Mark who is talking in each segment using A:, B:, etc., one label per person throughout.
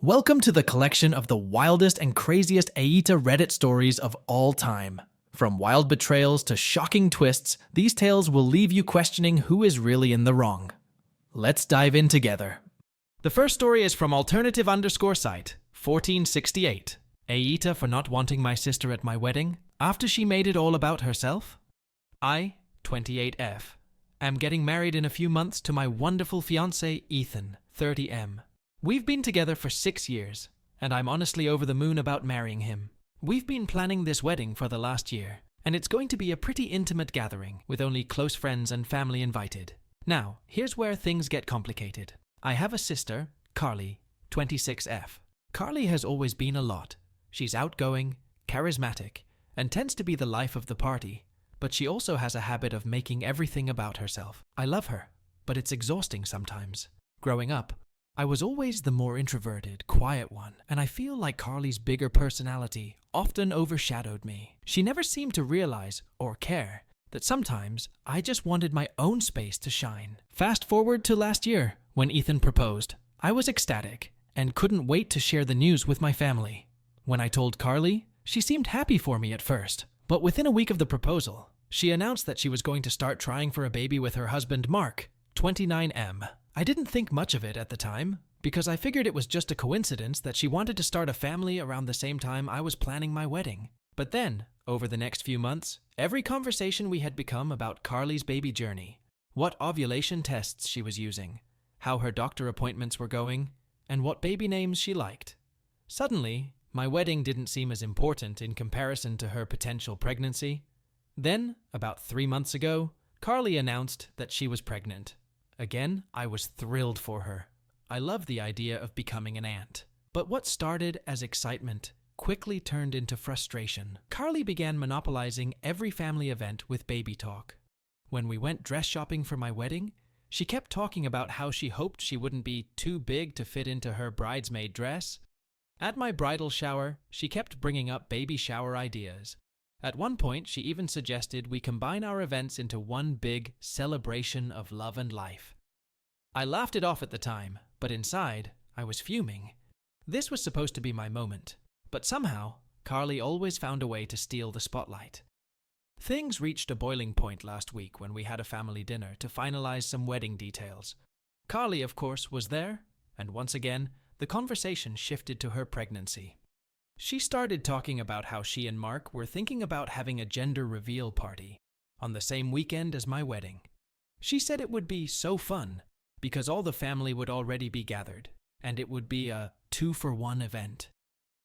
A: Welcome to the collection of the wildest and craziest AITA Reddit stories of all time. From wild betrayals to shocking twists, these tales will leave you questioning who is really in the wrong. Let's dive in together. The first story is from alternative_site, 1468. AITA for not wanting my sister at my wedding, after she made it all about herself? I, 28F, am getting married in a few months to my wonderful fiancé Ethan, 30M. We've been together for 6 years, and I'm honestly over the moon about marrying him. We've been planning this wedding for the last year, and it's going to be a pretty intimate gathering with only close friends and family invited. Now, here's where things get complicated. I have a sister, Carly, 26F. Carly has always been a lot. She's outgoing, charismatic, and tends to be the life of the party, but she also has a habit of making everything about herself. I love her, but it's exhausting sometimes. Growing up, I was always the more introverted, quiet one, and I feel like Carly's bigger personality often overshadowed me. She never seemed to realize or care that sometimes I just wanted my own space to shine. Fast forward to last year, when Ethan proposed. I was ecstatic and couldn't wait to share the news with my family. When I told Carly, she seemed happy for me at first, but within a week of the proposal, she announced that she was going to start trying for a baby with her husband Mark, 29M. I didn't think much of it at the time, because I figured it was just a coincidence that she wanted to start a family around the same time I was planning my wedding. But then, over the next few months, every conversation we had become about Carly's baby journey, what ovulation tests she was using, how her doctor appointments were going, and what baby names she liked. Suddenly, my wedding didn't seem as important in comparison to her potential pregnancy. Then, about 3 months ago, Carly announced that she was pregnant. Again, I was thrilled for her. I love the idea of becoming an aunt. But what started as excitement quickly turned into frustration. Carly began monopolizing every family event with baby talk. When we went dress shopping for my wedding, she kept talking about how she hoped she wouldn't be too big to fit into her bridesmaid dress. At my bridal shower, she kept bringing up baby shower ideas. At one point, she even suggested we combine our events into one big celebration of love and life. I laughed it off at the time, but inside, I was fuming. This was supposed to be my moment, but somehow, Carly always found a way to steal the spotlight. Things reached a boiling point last week when we had a family dinner to finalize some wedding details. Carly, of course, was there, and once again, the conversation shifted to her pregnancy. She started talking about how she and Mark were thinking about having a gender reveal party on the same weekend as my wedding. She said it would be so fun because all the family would already be gathered, and it would be a 2-for-1 event.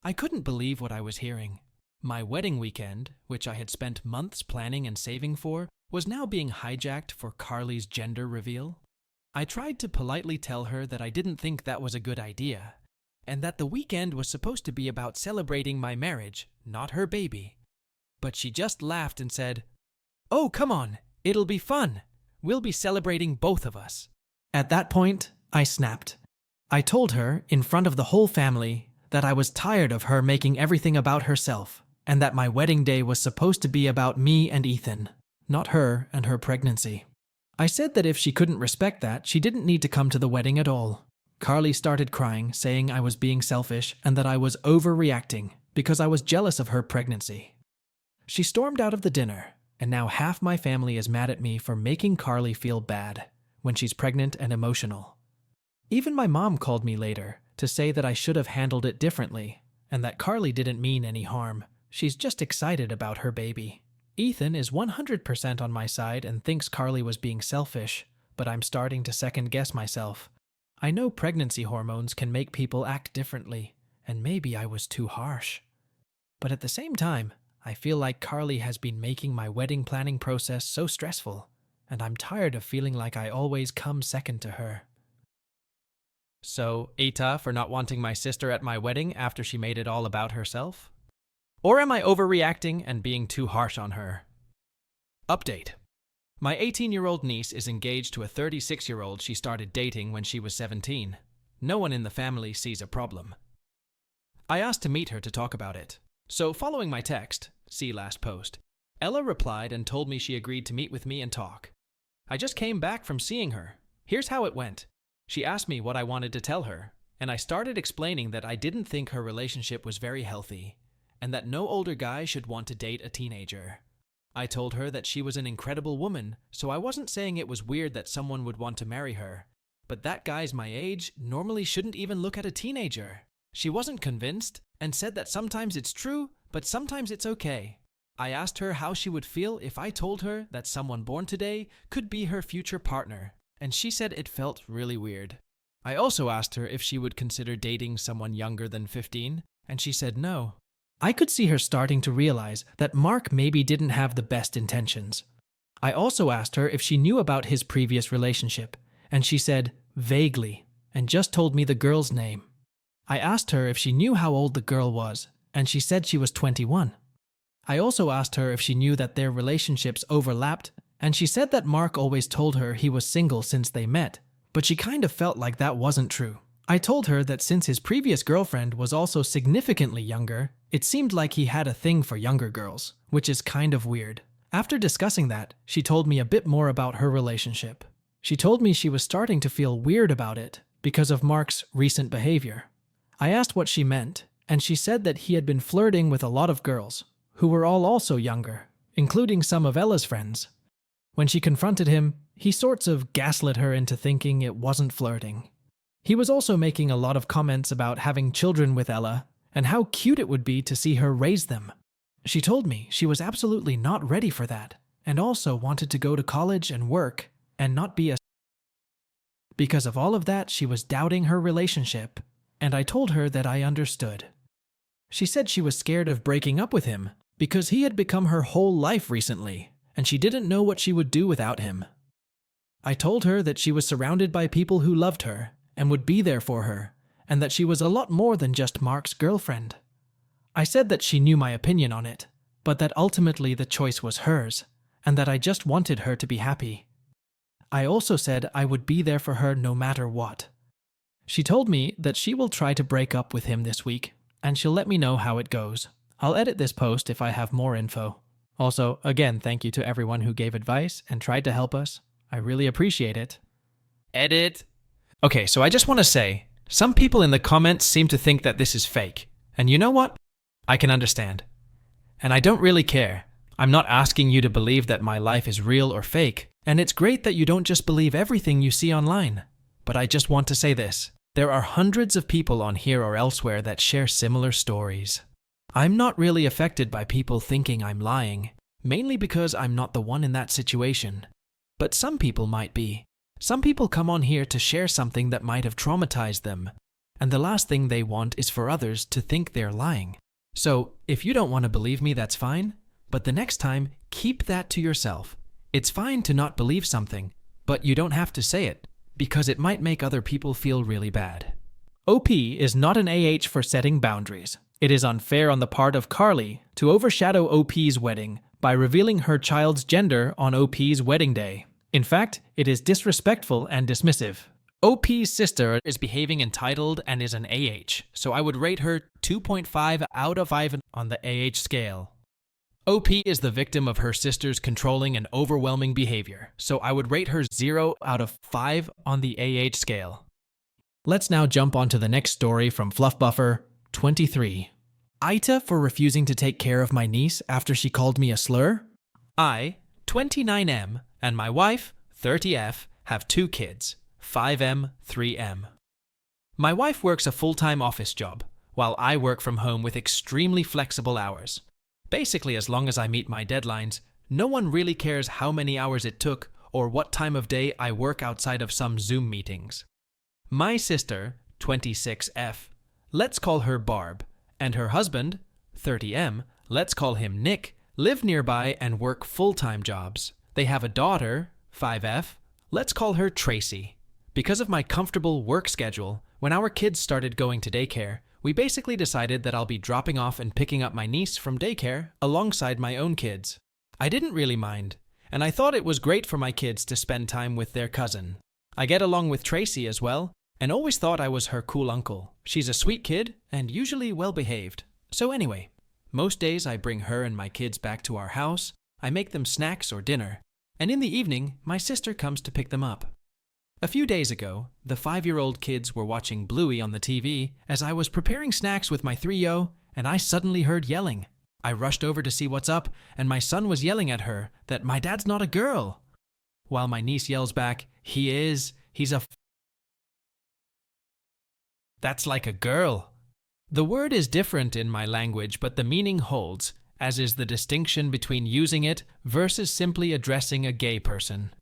A: I couldn't believe what I was hearing. My wedding weekend, which I had spent months planning and saving for, was now being hijacked for Carly's gender reveal. I tried to politely tell her that I didn't think that was a good idea, and that the weekend was supposed to be about celebrating my marriage, not her baby. But she just laughed and said, "Oh, come on, it'll be fun. We'll be celebrating both of us." At that point, I snapped. I told her, in front of the whole family, that I was tired of her making everything about herself, and that my wedding day was supposed to be about me and Ethan, not her and her pregnancy. I said that if she couldn't respect that, she didn't need to come to the wedding at all. Carly started crying, saying I was being selfish and that I was overreacting because I was jealous of her pregnancy. She stormed out of the dinner, and now half my family is mad at me for making Carly feel bad when she's pregnant and emotional. Even my mom called me later to say that I should have handled it differently and that Carly didn't mean any harm. She's just excited about her baby. Ethan is 100% on my side and thinks Carly was being selfish, but I'm starting to second-guess myself. I know pregnancy hormones can make people act differently, and maybe I was too harsh. But at the same time, I feel like Carly has been making my wedding planning process so stressful, and I'm tired of feeling like I always come second to her. So, AITA for not wanting my sister at my wedding after she made it all about herself? Or am I overreacting and being too harsh on her? Update. My 18-year-old niece is engaged to a 36-year-old she started dating when she was 17. No one in the family sees a problem. I asked to meet her to talk about it. So following my text, see last post, Ella replied and told me she agreed to meet with me and talk. I just came back from seeing her. Here's how it went. She asked me what I wanted to tell her, and I started explaining that I didn't think her relationship was very healthy, and that no older guy should want to date a teenager. I told her that she was an incredible woman, so I wasn't saying it was weird that someone would want to marry her, but that guys my age normally shouldn't even look at a teenager. She wasn't convinced, and said that sometimes it's true, but sometimes it's okay. I asked her how she would feel if I told her that someone born today could be her future partner, and she said it felt really weird. I also asked her if she would consider dating someone younger than 15, and she said no. I could see her starting to realize that Mark maybe didn't have the best intentions. I also asked her if she knew about his previous relationship, and she said vaguely, and just told me the girl's name. I asked her if she knew how old the girl was, and she said she was 21. I also asked her if she knew that their relationships overlapped, and she said that Mark always told her he was single since they met, but she kind of felt like that wasn't true. I told her that since his previous girlfriend was also significantly younger, it seemed like he had a thing for younger girls, which is kind of weird. After discussing that, she told me a bit more about her relationship. She told me she was starting to feel weird about it because of Mark's recent behavior. I asked what she meant, and she said that he had been flirting with a lot of girls, who were all also younger, including some of Ella's friends. When she confronted him, he sorts of gaslit her into thinking it wasn't flirting. He was also making a lot of comments about having children with Ella and how cute it would be to see her raise them. She told me she was absolutely not ready for that and also wanted to go to college and work and not be a... Because of all of that, she was doubting her relationship, and I told her that I understood. She said she was scared of breaking up with him because he had become her whole life recently, and she didn't know what she would do without him. I told her that she was surrounded by people who loved her and would be there for her, and that she was a lot more than just Mark's girlfriend. I said that she knew my opinion on it, but that ultimately the choice was hers, and that I just wanted her to be happy. I also said I would be there for her no matter what. She told me that she will try to break up with him this week, and she'll let me know how it goes. I'll edit this post if I have more info. Also, again, thank you to everyone who gave advice and tried to help us. I really appreciate it. Edit. Okay, so I just want to say, some people in the comments seem to think that this is fake. And you know what? I can understand. And I don't really care. I'm not asking you to believe that my life is real or fake. And it's great that you don't just believe everything you see online. But I just want to say this. There are hundreds of people on here or elsewhere that share similar stories. I'm not really affected by people thinking I'm lying, mainly because I'm not the one in that situation. But some people might be. Some people come on here to share something that might have traumatized them, and the last thing they want is for others to think they're lying. So, if you don't want to believe me, that's fine, but the next time, keep that to yourself. It's fine to not believe something, but you don't have to say it, because it might make other people feel really bad. OP is not an AH for setting boundaries. It is unfair on the part of Carly to overshadow OP's wedding by revealing her child's gender on OP's wedding day. In fact, it is disrespectful and dismissive. OP's sister is behaving entitled and is an AH, so I would rate her 2.5 out of 5 on the AH scale. OP is the victim of her sister's controlling and overwhelming behavior, so I would rate her 0 out of 5 on the AH scale. Let's now jump on to the next story from Fluffbuffer 23. AITA for refusing to take care of my niece after she called me a slur? I, 29M, and my wife, 30F, have 2 kids, 5M, 3M. My wife works a full-time office job, while I work from home with extremely flexible hours. Basically, as long as I meet my deadlines, no one really cares how many hours it took or what time of day I work outside of some Zoom meetings. My sister, 26F, let's call her Barb, and her husband, 30M, let's call him Nick, live nearby and work full-time jobs. They have a daughter, 5F, let's call her Tracy. Because of my comfortable work schedule, when our kids started going to daycare, we basically decided that I'll be dropping off and picking up my niece from daycare alongside my own kids. I didn't really mind, and I thought it was great for my kids to spend time with their cousin. I get along with Tracy as well, and always thought I was her cool uncle. She's a sweet kid and usually well-behaved. So anyway, most days I bring her and my kids back to our house, I make them snacks or dinner, and in the evening, my sister comes to pick them up. A few days ago, the 5-year-old kids were watching Bluey on the TV as I was preparing snacks with my 3-yo, and I suddenly heard yelling. I rushed over to see what's up, and my son was yelling at her that my dad's not a girl. While my niece yells back, he is, he's a that's like a girl. The word is different in my language, but the meaning holds, as is the distinction between using it versus simply addressing a gay person.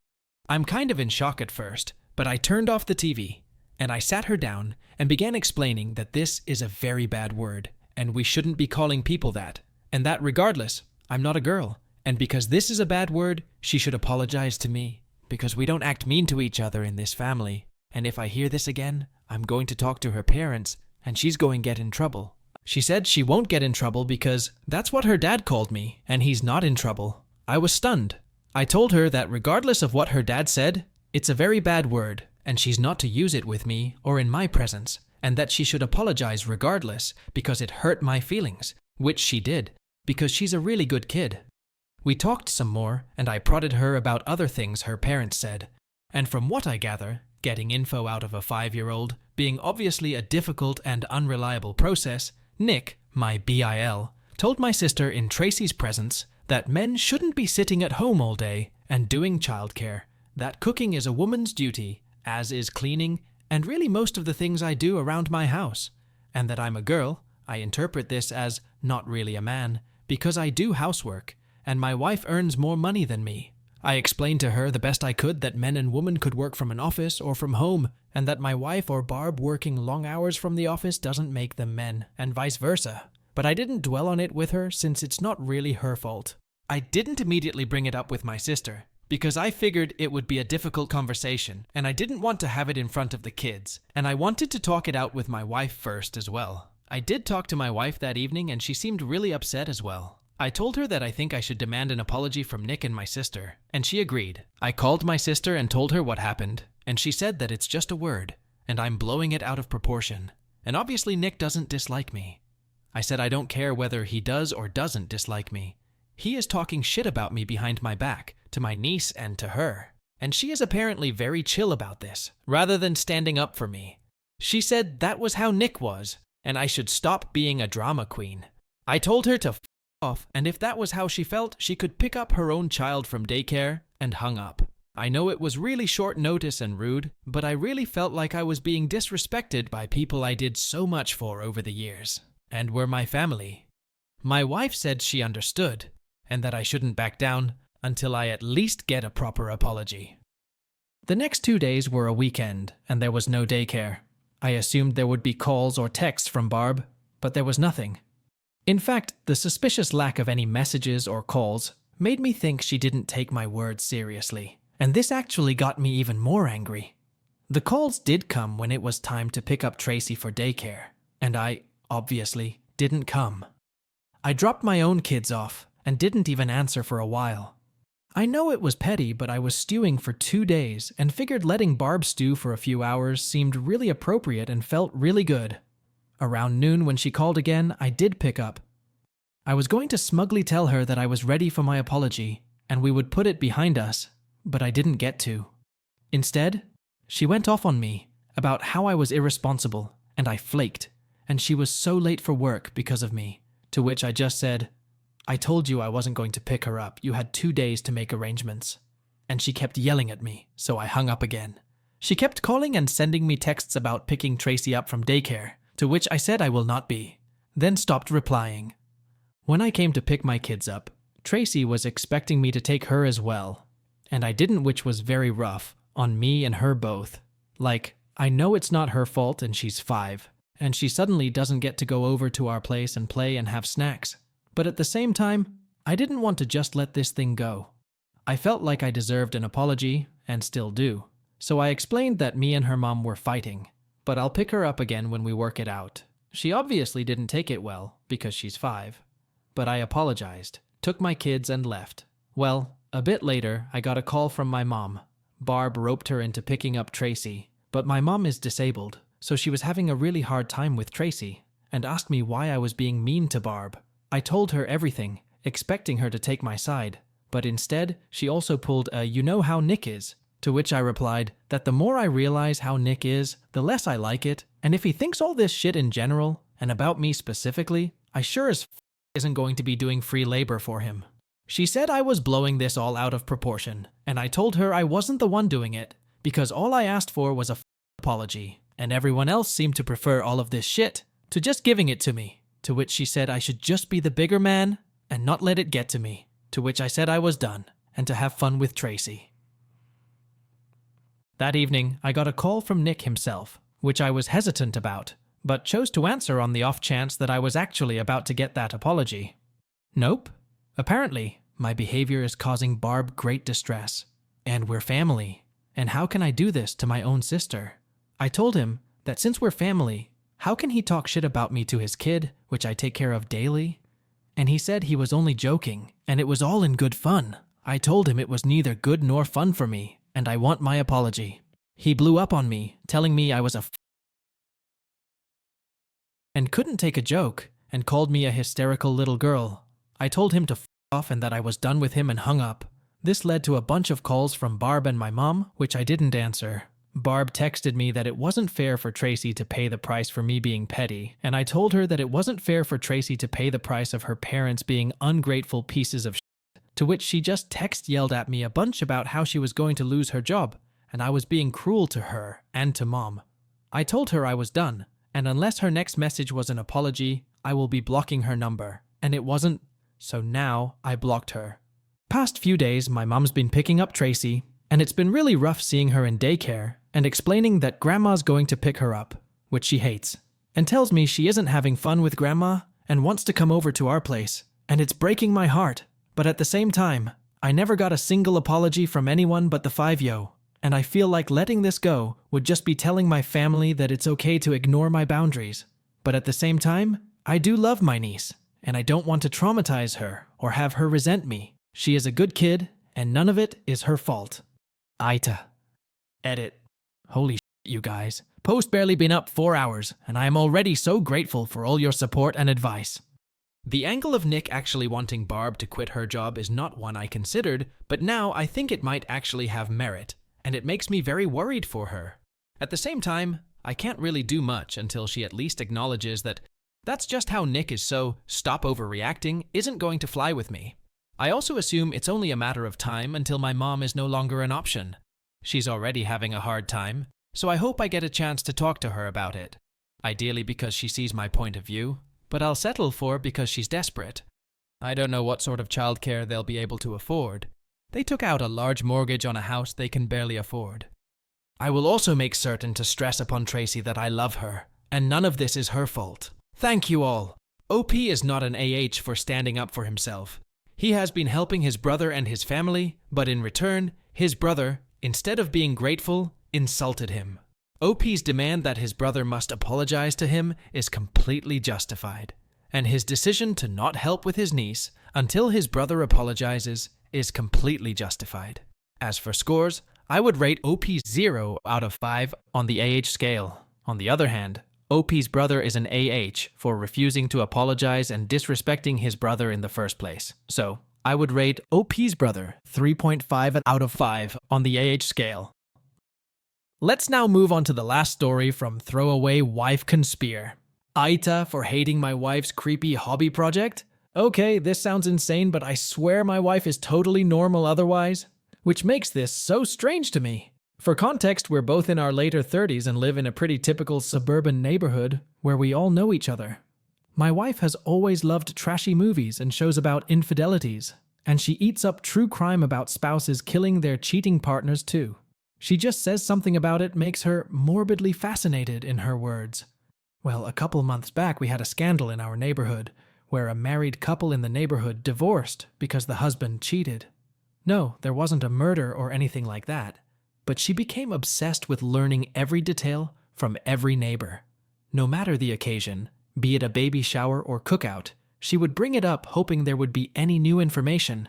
A: I'm kind of in shock at first, but I turned off the TV, and I sat her down and began explaining that this is a very bad word, and we shouldn't be calling people that, and that regardless, I'm not a girl, and because this is a bad word, she should apologize to me, because we don't act mean to each other in this family, and if I hear this again, I'm going to talk to her parents, and she's going to get in trouble. She said she won't get in trouble because that's what her dad called me, and he's not in trouble. I was stunned. I told her that regardless of what her dad said, it's a very bad word, and she's not to use it with me or in my presence, and that she should apologize regardless because it hurt my feelings, which she did, because she's a really good kid. We talked some more, and I prodded her about other things her parents said, and from what I gather, getting info out of a 5-year-old being obviously a difficult and unreliable process, Nick, my BIL, told my sister in Tracy's presence that men shouldn't be sitting at home all day and doing childcare, that cooking is a woman's duty, as is cleaning, and really most of the things I do around my house, and that I'm a girl. I interpret this as not really a man, because I do housework, and my wife earns more money than me. I explained to her the best I could that men and women could work from an office or from home, and that my wife or Barb working long hours from the office doesn't make them men, and vice versa. But I didn't dwell on it with her since it's not really her fault. I didn't immediately bring it up with my sister, because I figured it would be a difficult conversation, and I didn't want to have it in front of the kids, and I wanted to talk it out with my wife first as well. I did talk to my wife that evening, and she seemed really upset as well. I told her that I think I should demand an apology from Nick and my sister, and she agreed. I called my sister and told her what happened, and she said that it's just a word, and I'm blowing it out of proportion, and obviously Nick doesn't dislike me. I said I don't care whether he does or doesn't dislike me. He is talking shit about me behind my back, to my niece and to her, and she is apparently very chill about this, rather than standing up for me. She said that was how Nick was, and I should stop being a drama queen. I told her to off, and if that was how she felt, she could pick up her own child from daycare, and hung up. I know it was really short notice and rude, but I really felt like I was being disrespected by people I did so much for over the years, and were my family. My wife said she understood, and that I shouldn't back down until I at least get a proper apology. The next 2 days were a weekend, and there was no daycare. I assumed there would be calls or texts from Barb, but there was nothing. In fact, the suspicious lack of any messages or calls made me think she didn't take my words seriously, and this actually got me even more angry. The calls did come when it was time to pick up Tracy for daycare, and I, obviously, didn't come. I dropped my own kids off and didn't even answer for a while. I know it was petty, but I was stewing for 2 days and figured letting Barb stew for a few hours seemed really appropriate and felt really good. Around noon when she called again, I did pick up. I was going to smugly tell her that I was ready for my apology, and we would put it behind us, but I didn't get to. Instead, she went off on me about how I was irresponsible, and I flaked, and she was so late for work because of me, to which I just said, "I told you I wasn't going to pick her up. You had 2 days to make arrangements." And she kept yelling at me, so I hung up again. She kept calling and sending me texts about picking Tracy up from daycare, to which I said I will not be, then stopped replying. When I came to pick my kids up, Tracy was expecting me to take her as well, and I didn't, which was very rough, on me and her both. Like, I know it's not her fault and she's 5, and she suddenly doesn't get to go over to our place and play and have snacks. But at the same time, I didn't want to just let this thing go. I felt like I deserved an apology, and still do, so I explained that me and her mom were fighting, but I'll pick her up again when we work it out. She obviously didn't take it well, because she's 5. But I apologized, took my kids and left. Well, a bit later, I got a call from my mom. Barb roped her into picking up Tracy, but my mom is disabled, so she was having a really hard time with Tracy, and asked me why I was being mean to Barb. I told her everything, expecting her to take my side, but instead, she also pulled a "you know how Nick is," To which I replied that the more I realize how Nick is, the less I like it, and if he thinks all this shit in general, and about me specifically, I sure as isn't going to be doing free labor for him. She said I was blowing this all out of proportion, and I told her I wasn't the one doing it, because all I asked for was a apology, and everyone else seemed to prefer all of this shit to just giving it to me, to which she said I should just be the bigger man and not let it get to me, to which I said I was done, and to have fun with Tracy. That evening, I got a call from Nick himself, which I was hesitant about, but chose to answer on the off chance that I was actually about to get that apology. Nope. Apparently, my behavior is causing Barb great distress, and we're family, and how can I do this to my own sister? I told him that since we're family, how can he talk shit about me to his kid, which I take care of daily? And he said he was only joking, and it was all in good fun. I told him it was neither good nor fun for me, and I want my apology. He blew up on me, telling me I was a and couldn't take a joke, and called me a hysterical little girl. I told him to off and that I was done with him and hung up. This led to a bunch of calls from Barb and my mom, which I didn't answer. Barb texted me that it wasn't fair for Tracy to pay the price for me being petty, and I told her that it wasn't fair for Tracy to pay the price of her parents being ungrateful pieces of shit, to which she just yelled at me a bunch about how she was going to lose her job, and I was being cruel to her and to mom. I told her I was done, and unless her next message was an apology, I will be blocking her number, and it wasn't, so now I blocked her. Past few days, my mom's been picking up Tracy, and it's been really rough seeing her in daycare and explaining that grandma's going to pick her up, which she hates, and tells me she isn't having fun with grandma and wants to come over to our place, and it's breaking my heart. But at the same time, I never got a single apology from anyone but the 5-yo, and I feel like letting this go would just be telling my family that it's okay to ignore my boundaries. But at the same time, I do love my niece, and I don't want to traumatize her or have her resent me. She is a good kid, and none of it is her fault. AITA. Edit. Holy shit, you guys. Post barely been up 4 hours, and I am already so grateful for all your support and advice. The angle of Nick actually wanting Barb to quit her job is not one I considered, but now I think it might actually have merit, and it makes me very worried for her. At the same time, I can't really do much until she at least acknowledges that that's just how Nick is, so stop overreacting isn't going to fly with me. I also assume it's only a matter of time until my mom is no longer an option. She's already having a hard time, so I hope I get a chance to talk to her about it. Ideally because she sees my point of view, but I'll settle for because she's desperate. I don't know what sort of childcare they'll be able to afford. They took out a large mortgage on a house they can barely afford. I will also make certain to stress upon Tracy that I love her, and none of this is her fault. Thank you all. OP is not an AH for standing up for himself. He has been helping his brother and his family, but in return, his brother, instead of being grateful, insulted him. OP's demand that his brother must apologize to him is completely justified, and his decision to not help with his niece until his brother apologizes is completely justified. As for scores, I would rate OP 0 out of 5 on the AH scale. On the other hand, OP's brother is an AH for refusing to apologize and disrespecting his brother in the first place. So, I would rate OP's brother 3.5 out of 5 on the AH scale. Let's now move on to the last story from Throwaway Wife Conspire. AITA for hating my wife's creepy hobby project? Okay, this sounds insane, but I swear my wife is totally normal otherwise, which makes this so strange to me. For context, we're both in our later 30s and live in a pretty typical suburban neighborhood where we all know each other. My wife has always loved trashy movies and shows about infidelities, and she eats up true crime about spouses killing their cheating partners too. She just says something about it makes her morbidly fascinated, in her words. Well, a couple months back we had a scandal in our neighborhood where a married couple in the neighborhood divorced because the husband cheated. No, there wasn't a murder or anything like that, but she became obsessed with learning every detail from every neighbor. No matter the occasion, be it a baby shower or cookout, she would bring it up hoping there would be any new information.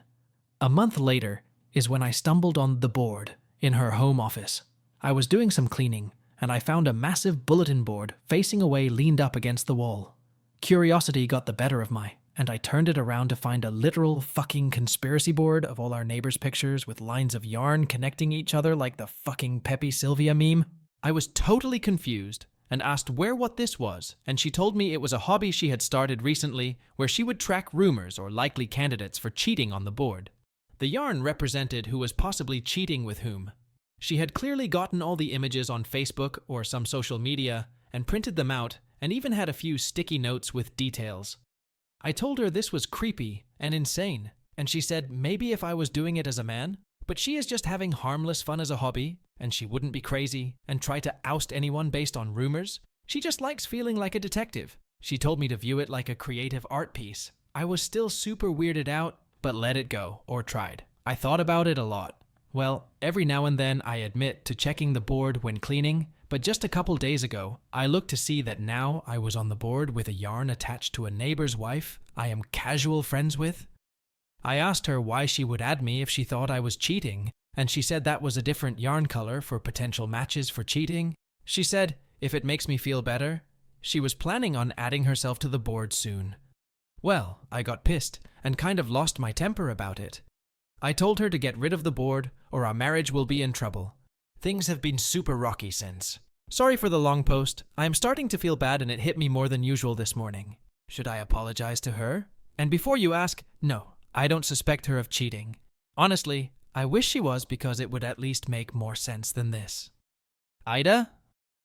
A: A month later is when I stumbled on the board in her home office. I was doing some cleaning, and I found a massive bulletin board facing away leaned up against the wall. Curiosity got the better of and I turned it around to find a literal fucking conspiracy board of all our neighbors' pictures with lines of yarn connecting each other like the fucking Pepe Sylvia meme. I was totally confused and asked what this was, and she told me it was a hobby she had started recently where she would track rumors or likely candidates for cheating on the board. The yarn represented who was possibly cheating with whom. She had clearly gotten all the images on Facebook or some social media and printed them out and even had a few sticky notes with details. I told her this was creepy and insane, and she said maybe if I was doing it as a man, but she is just having harmless fun as a hobby, and she wouldn't be crazy and try to oust anyone based on rumors. She just likes feeling like a detective. She told me to view it like a creative art piece. I was still super weirded out, but let it go, or tried. I thought about it a lot. Well, every now and then I admit to checking the board when cleaning, but just a couple days ago, I looked to see that now I was on the board with a yarn attached to a neighbor's wife I am casual friends with. I asked her why she would add me if she thought I was cheating, and she said that was a different yarn color for potential matches for cheating. She said, if it makes me feel better, she was planning on adding herself to the board soon. Well, I got pissed and kind of lost my temper about it. I told her to get rid of the board or our marriage will be in trouble. Things have been super rocky since. Sorry for the long post. I am starting to feel bad and it hit me more than usual this morning. Should I apologize to her? And before you ask, no, I don't suspect her of cheating. Honestly, I wish she was because it would at least make more sense than this. AITA?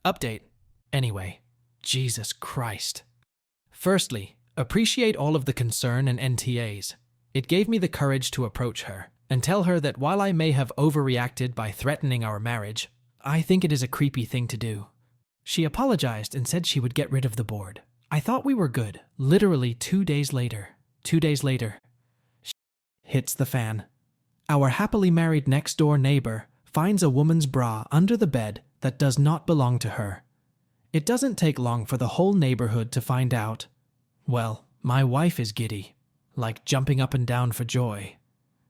A: Update. Anyway, Jesus Christ. Firstly, appreciate all of the concern and NTAs. It gave me the courage to approach her and tell her that while I may have overreacted by threatening our marriage, I think it is a creepy thing to do. She apologized and said she would get rid of the board. I thought we were good. Literally 2 days later. 2 days later. Hits the fan. Our happily married next-door neighbor finds a woman's bra under the bed that does not belong to her. It doesn't take long for the whole neighborhood to find out. Well, my wife is giddy, like jumping up and down for joy.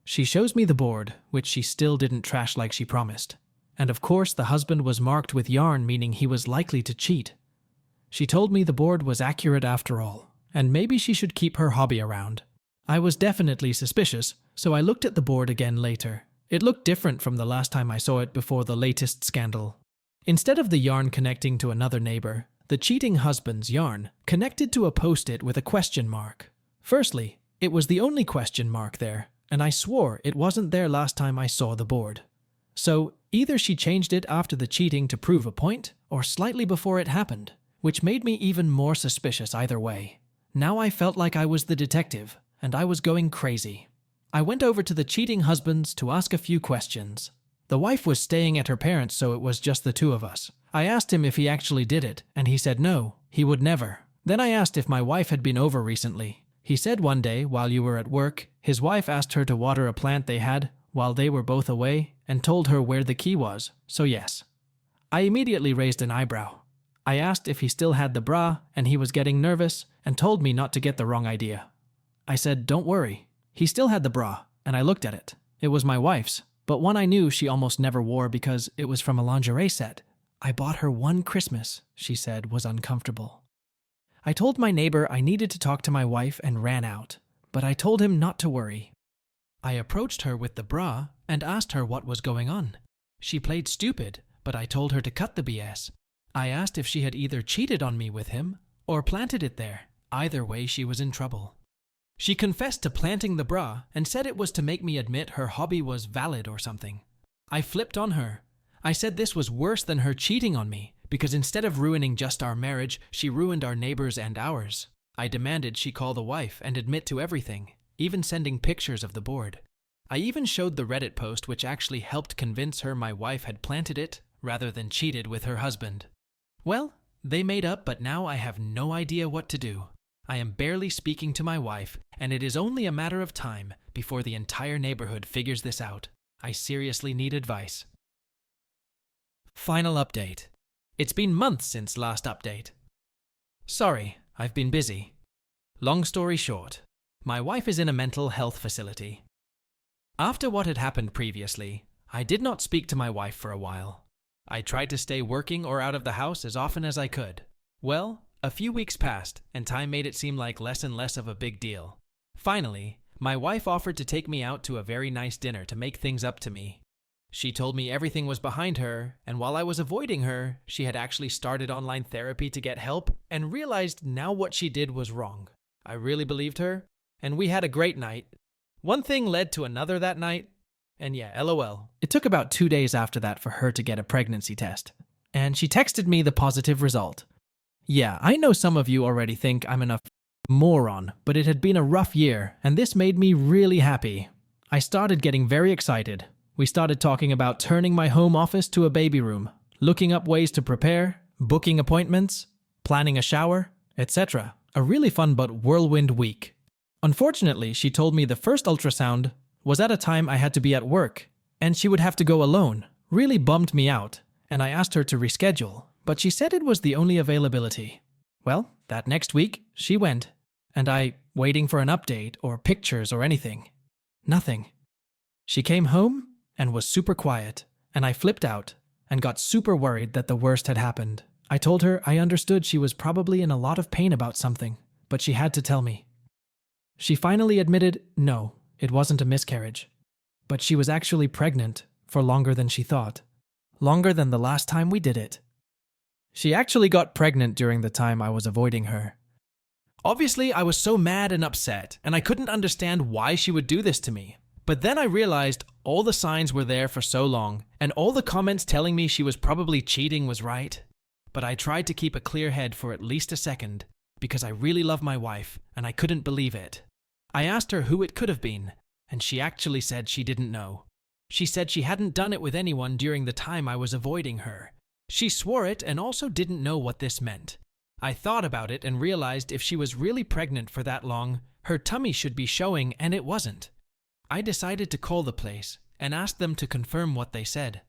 A: She shows me the board, which she still didn't trash like she promised. And of course the husband was marked with yarn, meaning he was likely to cheat. She told me the board was accurate after all, and maybe she should keep her hobby around. I was definitely suspicious, so I looked at the board again later. It looked different from the last time I saw it before the latest scandal. Instead of the yarn connecting to another neighbor, the cheating husband's yarn connected to a post-it with a question mark. Firstly, it was the only question mark there, and I swore it wasn't there last time I saw the board. So, either she changed it after the cheating to prove a point, or slightly before it happened, which made me even more suspicious either way. Now I felt like I was the detective, and I was going crazy. I went over to the cheating husband's to ask a few questions. The wife was staying at her parents', so it was just the two of us. I asked him if he actually did it, and he said no, he would never. Then I asked if my wife had been over recently. He said one day, while you were at work, his wife asked her to water a plant they had while they were both away and told her where the key was, so yes. I immediately raised an eyebrow. I asked if he still had the bra, and he was getting nervous and told me not to get the wrong idea. I said, don't worry. He still had the bra, and I looked at it. It was my wife's, but one I knew she almost never wore because it was from a lingerie set. I bought her one Christmas, she said was uncomfortable. I told my neighbor I needed to talk to my wife and ran out, but I told him not to worry. I approached her with the bra and asked her what was going on. She played stupid, but I told her to cut the BS. I asked if she had either cheated on me with him or planted it there. Either way, she was in trouble. She confessed to planting the bra and said it was to make me admit her hobby was valid or something. I flipped on her. I said this was worse than her cheating on me because instead of ruining just our marriage, she ruined our neighbors and ours. I demanded she call the wife and admit to everything, even sending pictures of the board. I even showed the Reddit post which actually helped convince her my wife had planted it rather than cheated with her husband. Well, they made up, but now I have no idea what to do. I am barely speaking to my wife, and it is only a matter of time before the entire neighborhood figures this out. I seriously need advice. Final update. It's been months since last update. Sorry, I've been busy. Long story short, my wife is in a mental health facility. After what had happened previously, I did not speak to my wife for a while. I tried to stay working or out of the house as often as I could. Well, A few weeks passed, and time made it seem like less and less of a big deal. Finally, my wife offered to take me out to a very nice dinner to make things up to me. She told me everything was behind her, and while I was avoiding her, she had actually started online therapy to get help and realized now what she did was wrong. I really believed her, and we had a great night. One thing led to another that night, and yeah, LOL. It took about 2 days after that for her to get a pregnancy test, and she texted me the positive result. Yeah, I know some of you already think I'm a moron, but it had been a rough year, and this made me really happy. I started getting very excited. We started talking about turning my home office to a baby room, looking up ways to prepare, booking appointments, planning a shower, etc. A really fun but whirlwind week. Unfortunately, she told me the first ultrasound was at a time I had to be at work, and she would have to go alone. Really bummed me out, and I asked her to reschedule, but she said it was the only availability. Well, that next week, she went, and I, waiting for an update or pictures or anything. Nothing. She came home and was super quiet, and I flipped out and got super worried that the worst had happened. I told her I understood she was probably in a lot of pain about something, but she had to tell me. She finally admitted, no, it wasn't a miscarriage, but she was actually pregnant for longer than she thought. Longer than the last time we did it. She actually got pregnant during the time I was avoiding her. Obviously, I was so mad and upset, and I couldn't understand why she would do this to me. But then I realized all the signs were there for so long, and all the comments telling me she was probably cheating was right. But I tried to keep a clear head for at least a second, because I really love my wife, and I couldn't believe it. I asked her who it could have been, and she actually said she didn't know. She said she hadn't done it with anyone during the time I was avoiding her. She swore it and also didn't know what this meant. I thought about it and realized if she was really pregnant for that long, her tummy should be showing, and it wasn't. I decided to call the place and ask them to confirm what they said.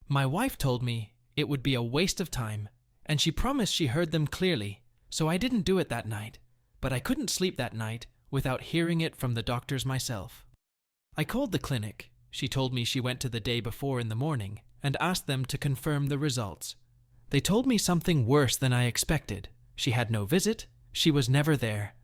A: My wife told me it would be a waste of time, and she promised she heard them clearly, so I didn't do it that night. But I couldn't sleep that night without hearing it from the doctors myself. I called the clinic. She told me she went to the day before in the morning and asked them to confirm the results. They told me something worse than I expected. She had no visit. She was never there.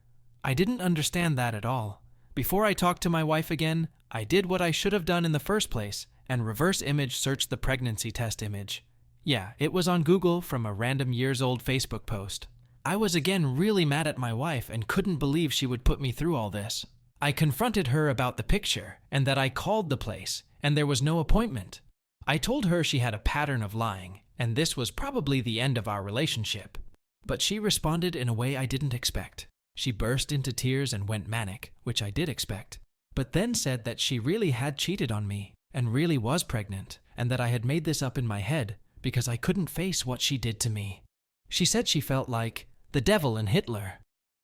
A: I didn't understand that at all. Before I talked to my wife again, I did what I should have done in the first place and reverse image searched the pregnancy test image. Yeah, it was on Google from a random years-old Facebook post. I was again really mad at my wife and couldn't believe she would put me through all this. I confronted her about the picture and that I called the place and there was no appointment. I told her she had a pattern of lying and this was probably the end of our relationship. But she responded in a way I didn't expect. She burst into tears and went manic, which I did expect, but then said that she really had cheated on me and really was pregnant and that I had made this up in my head because I couldn't face what she did to me. She said she felt like the devil and Hitler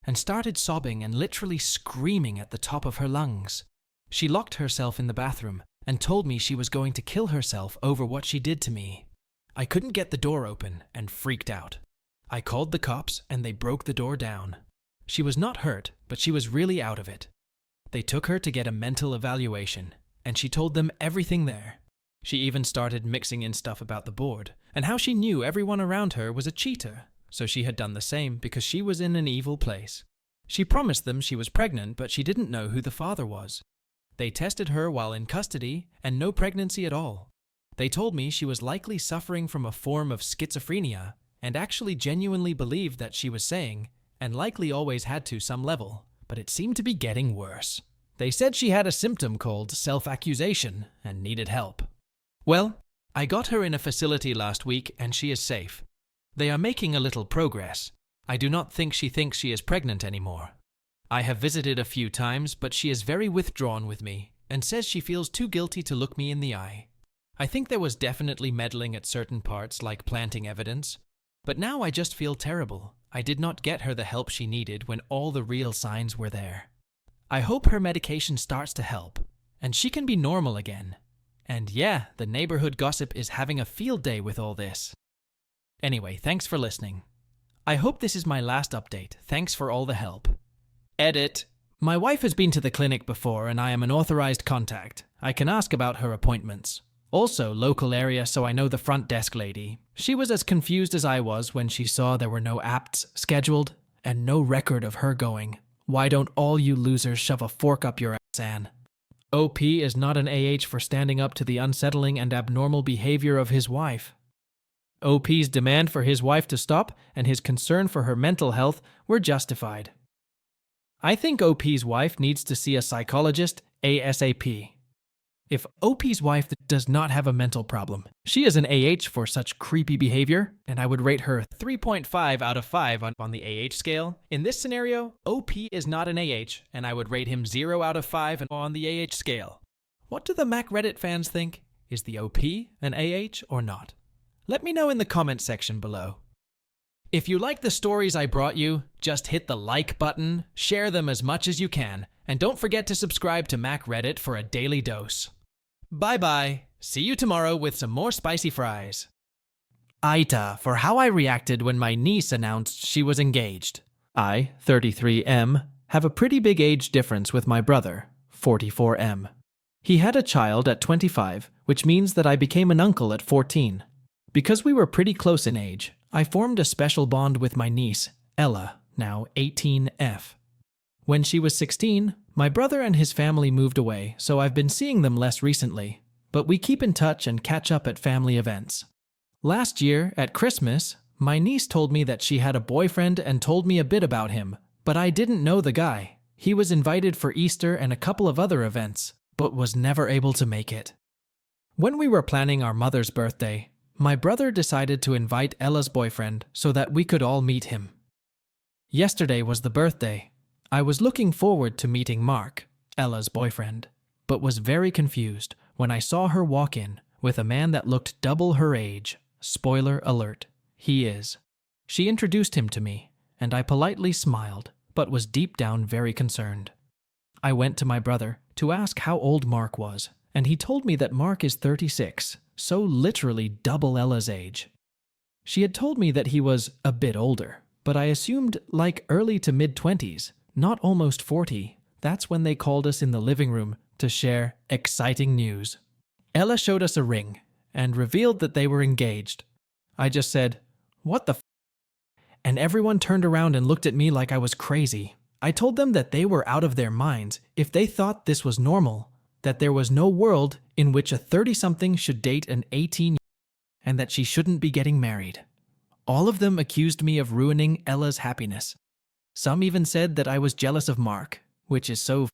A: and started sobbing and literally screaming at the top of her lungs. She locked herself in the bathroom and told me she was going to kill herself over what she did to me. I couldn't get the door open and freaked out. I called the cops and they broke the door down. She was not hurt, but she was really out of it. They took her to get a mental evaluation, and she told them everything there. She even started mixing in stuff about the board, and how she knew everyone around her was a cheater, so she had done the same because she was in an evil place. She promised them she was pregnant, but she didn't know who the father was. They tested her while in custody, and no pregnancy at all. They told me she was likely suffering from a form of schizophrenia, and actually genuinely believed that she was saying, and likely always had to some level, but it seemed to be getting worse. They said she had a symptom called self-accusation and needed help. Well, I got her in a facility last week and she is safe. They are making a little progress. I do not think she thinks she is pregnant anymore. I have visited a few times, but she is very withdrawn with me and says she feels too guilty to look me in the eye. I think there was definitely meddling at certain parts like planting evidence, but now I just feel terrible. I did not get her the help she needed when all the real signs were there. I hope her medication starts to help, and she can be normal again. And yeah, the neighborhood gossip is having a field day with all this. Anyway, thanks for listening. I hope this is my last update. Thanks for all the help. Edit. My wife has been to the clinic before and I am an authorized contact. I can ask about her appointments. Also, local area, so I know the front desk lady. She was as confused as I was when she saw there were no apts scheduled and no record of her going. Why don't all you losers shove a fork up your ass, Anne? OP is not an AH for standing up to the unsettling and abnormal behavior of his wife. OP's demand for his wife to stop and his concern for her mental health were justified. I think OP's wife needs to see a psychologist ASAP. If OP's wife does not have a mental problem, she is an AH for such creepy behavior, and I would rate her 3.5 out of 5 on the AH scale. In this scenario, OP is not an AH, and I would rate him 0 out of 5 on the AH scale. What do the Mac Reddit fans think? Is the OP an AH or not? Let me know in the comment section below. If you like the stories I brought you, just hit the like button, share them as much as you can, and don't forget to subscribe to Mac Reddit for a daily dose. Bye-bye. See you tomorrow with some more spicy fries. AITA for how I reacted when my niece announced she was engaged. I, 33M, have a pretty big age difference with my brother, 44M. He had a child at 25, which means that I became an uncle at 14. Because we were pretty close in age, I formed a special bond with my niece, Ella, now 18F. When she was 16, my brother and his family moved away, so I've been seeing them less recently, but we keep in touch and catch up at family events. Last year, at Christmas, my niece told me that she had a boyfriend and told me a bit about him, but I didn't know the guy. He was invited for Easter and a couple of other events, but was never able to make it. When we were planning our mother's birthday, my brother decided to invite Ella's boyfriend so that we could all meet him. Yesterday was the birthday. I was looking forward to meeting Mark, Ella's boyfriend, but was very confused when I saw her walk in with a man that looked double her age. Spoiler alert, he is. She introduced him to me, and I politely smiled, but was deep down very concerned. I went to my brother to ask how old Mark was, and he told me that Mark is 36, so literally double Ella's age. She had told me that he was a bit older, but I assumed like early to mid-20s. Not almost 40. That's when they called us in the living room to share exciting news. Ella showed us a ring and revealed that they were engaged. I just said, "What the f?" And everyone turned around and looked at me like I was crazy. I told them that they were out of their minds if they thought this was normal, that there was no world in which a 30-something should date an 18-year-old and that she shouldn't be getting married. All of them accused me of ruining Ella's happiness. Some even said that I was jealous of Mark, which is so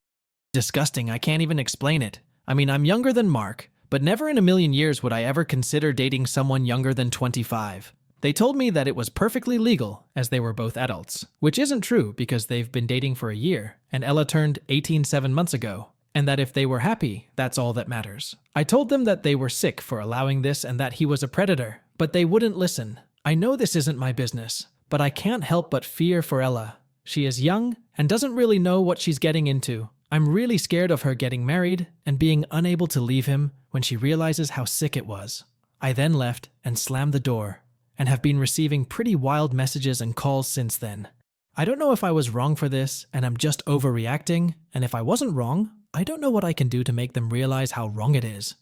A: disgusting I can't even explain it. I mean, I'm younger than Mark, but never in a million years would I ever consider dating someone younger than 25. They told me that it was perfectly legal, as they were both adults, which isn't true because they've been dating for a year, and Ella turned 18 7 months ago, and that if they were happy, that's all that matters. I told them that they were sick for allowing this and that he was a predator, but they wouldn't listen. I know this isn't my business, but I can't help but fear for Ella. She is young and doesn't really know what she's getting into. I'm really scared of her getting married and being unable to leave him when she realizes how sick it was. I then left and slammed the door and have been receiving pretty wild messages and calls since then. I don't know if I was wrong for this and I'm just overreacting, and if I wasn't wrong, I don't know what I can do to make them realize how wrong it is.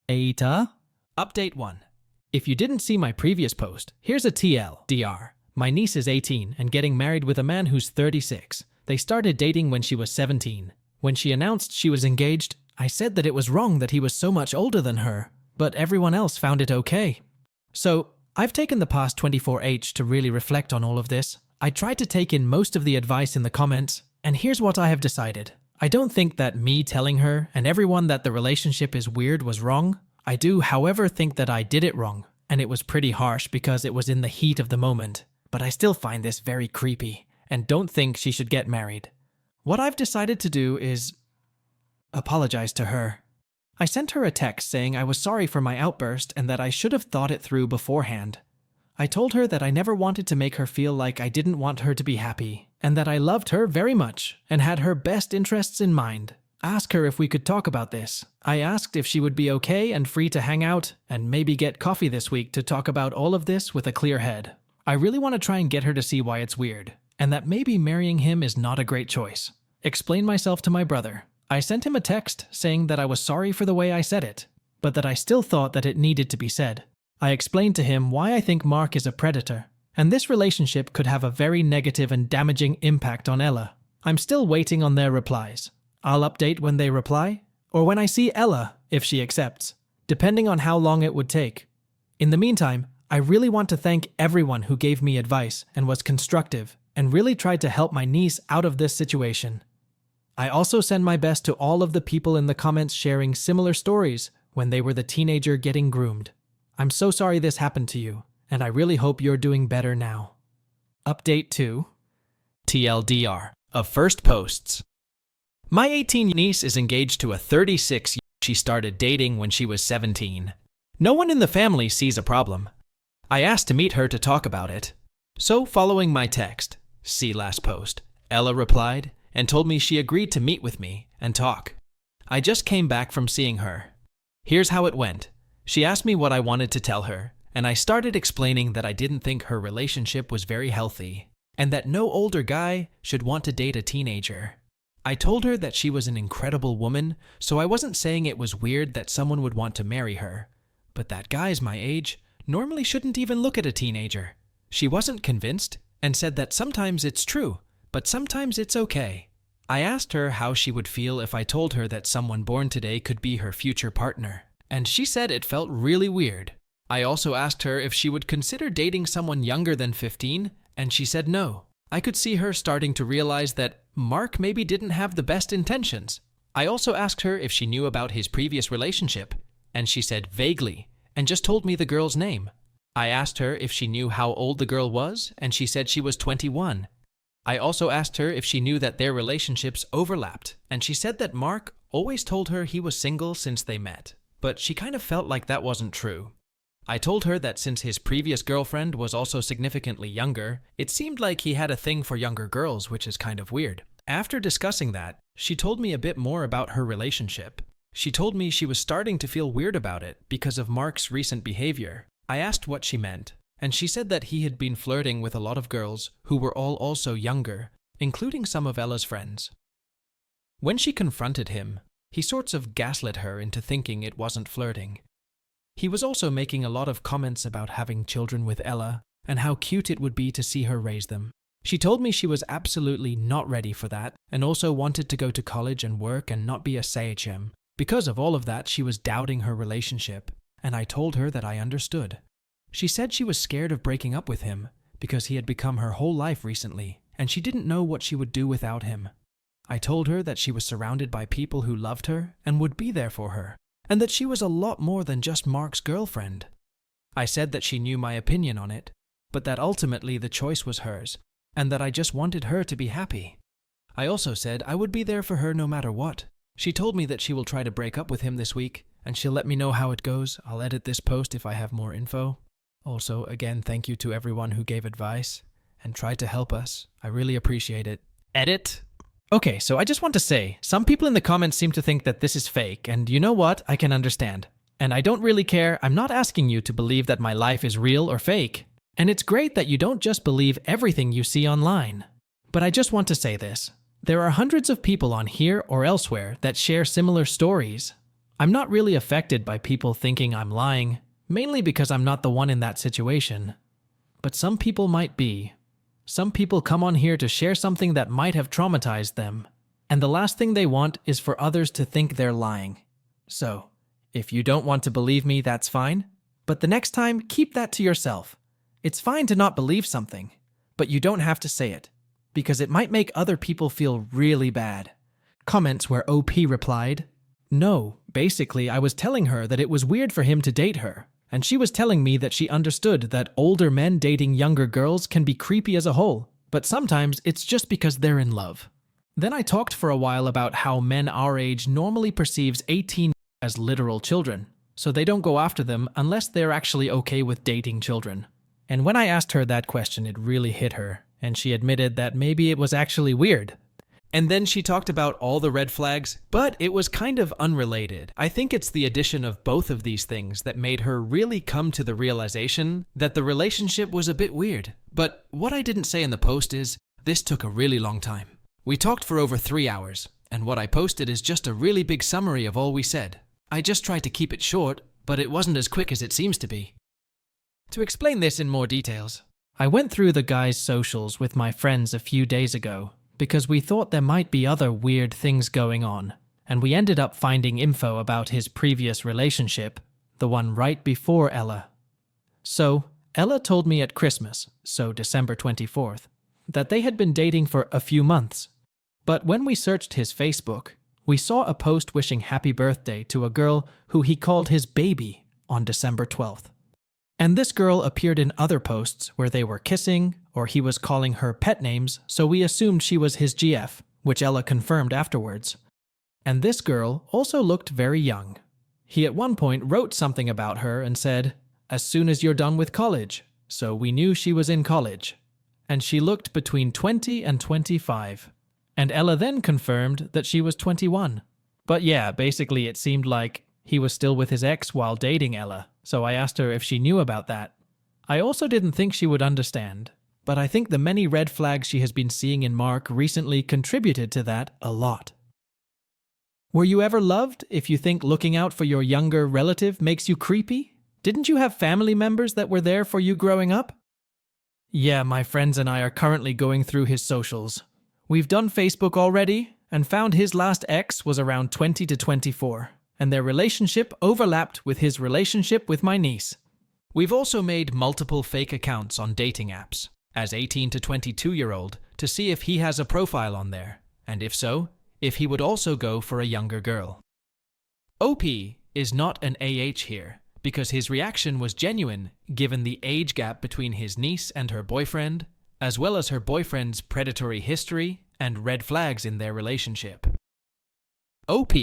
A: AITA? Update 1. If you didn't see my previous post, here's a TLDR. My niece is 18 and getting married with a man who's 36. They started dating when she was 17. When she announced she was engaged, I said that it was wrong that he was so much older than her, but everyone else found it okay. So, I've taken the past 24H to really reflect on all of this. I tried to take in most of the advice in the comments, and here's what I have decided. I don't think that me telling her and everyone that the relationship is weird was wrong. I do, however, think that I did it wrong, and it was pretty harsh because it was in the heat of the moment. But I still find this very creepy, and don't think she should get married. What I've decided to do is apologize to her. I sent her a text saying I was sorry for my outburst and that I should have thought it through beforehand. I told her that I never wanted to make her feel like I didn't want her to be happy, and that I loved her very much and had her best interests in mind. Ask her if we could talk about this. I asked if she would be okay and free to hang out and maybe get coffee this week to talk about all of this with a clear head. I really want to try and get her to see why it's weird, and that maybe marrying him is not a great choice. Explain myself to my brother. I sent him a text saying that I was sorry for the way I said it, but that I still thought that it needed to be said. I explained to him why I think Mark is a predator, and this relationship could have a very negative and damaging impact on Ella. I'm still waiting on their replies. I'll update when they reply, or when I see Ella, if she accepts, depending on how long it would take. In the meantime, I really want to thank everyone who gave me advice and was constructive and really tried to help my niece out of this situation. I also send my best to all of the people in the comments sharing similar stories when they were the teenager getting groomed. I'm so sorry this happened to you, and I really hope you're doing better now. Update 2. TLDR of first posts. My 18 niece is engaged to a 36 she started dating when she was 17. No one in the family sees a problem. I asked to meet her to talk about it. So following my text, see last post, Ella replied and told me she agreed to meet with me and talk. I just came back from seeing her. Here's how it went. She asked me what I wanted to tell her, and I started explaining that I didn't think her relationship was very healthy, and that no older guy should want to date a teenager. I told her that she was an incredible woman, so I wasn't saying it was weird that someone would want to marry her, but that guys my age normally shouldn't even look at a teenager. She wasn't convinced and said that sometimes it's true, but sometimes it's okay. I asked her how she would feel if I told her that someone born today could be her future partner, and she said it felt really weird. I also asked her if she would consider dating someone younger than 15, and she said no. I could see her starting to realize that Mark maybe didn't have the best intentions. I also asked her if she knew about his previous relationship, and she said vaguely, and just told me the girl's name. I asked her if she knew how old the girl was, and she said she was 21. I also asked her if she knew that their relationships overlapped, and she said that Mark always told her he was single since they met, but she kind of felt like that wasn't true. I told her that since his previous girlfriend was also significantly younger, it seemed like he had a thing for younger girls, which is kind of weird. After discussing that, she told me a bit more about her relationship. She told me she was starting to feel weird about it because of Mark's recent behavior. I asked what she meant, and she said that he had been flirting with a lot of girls who were all also younger, including some of Ella's friends. When she confronted him, he sorts of gaslit her into thinking it wasn't flirting. He was also making a lot of comments about having children with Ella and how cute it would be to see her raise them. She told me she was absolutely not ready for that and also wanted to go to college and work and not be a CHM. Because of all of that, she was doubting her relationship, and I told her that I understood. She said she was scared of breaking up with him because he had become her whole life recently, and she didn't know what she would do without him. I told her that she was surrounded by people who loved her and would be there for her, and that she was a lot more than just Mark's girlfriend. I said that she knew my opinion on it, but that ultimately the choice was hers, and that I just wanted her to be happy. I also said I would be there for her no matter what. She told me that she will try to break up with him this week, and she'll let me know how it goes. I'll edit this post if I have more info. Also, again, thank you to everyone who gave advice and tried to help us. I really appreciate it. Edit. Okay, so I just want to say, some people in the comments seem to think that this is fake, and you know what? I can understand. And I don't really care. I'm not asking you to believe that my life is real or fake. And it's great that you don't just believe everything you see online. But I just want to say this. There are hundreds of people on here or elsewhere that share similar stories. I'm not really affected by people thinking I'm lying, mainly because I'm not the one in that situation. But some people might be. Some people come on here to share something that might have traumatized them, and the last thing they want is for others to think they're lying. So, if you don't want to believe me, that's fine, but the next time, keep that to yourself. It's fine to not believe something, but you don't have to say it, because it might make other people feel really bad. Comments where OP replied, "No, basically I was telling her that it was weird for him to date her, and she was telling me that she understood that older men dating younger girls can be creepy as a whole, but sometimes it's just because they're in love." Then I talked for a while about how men our age normally perceives 18 as literal children, so they don't go after them unless they're actually okay with dating children. And when I asked her that question, it really hit her, and she admitted that maybe it was actually weird. And then she talked about all the red flags, but it was kind of unrelated. I think it's the addition of both of these things that made her really come to the realization that the relationship was a bit weird. But what I didn't say in the post is, this took a really long time. We talked for over 3 hours, and what I posted is just a really big summary of all we said. I just tried to keep it short, but it wasn't as quick as it seems to be. To explain this in more details, I went through the guy's socials with my friends a few days ago because we thought there might be other weird things going on, and we ended up finding info about his previous relationship, the one right before Ella. So, Ella told me at Christmas, so December 24th, that they had been dating for a few months. But when we searched his Facebook, we saw a post wishing happy birthday to a girl who he called his baby on December 12th. And this girl appeared in other posts where they were kissing, or he was calling her pet names, so we assumed she was his GF, which Ella confirmed afterwards. And this girl also looked very young. He at one point wrote something about her and said, "As soon as you're done with college," so we knew she was in college. And she looked between 20 and 25. And Ella then confirmed that she was 21. But yeah, basically it seemed like he was still with his ex while dating Ella, so I asked her if she knew about that. I also didn't think she would understand, but I think the many red flags she has been seeing in Mark recently contributed to that a lot. Were you ever loved if you think looking out for your younger relative makes you creepy? Didn't you have family members that were there for you growing up? Yeah, my friends and I are currently going through his socials. We've done Facebook already and found his last ex was around 20 to 24, and their relationship overlapped with his relationship with my niece. We've also made multiple fake accounts on dating apps, as 18 to 22-year-old, to see if he has a profile on there, and if so, if he would also go for a younger girl. OP is not an AH here, because his reaction was genuine given the age gap between his niece and her boyfriend, as well as her boyfriend's predatory history and red flags in their relationship. OP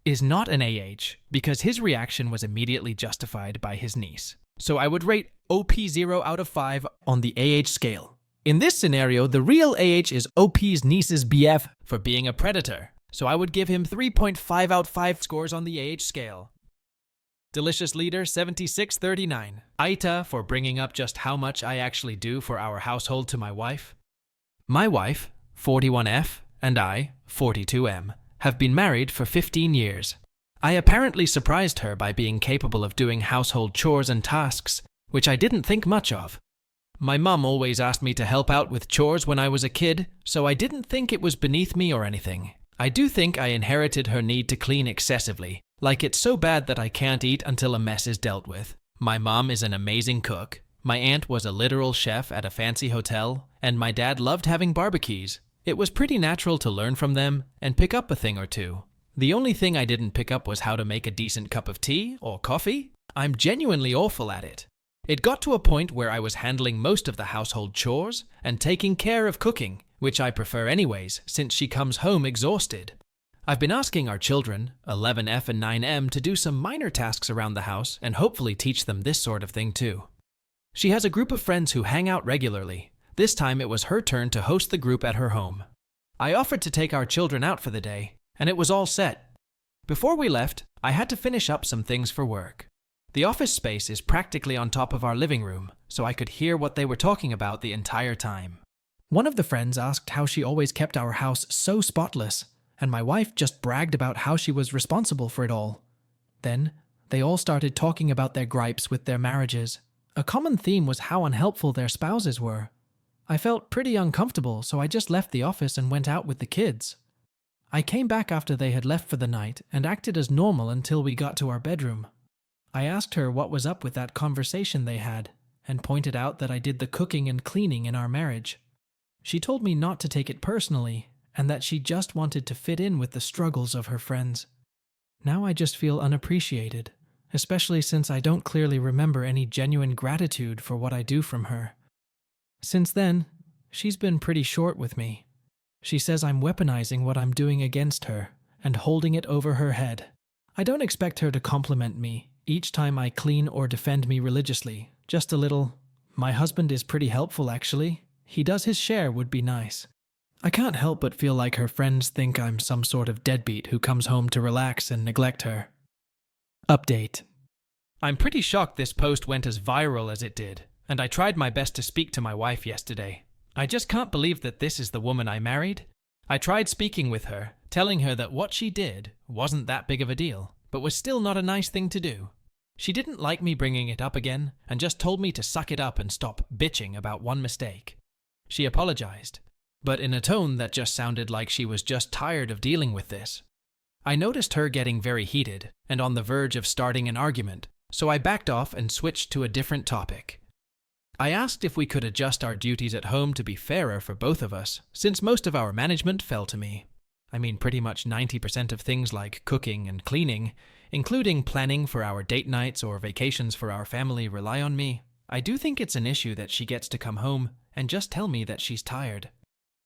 A: is not an AH because his reaction was immediately justified by his niece. So I would rate OP 0 out of 5 on the AH scale. In this scenario, the real AH is OP's niece's BF for being a predator. So I would give him 3.5 out of 5 scores on the AH scale. Delicious Leader 7639. AITA for bringing up just how much I actually do for our household to my wife. My wife, 41F, and I, 42M, have been married for 15 years. I apparently surprised her by being capable of doing household chores and tasks, which I didn't think much of. My mum always asked me to help out with chores when I was a kid, so I didn't think it was beneath me or anything. I do think I inherited her need to clean excessively, like it's so bad that I can't eat until a mess is dealt with. My mom is an amazing cook, my aunt was a literal chef at a fancy hotel, and my dad loved having barbecues. It was pretty natural to learn from them and pick up a thing or two. The only thing I didn't pick up was how to make a decent cup of tea or coffee. I'm genuinely awful at it. It got to a point where I was handling most of the household chores and taking care of cooking, which I prefer anyways, since she comes home exhausted. I've been asking our children, 11F and 9M, to do some minor tasks around the house and hopefully teach them this sort of thing too. She has a group of friends who hang out regularly. This time it was her turn to host the group at her home. I offered to take our children out for the day, and it was all set. Before we left, I had to finish up some things for work. The office space is practically on top of our living room, so I could hear what they were talking about the entire time. One of the friends asked how she always kept our house so spotless, and my wife just bragged about how she was responsible for it all. Then, they all started talking about their gripes with their marriages. A common theme was how unhelpful their spouses were. I felt pretty uncomfortable, so I just left the office and went out with the kids. I came back after they had left for the night and acted as normal until we got to our bedroom. I asked her what was up with that conversation they had, and pointed out that I did the cooking and cleaning in our marriage. She told me not to take it personally, and that she just wanted to fit in with the struggles of her friends. Now I just feel unappreciated, especially since I don't clearly remember any genuine gratitude for what I do from her. Since then, she's been pretty short with me. She says I'm weaponizing what I'm doing against her and holding it over her head. I don't expect her to compliment me each time I clean or defend me religiously. Just a little, "My husband is pretty helpful actually. He does his share would be nice." I can't help but feel like her friends think I'm some sort of deadbeat who comes home to relax and neglect her. Update. I'm pretty shocked this post went as viral as it did, and I tried my best to speak to my wife yesterday. I just can't believe that this is the woman I married. I tried speaking with her, telling her that what she did wasn't that big of a deal, but was still not a nice thing to do. She didn't like me bringing it up again and just told me to suck it up and stop bitching about one mistake. She apologized, but in a tone that just sounded like she was just tired of dealing with this. I noticed her getting very heated and on the verge of starting an argument, so I backed off and switched to a different topic. I asked if we could adjust our duties at home to be fairer for both of us, since most of our management fell to me. I mean, pretty much 90% of things like cooking and cleaning, including planning for our date nights or vacations for our family, rely on me. I do think it's an issue that she gets to come home and just tell me that she's tired.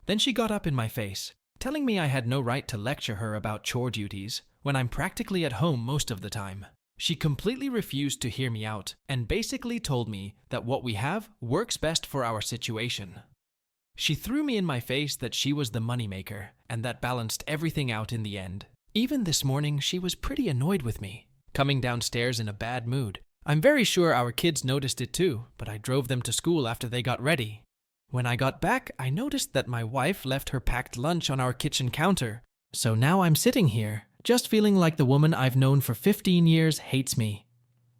A: Then she got up in my face, telling me I had no right to lecture her about chore duties when I'm practically at home most of the time. She completely refused to hear me out and basically told me that what we have works best for our situation. She threw me in my face that she was the moneymaker and that balanced everything out in the end. Even this morning, she was pretty annoyed with me, coming downstairs in a bad mood. I'm very sure our kids noticed it too, but I drove them to school after they got ready. When I got back, I noticed that my wife left her packed lunch on our kitchen counter. So now I'm sitting here, just feeling like the woman I've known for 15 years hates me.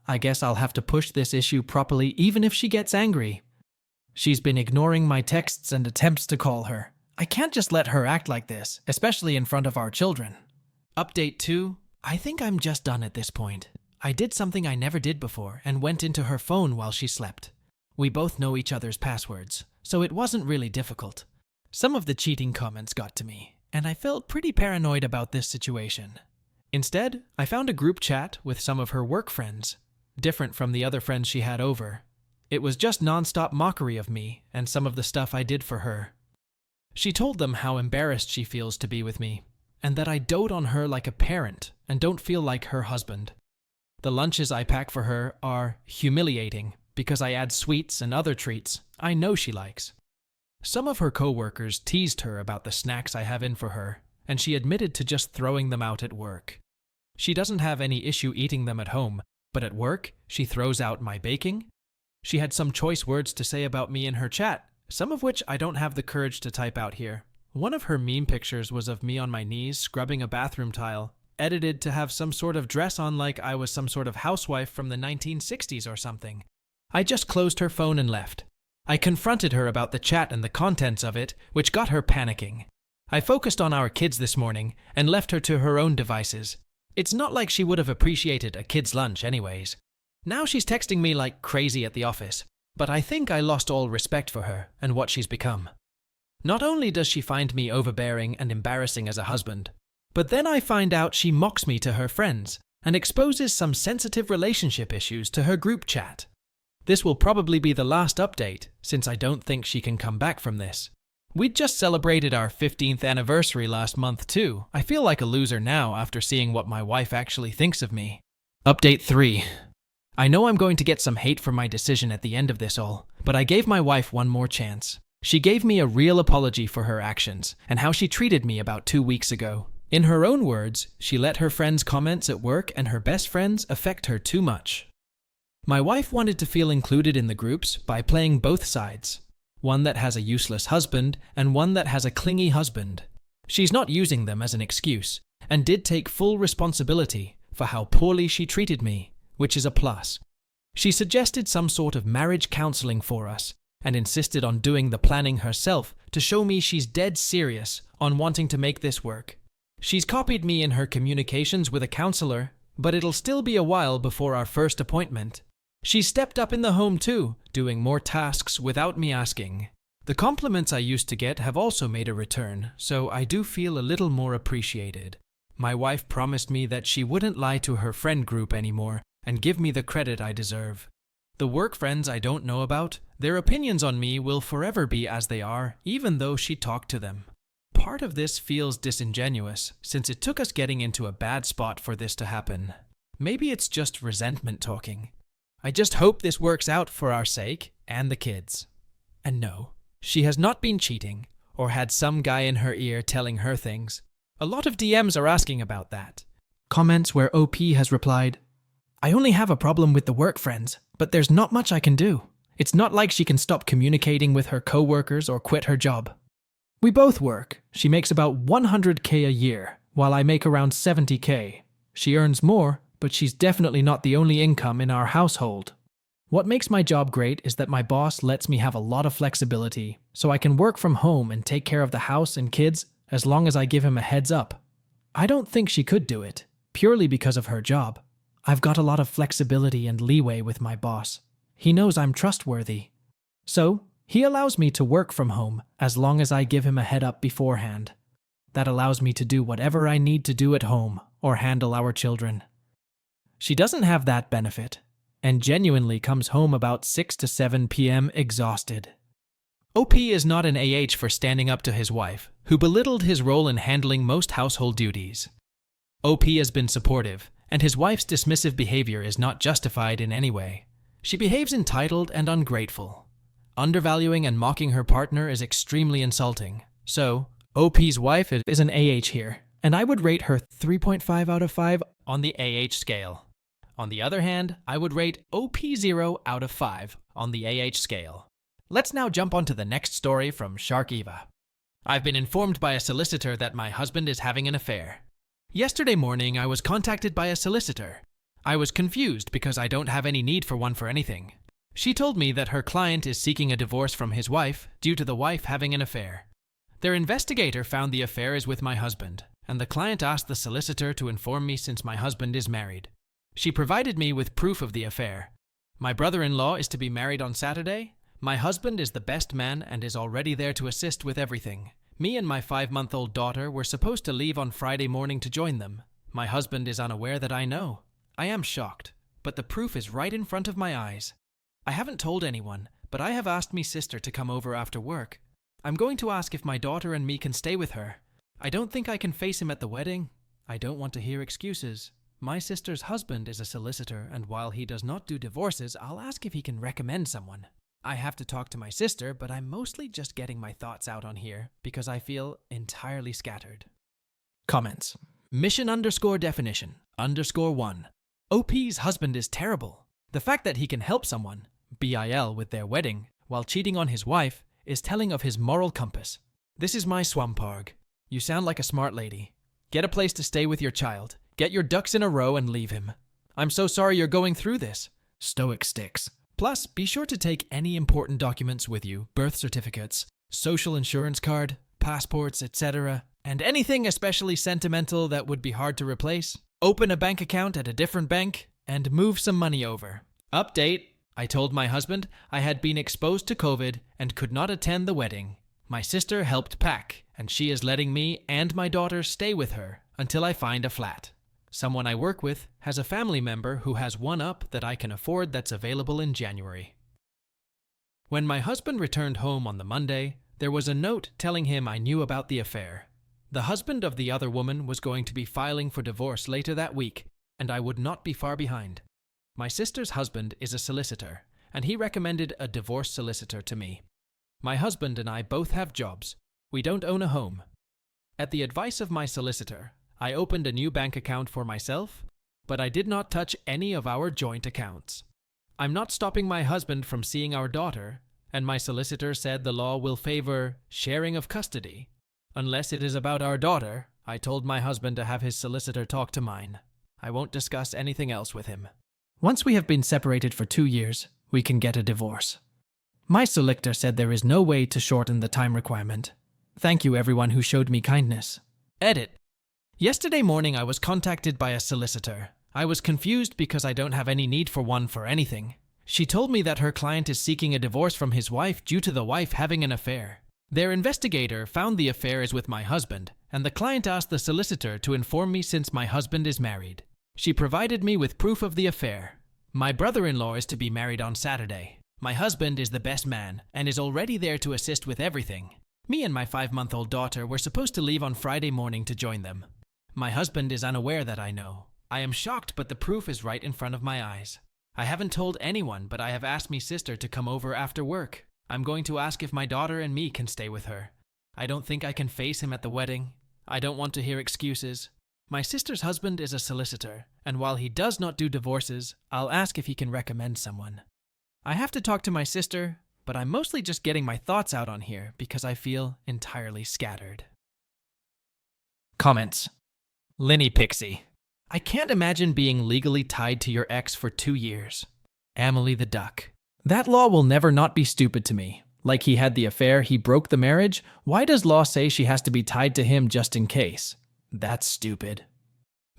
A: I guess I'll have to push this issue properly even if she gets angry. She's been ignoring my texts and attempts to call her. I can't just let her act like this, especially in front of our children. Update 2. I think I'm just done at this point. I did something I never did before and went into her phone while she slept. We both know each other's passwords, so it wasn't really difficult. Some of the cheating comments got to me, and I felt pretty paranoid about this situation. Instead, I found a group chat with some of her work friends, different from the other friends she had over. It was just nonstop mockery of me and some of the stuff I did for her. She told them how embarrassed she feels to be with me, and that I dote on her like a parent and don't feel like her husband. The lunches I pack for her are humiliating because I add sweets and other treats I know she likes. Some of her coworkers teased her about the snacks I have in for her, and she admitted to just throwing them out at work. She doesn't have any issue eating them at home, but at work, she throws out my baking. She had some choice words to say about me in her chat, some of which I don't have the courage to type out here. One of her meme pictures was of me on my knees scrubbing a bathroom tile, edited to have some sort of dress on like I was some sort of housewife from the 1960s or something. I just closed her phone and left. I confronted her about the chat and the contents of it, which got her panicking. I focused on our kids this morning and left her to her own devices. It's not like she would have appreciated a kid's lunch anyways. Now she's texting me like crazy at the office, but I think I lost all respect for her and what she's become. Not only does she find me overbearing and embarrassing as a husband, but then I find out she mocks me to her friends and exposes some sensitive relationship issues to her group chat. This will probably be the last update, since I don't think she can come back from this. We'd just celebrated our 15th anniversary last month too. I feel like a loser now after seeing what my wife actually thinks of me. Update 3. I know I'm going to get some hate for my decision at the end of this all, but I gave my wife one more chance. She gave me a real apology for her actions and how she treated me about 2 weeks ago. In her own words, she let her friends' comments at work and her best friends affect her too much. My wife wanted to feel included in the groups by playing both sides, one that has a useless husband and one that has a clingy husband. She's not using them as an excuse and did take full responsibility for how poorly she treated me, which is a plus. She suggested some sort of marriage counseling for us and insisted on doing the planning herself to show me she's dead serious on wanting to make this work. She's copied me in her communications with a counselor, but it'll still be a while before our first appointment. She stepped up in the home too, doing more tasks without me asking. The compliments I used to get have also made a return, so I do feel a little more appreciated. My wife promised me that she wouldn't lie to her friend group anymore and give me the credit I deserve. The work friends I don't know about, their opinions on me will forever be as they are, even though she talked to them. Part of this feels disingenuous, since it took us getting into a bad spot for this to happen. Maybe it's just resentment talking. I just hope this works out for our sake and the kids. And no, she has not been cheating or had some guy in her ear telling her things. A lot of DMs are asking about that. Comments where OP has replied, I only have a problem with the work friends, but there's not much I can do. It's not like she can stop communicating with her coworkers or quit her job. We both work. She makes about 100K a year, while I make around 70K. She earns more, but she's definitely not the only income in our household. What makes my job great is that my boss lets me have a lot of flexibility, so I can work from home and take care of the house and kids as long as I give him a heads up. I don't think she could do it, purely because of her job. I've got a lot of flexibility and leeway with my boss. He knows I'm trustworthy. So, he allows me to work from home as long as I give him a head up beforehand. That allows me to do whatever I need to do at home or handle our children. She doesn't have that benefit, and genuinely comes home about 6 to 7 p.m. exhausted. OP is not an AH for standing up to his wife, who belittled his role in handling most household duties. OP has been supportive, and his wife's dismissive behavior is not justified in any way. She behaves entitled and ungrateful. Undervaluing and mocking her partner is extremely insulting. So, OP's wife is an AH here, and I would rate her 3.5 out of 5 on the AH scale. On the other hand, I would rate OP 0 out of 5 on the AH scale. Let's now jump onto the next story from Shark Eva. I've been informed by a solicitor that my husband is having an affair. Yesterday morning, I was contacted by a solicitor. I was confused because I don't have any need for one for anything. She told me that her client is seeking a divorce from his wife due to the wife having an affair. Their investigator found the affair is with my husband, and the client asked the solicitor to inform me since my husband is married. She provided me with proof of the affair. My brother-in-law is to be married on Saturday. My husband is the best man and is already there to assist with everything. Me and my 5-month-old daughter were supposed to leave on Friday morning to join them. My husband is unaware that I know. I am shocked, but the proof is right in front of my eyes. I haven't told anyone, but I have asked me sister to come over after work. I'm going to ask if my daughter and me can stay with her. I don't think I can face him at the wedding. I don't want to hear excuses. My sister's husband is a solicitor, and while he does not do divorces, I'll ask if he can recommend someone. I have to talk to my sister, but I'm mostly just getting my thoughts out on here because I feel entirely scattered. Comments. Mission_definition_1. OP's husband is terrible. The fact that he can help someone, BIL, with their wedding, while cheating on his wife, is telling of his moral compass. This is my swamparg. You sound like a smart lady. Get a place to stay with your child. Get your ducks in a row and leave him. I'm so sorry you're going through this. Stoic sticks. Plus, be sure to take any important documents with you, birth certificates, social insurance card, passports, etc., and anything especially sentimental that would be hard to replace. Open a bank account at a different bank and move some money over. Update. I told my husband I had been exposed to COVID and could not attend the wedding. My sister helped pack, and she is letting me and my daughter stay with her until I find a flat. Someone I work with has a family member who has one up that I can afford that's available in January. When my husband returned home on the Monday, there was a note telling him I knew about the affair. The husband of the other woman was going to be filing for divorce later that week, and I would not be far behind. My sister's husband is a solicitor, and he recommended a divorce solicitor to me. My husband and I both have jobs. We don't own a home. At the advice of my solicitor, I opened a new bank account for myself, but I did not touch any of our joint accounts. I'm not stopping my husband from seeing our daughter, and my solicitor said the law will favor sharing of custody. Unless it is about our daughter, I told my husband to have his solicitor talk to mine. I won't discuss anything else with him. Once we have been separated for 2 years, we can get a divorce. My solicitor said there is no way to shorten the time requirement. Thank you everyone who showed me kindness. Edit. Yesterday morning I was contacted by a solicitor. I was confused because I don't have any need for one for anything. She told me that her client is seeking a divorce from his wife due to the wife having an affair. Their investigator found the affair is with my husband, and the client asked the solicitor to inform me since my husband is married. She provided me with proof of the affair. My brother-in-law is to be married on Saturday. My husband is the best man and is already there to assist with everything. Me and my 5-month-old daughter were supposed to leave on Friday morning to join them. My husband is unaware that I know. I am shocked, but the proof is right in front of my eyes. I haven't told anyone, but I have asked me sister to come over after work. I'm going to ask if my daughter and me can stay with her. I don't think I can face him at the wedding. I don't want to hear excuses. My sister's husband is a solicitor, and while he does not do divorces, I'll ask if he can recommend someone. I have to talk to my sister, but I'm mostly just getting my thoughts out on here because I feel entirely scattered. Comments. Linny Pixie. I can't imagine being legally tied to your ex for 2 years. Emily the Duck. That law will never not be stupid to me. Like he had the affair, he broke the marriage. Why does law say she has to be tied to him just in case? That's stupid.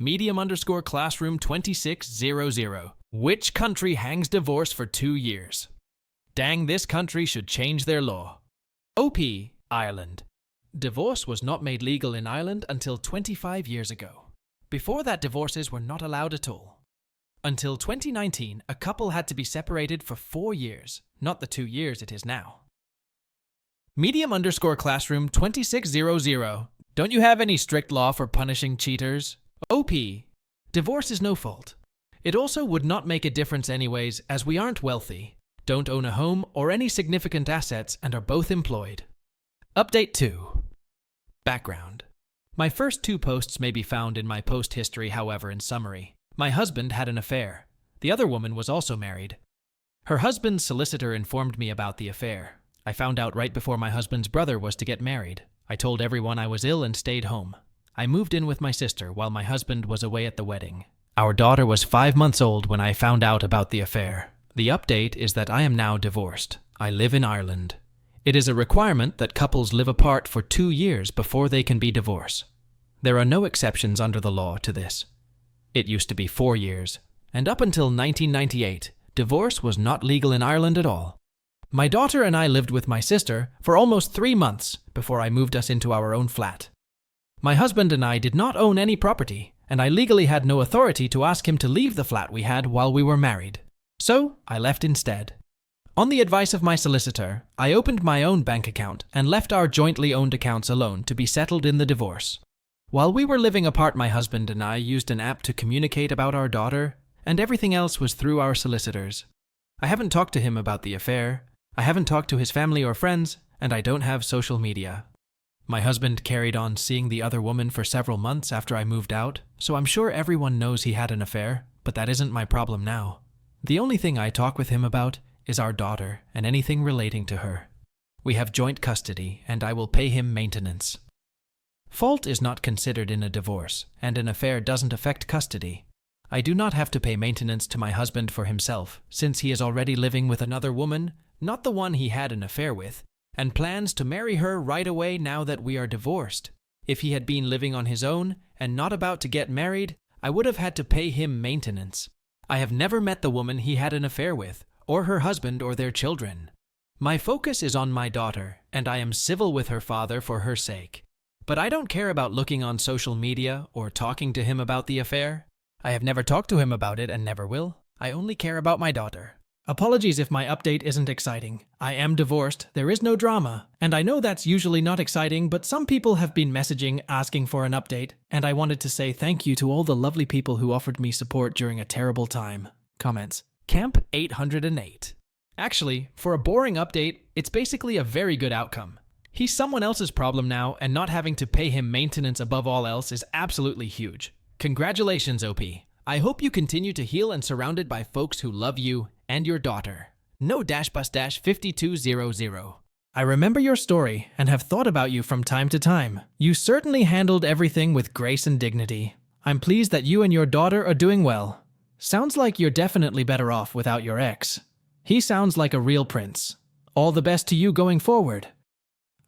A: Medium_classroom 2600. Which country hangs divorce for 2 years? Dang, this country should change their law. OP, Ireland. Divorce was not made legal in Ireland until 25 years ago. Before that, divorces were not allowed at all. Until 2019, a couple had to be separated for 4 years, not the 2 years it is now. Medium_classroom 2600. Don't you have any strict law for punishing cheaters? OP. Divorce is no fault. It also would not make a difference anyways, as we aren't wealthy, don't own a home or any significant assets, and are both employed. Update 2. Background. My first 2 posts may be found in my post history, however, in summary. My husband had an affair. The other woman was also married. Her husband's solicitor informed me about the affair. I found out right before my husband's brother was to get married. I told everyone I was ill and stayed home. I moved in with my sister while my husband was away at the wedding. Our daughter was 5 months old when I found out about the affair. The update is that I am now divorced. I live in Ireland. It is a requirement that couples live apart for 2 years before they can be divorced. There are no exceptions under the law to this. It used to be 4 years, and up until 1998, divorce was not legal in Ireland at all. My daughter and I lived with my sister for almost 3 months before I moved us into our own flat. My husband and I did not own any property, and I legally had no authority to ask him to leave the flat we had while we were married. So I left instead. On the advice of my solicitor, I opened my own bank account and left our jointly owned accounts alone to be settled in the divorce. While we were living apart, my husband and I used an app to communicate about our daughter, and everything else was through our solicitors. I haven't talked to him about the affair, I haven't talked to his family or friends, and I don't have social media. My husband carried on seeing the other woman for several months after I moved out, so I'm sure everyone knows he had an affair, but that isn't my problem now. The only thing I talk with him about is our daughter and anything relating to her. We have joint custody, and I will pay him maintenance. Fault is not considered in a divorce, and an affair doesn't affect custody. I do not have to pay maintenance to my husband for himself, since he is already living with another woman, not the one he had an affair with, and plans to marry her right away now that we are divorced. If he had been living on his own and not about to get married, I would have had to pay him maintenance. I have never met the woman he had an affair with, or her husband or their children. My focus is on my daughter, and I am civil with her father for her sake. But I don't care about looking on social media or talking to him about the affair. I have never talked to him about it and never will. I only care about my daughter. Apologies if my update isn't exciting. I am divorced, there is no drama, and I know that's usually not exciting, but some people have been messaging asking for an update, and I wanted to say thank you to all the lovely people who offered me support during a terrible time. Comments. Camp 808. Actually, for a boring update, it's basically a very good outcome. He's someone else's problem now, and not having to pay him maintenance above all else is absolutely huge. Congratulations, OP. I hope you continue to heal and surrounded by folks who love you and your daughter. No -- 5200. I remember your story and have thought about you from time to time. You certainly handled everything with grace and dignity. I'm pleased that you and your daughter are doing well. Sounds like you're definitely better off without your ex. He sounds like a real prince. All the best to you going forward.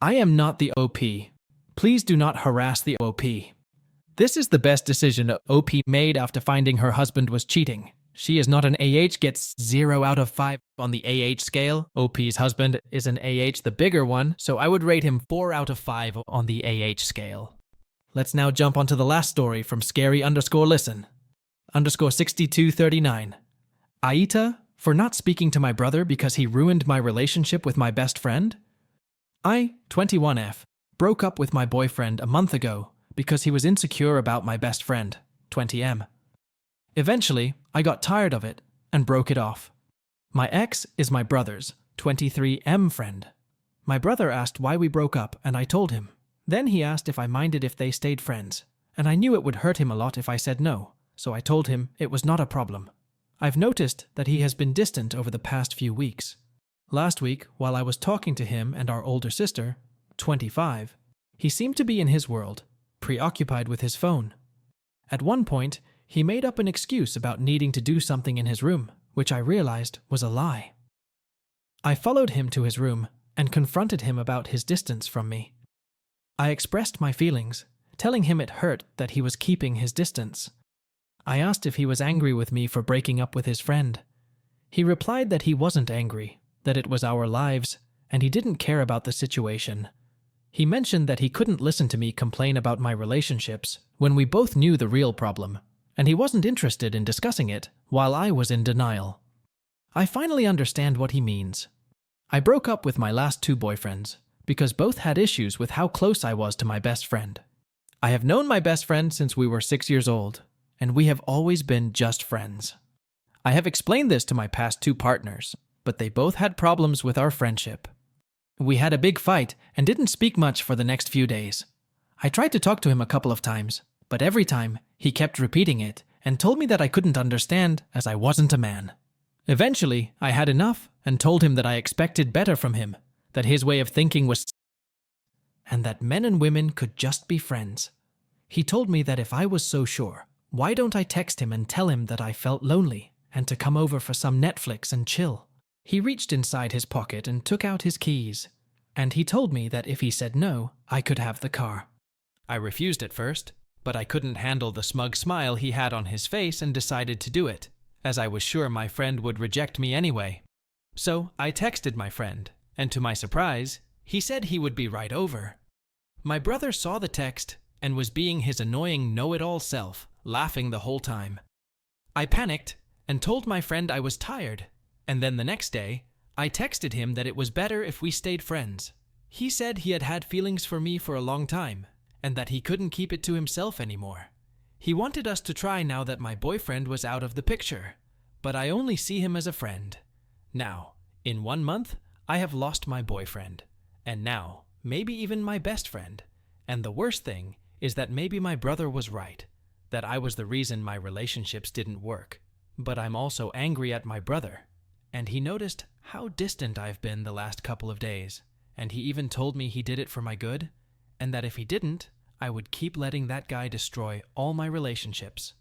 A: I am not the OP. Please do not harass the OP. This is the best decision OP made after finding her husband was cheating. She is not an AH, gets 0 out of 5 on the AH scale. OP's husband is an AH, the bigger one, so I would rate him 4 out of 5 on the AH scale. Let's now jump onto the last story from scary_listen. _6239. AITA, for not speaking to my brother because he ruined my relationship with my best friend? I, 21F, broke up with my boyfriend a month ago because he was insecure about my best friend, 20M. Eventually, I got tired of it and broke it off. My ex is my brother's, 23M friend. My brother asked why we broke up and I told him. Then he asked if I minded if they stayed friends, and I knew it would hurt him a lot if I said no, so I told him it was not a problem. I've noticed that he has been distant over the past few weeks. Last week, while I was talking to him and our older sister, 25, he seemed to be in his world, preoccupied with his phone. At one point, He made up an excuse about needing to do something in his room, which I realized was a lie. I followed him to his room and confronted him about his distance from me. I expressed my feelings, telling him it hurt that he was keeping his distance. I asked if he was angry with me for breaking up with his friend. He replied that he wasn't angry, that it was our lives, and he didn't care about the situation. He mentioned that he couldn't listen to me complain about my relationships when we both knew the real problem, and he wasn't interested in discussing it while I was in denial. I finally understand what he means. I broke up with my last 2 boyfriends because both had issues with how close I was to my best friend. I have known my best friend since we were 6 years old, and we have always been just friends. I have explained this to my past 2 partners, but they both had problems with our friendship. We had a big fight and didn't speak much for the next few days. I tried to talk to him a couple of times, but every time he kept repeating it and told me that I couldn't understand as I wasn't a man. Eventually, I had enough and told him that I expected better from him, that his way of thinking was and that men and women could just be friends. He told me that if I was so sure, why don't I text him and tell him that I felt lonely and to come over for some Netflix and chill? He reached inside his pocket and took out his keys, and he told me that if he said no, I could have the car. I refused at first, but I couldn't handle the smug smile he had on his face and decided to do it, as I was sure my friend would reject me anyway. So I texted my friend, and to my surprise, he said he would be right over. My brother saw the text and was being his annoying know-it-all self, laughing the whole time. I panicked and told my friend I was tired, and then the next day, I texted him that it was better if we stayed friends. He said he had had feelings for me for a long time, and that he couldn't keep it to himself anymore. He wanted us to try now that my boyfriend was out of the picture, but I only see him as a friend. Now, in 1 month, I have lost my boyfriend, and now, maybe even my best friend. And the worst thing is that maybe my brother was right, that I was the reason my relationships didn't work. But I'm also angry at my brother, and he noticed how distant I've been the last couple of days, and he even told me he did it for my good, and that if he didn't, I would keep letting that guy destroy all my relationships.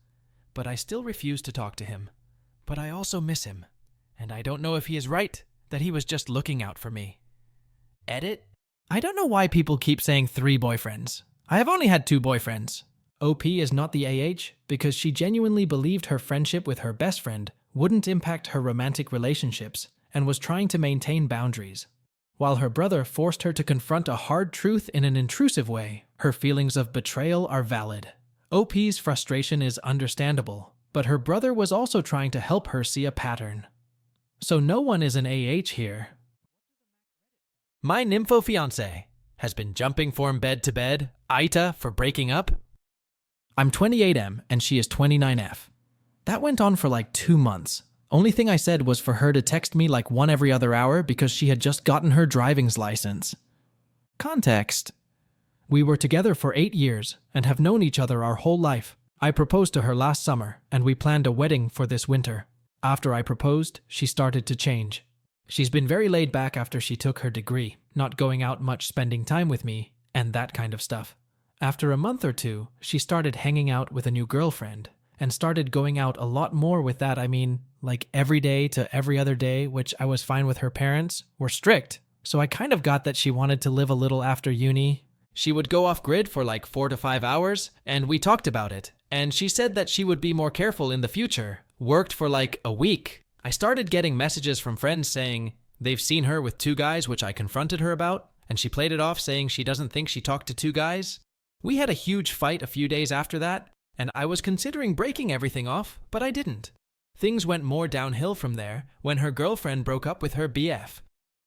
A: But I still refuse to talk to him. But I also miss him, and I don't know if he is right, that he was just looking out for me. Edit? I don't know why people keep saying 3 boyfriends. I have only had 2 boyfriends. OP is not the AH because she genuinely believed her friendship with her best friend wouldn't impact her romantic relationships and was trying to maintain boundaries. While her brother forced her to confront a hard truth in an intrusive way, her feelings of betrayal are valid. OP's frustration is understandable, but her brother was also trying to help her see a pattern. So no one is an AH here. My nympho fiancé has been jumping from bed to bed, AITA for breaking up. I'm 28M and she is 29F. That went on for like 2 months. Only thing I said was for her to text me like 1 every other hour because she had just gotten her driving's license. Context. We were together for 8 years and have known each other our whole life. I proposed to her last summer and we planned a wedding for this winter. After I proposed, she started to change. She's been very laid back after she took her degree, not going out much, spending time with me, and that kind of stuff. After a month or 2, she started hanging out with a new girlfriend, and started going out a lot more with that. I mean, like every day to every other day, which I was fine with. Her parents were strict, so I kind of got that she wanted to live a little after uni. She would go off grid for like 4 to 5 hours, and we talked about it, and she said that she would be more careful in the future. Worked for like a week. I started getting messages from friends saying they've seen her with 2 guys, which I confronted her about, and she played it off saying she doesn't think she talked to 2 guys. We had a huge fight a few days after that, and I was considering breaking everything off, but I didn't. Things went more downhill from there when her girlfriend broke up with her BF.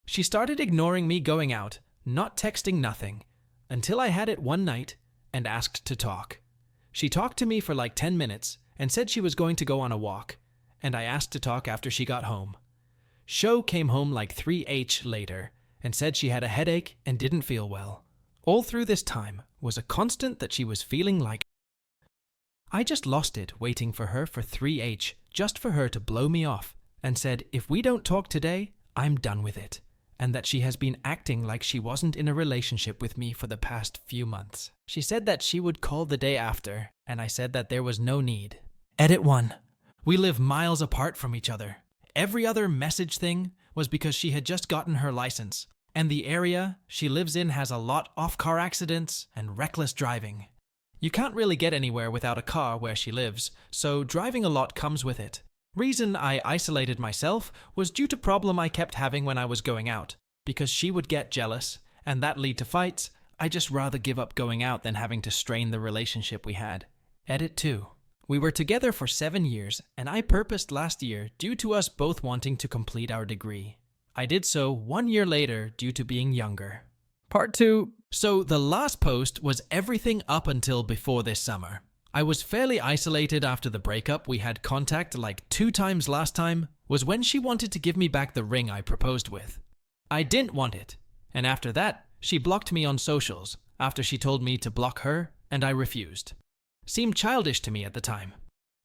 A: She started ignoring me going out, not texting, nothing, until I had it one night and asked to talk. She talked to me for like 10 minutes and said she was going to go on a walk, and I asked to talk after she got home. Sho came home like 3h later and said she had a headache and didn't feel well. All through this time was a constant that she was feeling like. I just lost it waiting for her for 3h just for her to blow me off and said if we don't talk today, I'm done with it, and that she has been acting like she wasn't in a relationship with me for the past few months. She said that she would call the day after, and I said that there was no need. Edit 1. We live miles apart from each other. Every other message thing was because she had just gotten her license, and the area she lives in has a lot of car accidents and reckless driving. You can't really get anywhere without a car where she lives, so driving a lot comes with it. Reason I isolated myself was due to problem I kept having when I was going out. Because she would get jealous, and that lead to fights, I just rather give up going out than having to strain the relationship we had. Edit 2. We were together for 7 years, and I purposed last year due to us both wanting to complete our degree. I did so 1 year later due to being younger. Part 2. So the last post was everything up until before this summer. I was fairly isolated after the breakup. We had contact like 2 times last time, was when she wanted to give me back the ring I proposed with. I didn't want it, and after that, she blocked me on socials after she told me to block her, and I refused. Seemed childish to me at the time.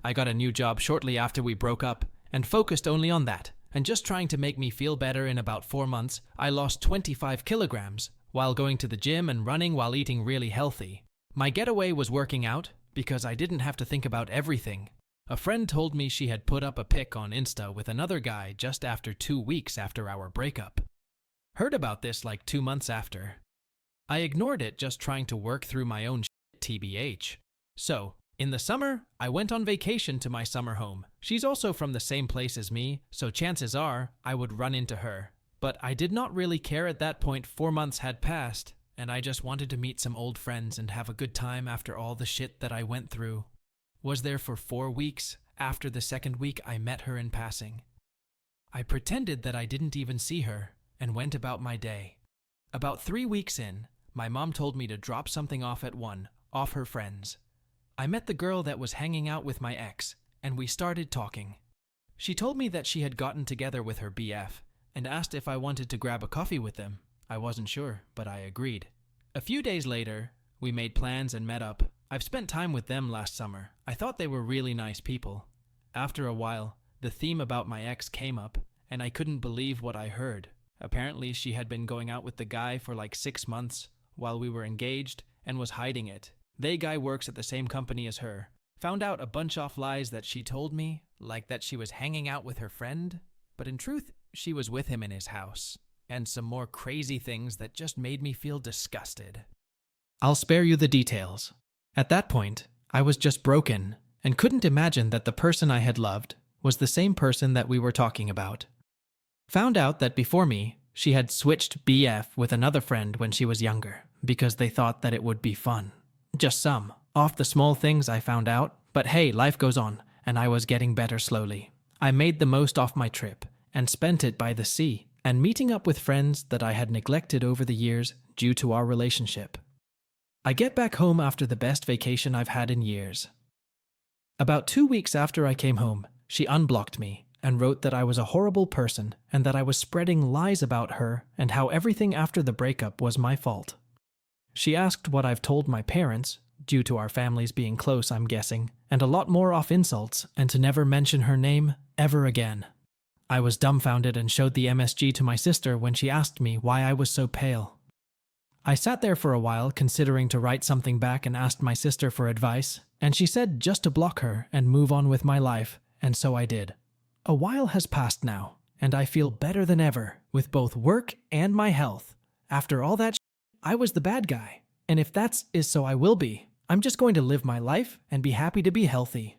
A: I got a new job shortly after we broke up and focused only on that, and just trying to make me feel better. In about 4 months, I lost 25 kilograms while going to the gym and running while eating really healthy. My getaway was working out because I didn't have to think about everything. A friend told me she had put up a pic on Insta with another guy just after 2 weeks after our breakup. Heard about this like 2 months after. I ignored it, just trying to work through my own shit, TBH. So, in the summer, I went on vacation to my summer home. She's also from the same place as me, so chances are I would run into her. But I did not really care at that point. 4 months had passed, and I just wanted to meet some old friends and have a good time after all the shit that I went through. Was there for 4 weeks. After the second week, I met her in passing. I pretended that I didn't even see her and went about my day. About 3 weeks in, my mom told me to drop something off at one of her friends. I met the girl that was hanging out with my ex, and we started talking. She told me that she had gotten together with her BF and asked if I wanted to grab a coffee with them. I wasn't sure, but I agreed. A few days later, we made plans and met up. I've spent time with them last summer. I thought they were really nice people. After a while, the theme about my ex came up, and I couldn't believe what I heard. Apparently, she had been going out with the guy for like 6 months while we were engaged and was hiding it. The guy works at the same company as her. Found out a bunch of lies that she told me, like that she was hanging out with her friend, but in truth, she was with him in his house, and some more crazy things that just made me feel disgusted. I'll spare you the details. At that point, I was just broken and couldn't imagine that the person I had loved was the same person that we were talking about. Found out that before me, she had switched BF with another friend when she was younger because they thought that it would be fun. Just some off the small things I found out, but hey, life goes on, and I was getting better slowly. I made the most of my trip and spent it by the sea and meeting up with friends that I had neglected over the years due to our relationship. I get back home after the best vacation I've had in years. About 2 weeks after I came home, she unblocked me and wrote that I was a horrible person and that I was spreading lies about her and how everything after the breakup was my fault. She asked what I've told my parents, due to our families being close, I'm guessing, and a lot more off insults, and to never mention her name ever again. I was dumbfounded and showed the MSG to my sister when she asked me why I was so pale. I sat there for a while considering to write something back and asked my sister for advice, and she said just to block her and move on with my life, and so I did. A while has passed now, and I feel better than ever with both work and my health. After all that I was the bad guy, and if that is so I will be. I'm just going to live my life and be happy to be healthy.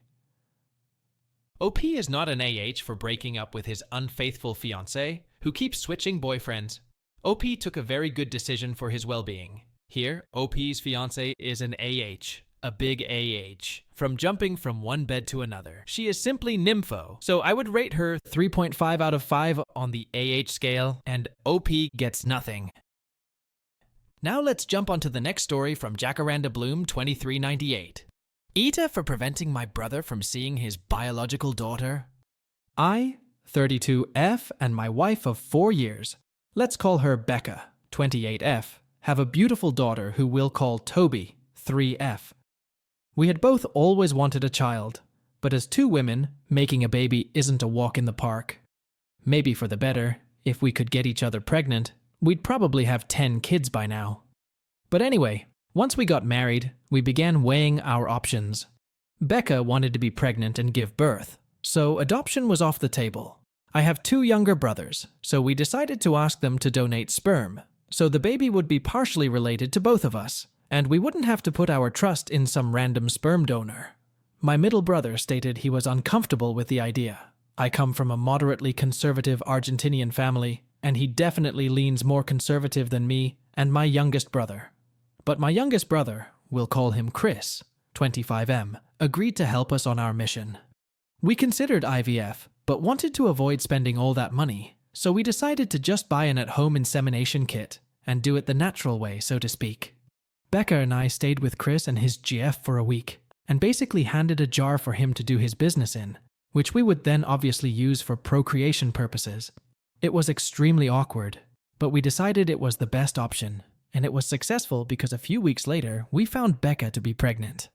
A: OP is not an AH for breaking up with his unfaithful fiancée, who keeps switching boyfriends. OP took a very good decision for his well-being. Here, OP's fiancée is an AH, a big AH, from jumping from one bed to another. She is simply nympho, so I would rate her 3.5 out of 5 on the AH scale, and OP gets nothing. Now let's jump onto the next story from Jacaranda Bloom 2398. AITA for preventing my brother from seeing his biological daughter. I, 32F, and my wife of 4 years, let's call her Becca, 28F, have a beautiful daughter who we'll call Toby, 3F. We had both always wanted a child, but as 2 women, making a baby isn't a walk in the park. Maybe for the better, if we could get each other pregnant, we'd probably have 10 kids by now. But anyway, once we got married, we began weighing our options. Becca wanted to be pregnant and give birth, so adoption was off the table. I have 2 younger brothers, so we decided to ask them to donate sperm, so the baby would be partially related to both of us, and we wouldn't have to put our trust in some random sperm donor. My middle brother stated he was uncomfortable with the idea. I come from a moderately conservative Argentinian family, and he definitely leans more conservative than me and my youngest brother. But my youngest brother, we'll call him Chris, 25M, agreed to help us on our mission. We considered IVF, but wanted to avoid spending all that money, so we decided to just buy an at-home insemination kit and do it the natural way, so to speak. Becca and I stayed with Chris and his GF for a week, and basically handed a jar for him to do his business in, which we would then obviously use for procreation purposes. It was extremely awkward, but we decided it was the best option, and it was successful because a few weeks later, we found Becca to be pregnant.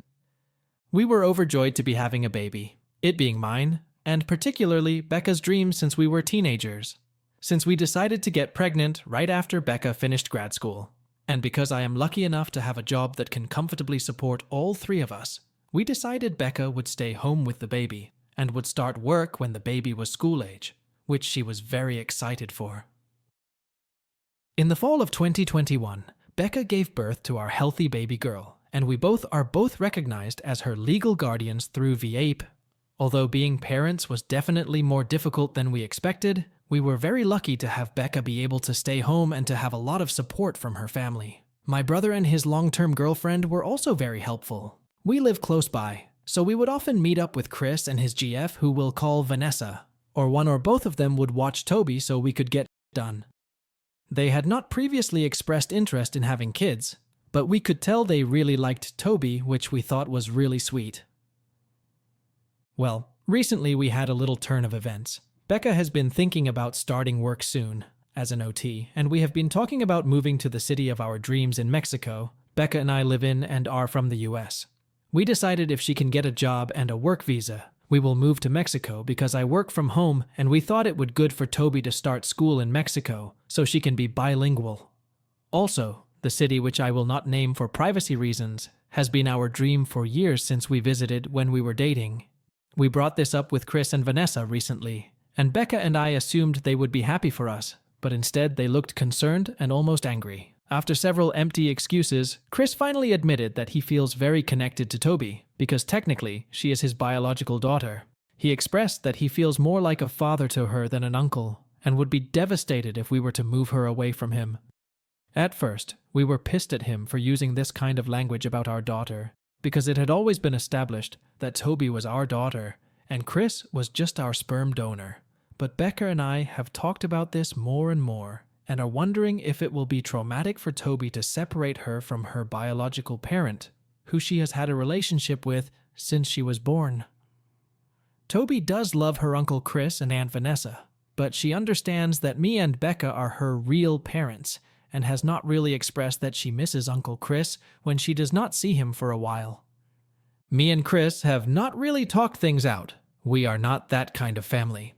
A: We were overjoyed to be having a baby, it being mine, and particularly Becca's dream since we were teenagers. Since we decided to get pregnant right after Becca finished grad school, and because I am lucky enough to have a job that can comfortably support all 3 of us, we decided Becca would stay home with the baby and would start work when the baby was school age, which she was very excited for. In the fall of 2021, Becca gave birth to our healthy baby girl, and we are both recognized as her legal guardians through AITA. Although being parents was definitely more difficult than we expected, we were very lucky to have Becca be able to stay home and to have a lot of support from her family. My brother and his long-term girlfriend were also very helpful. We live close by, so we would often meet up with Chris and his GF, who we'll call Vanessa, or one or both of them would watch Toby so we could get done. They had not previously expressed interest in having kids, but we could tell they really liked Toby, which we thought was really sweet. Well, recently we had a little turn of events. Becca has been thinking about starting work soon as an OT, and we have been talking about moving to the city of our dreams in Mexico. Becca and I live in and are from the US. We decided if she can get a job and a work visa, we will move to Mexico because I work from home, and we thought it would good for Toby to start school in Mexico so she can be bilingual. Also, the city, which I will not name for privacy reasons, has been our dream for years since we visited when we were dating. We brought this up with Chris and Vanessa recently, and Becca and I assumed they would be happy for us, but instead they looked concerned and almost angry. After several empty excuses, Chris finally admitted that he feels very connected to Toby, because technically she is his biological daughter. He expressed that he feels more like a father to her than an uncle, and would be devastated if we were to move her away from him. At first, we were pissed at him for using this kind of language about our daughter, because it had always been established that Toby was our daughter, and Chris was just our sperm donor. But Becca and I have talked about this more and more, and are wondering if it will be traumatic for Toby to separate her from her biological parent, who she has had a relationship with since she was born. Toby does love her Uncle Chris and Aunt Vanessa, but she understands that me and Becca are her real parents, and has not really expressed that she misses Uncle Chris when she does not see him for a while. Me and Chris have not really talked things out. We are not that kind of family.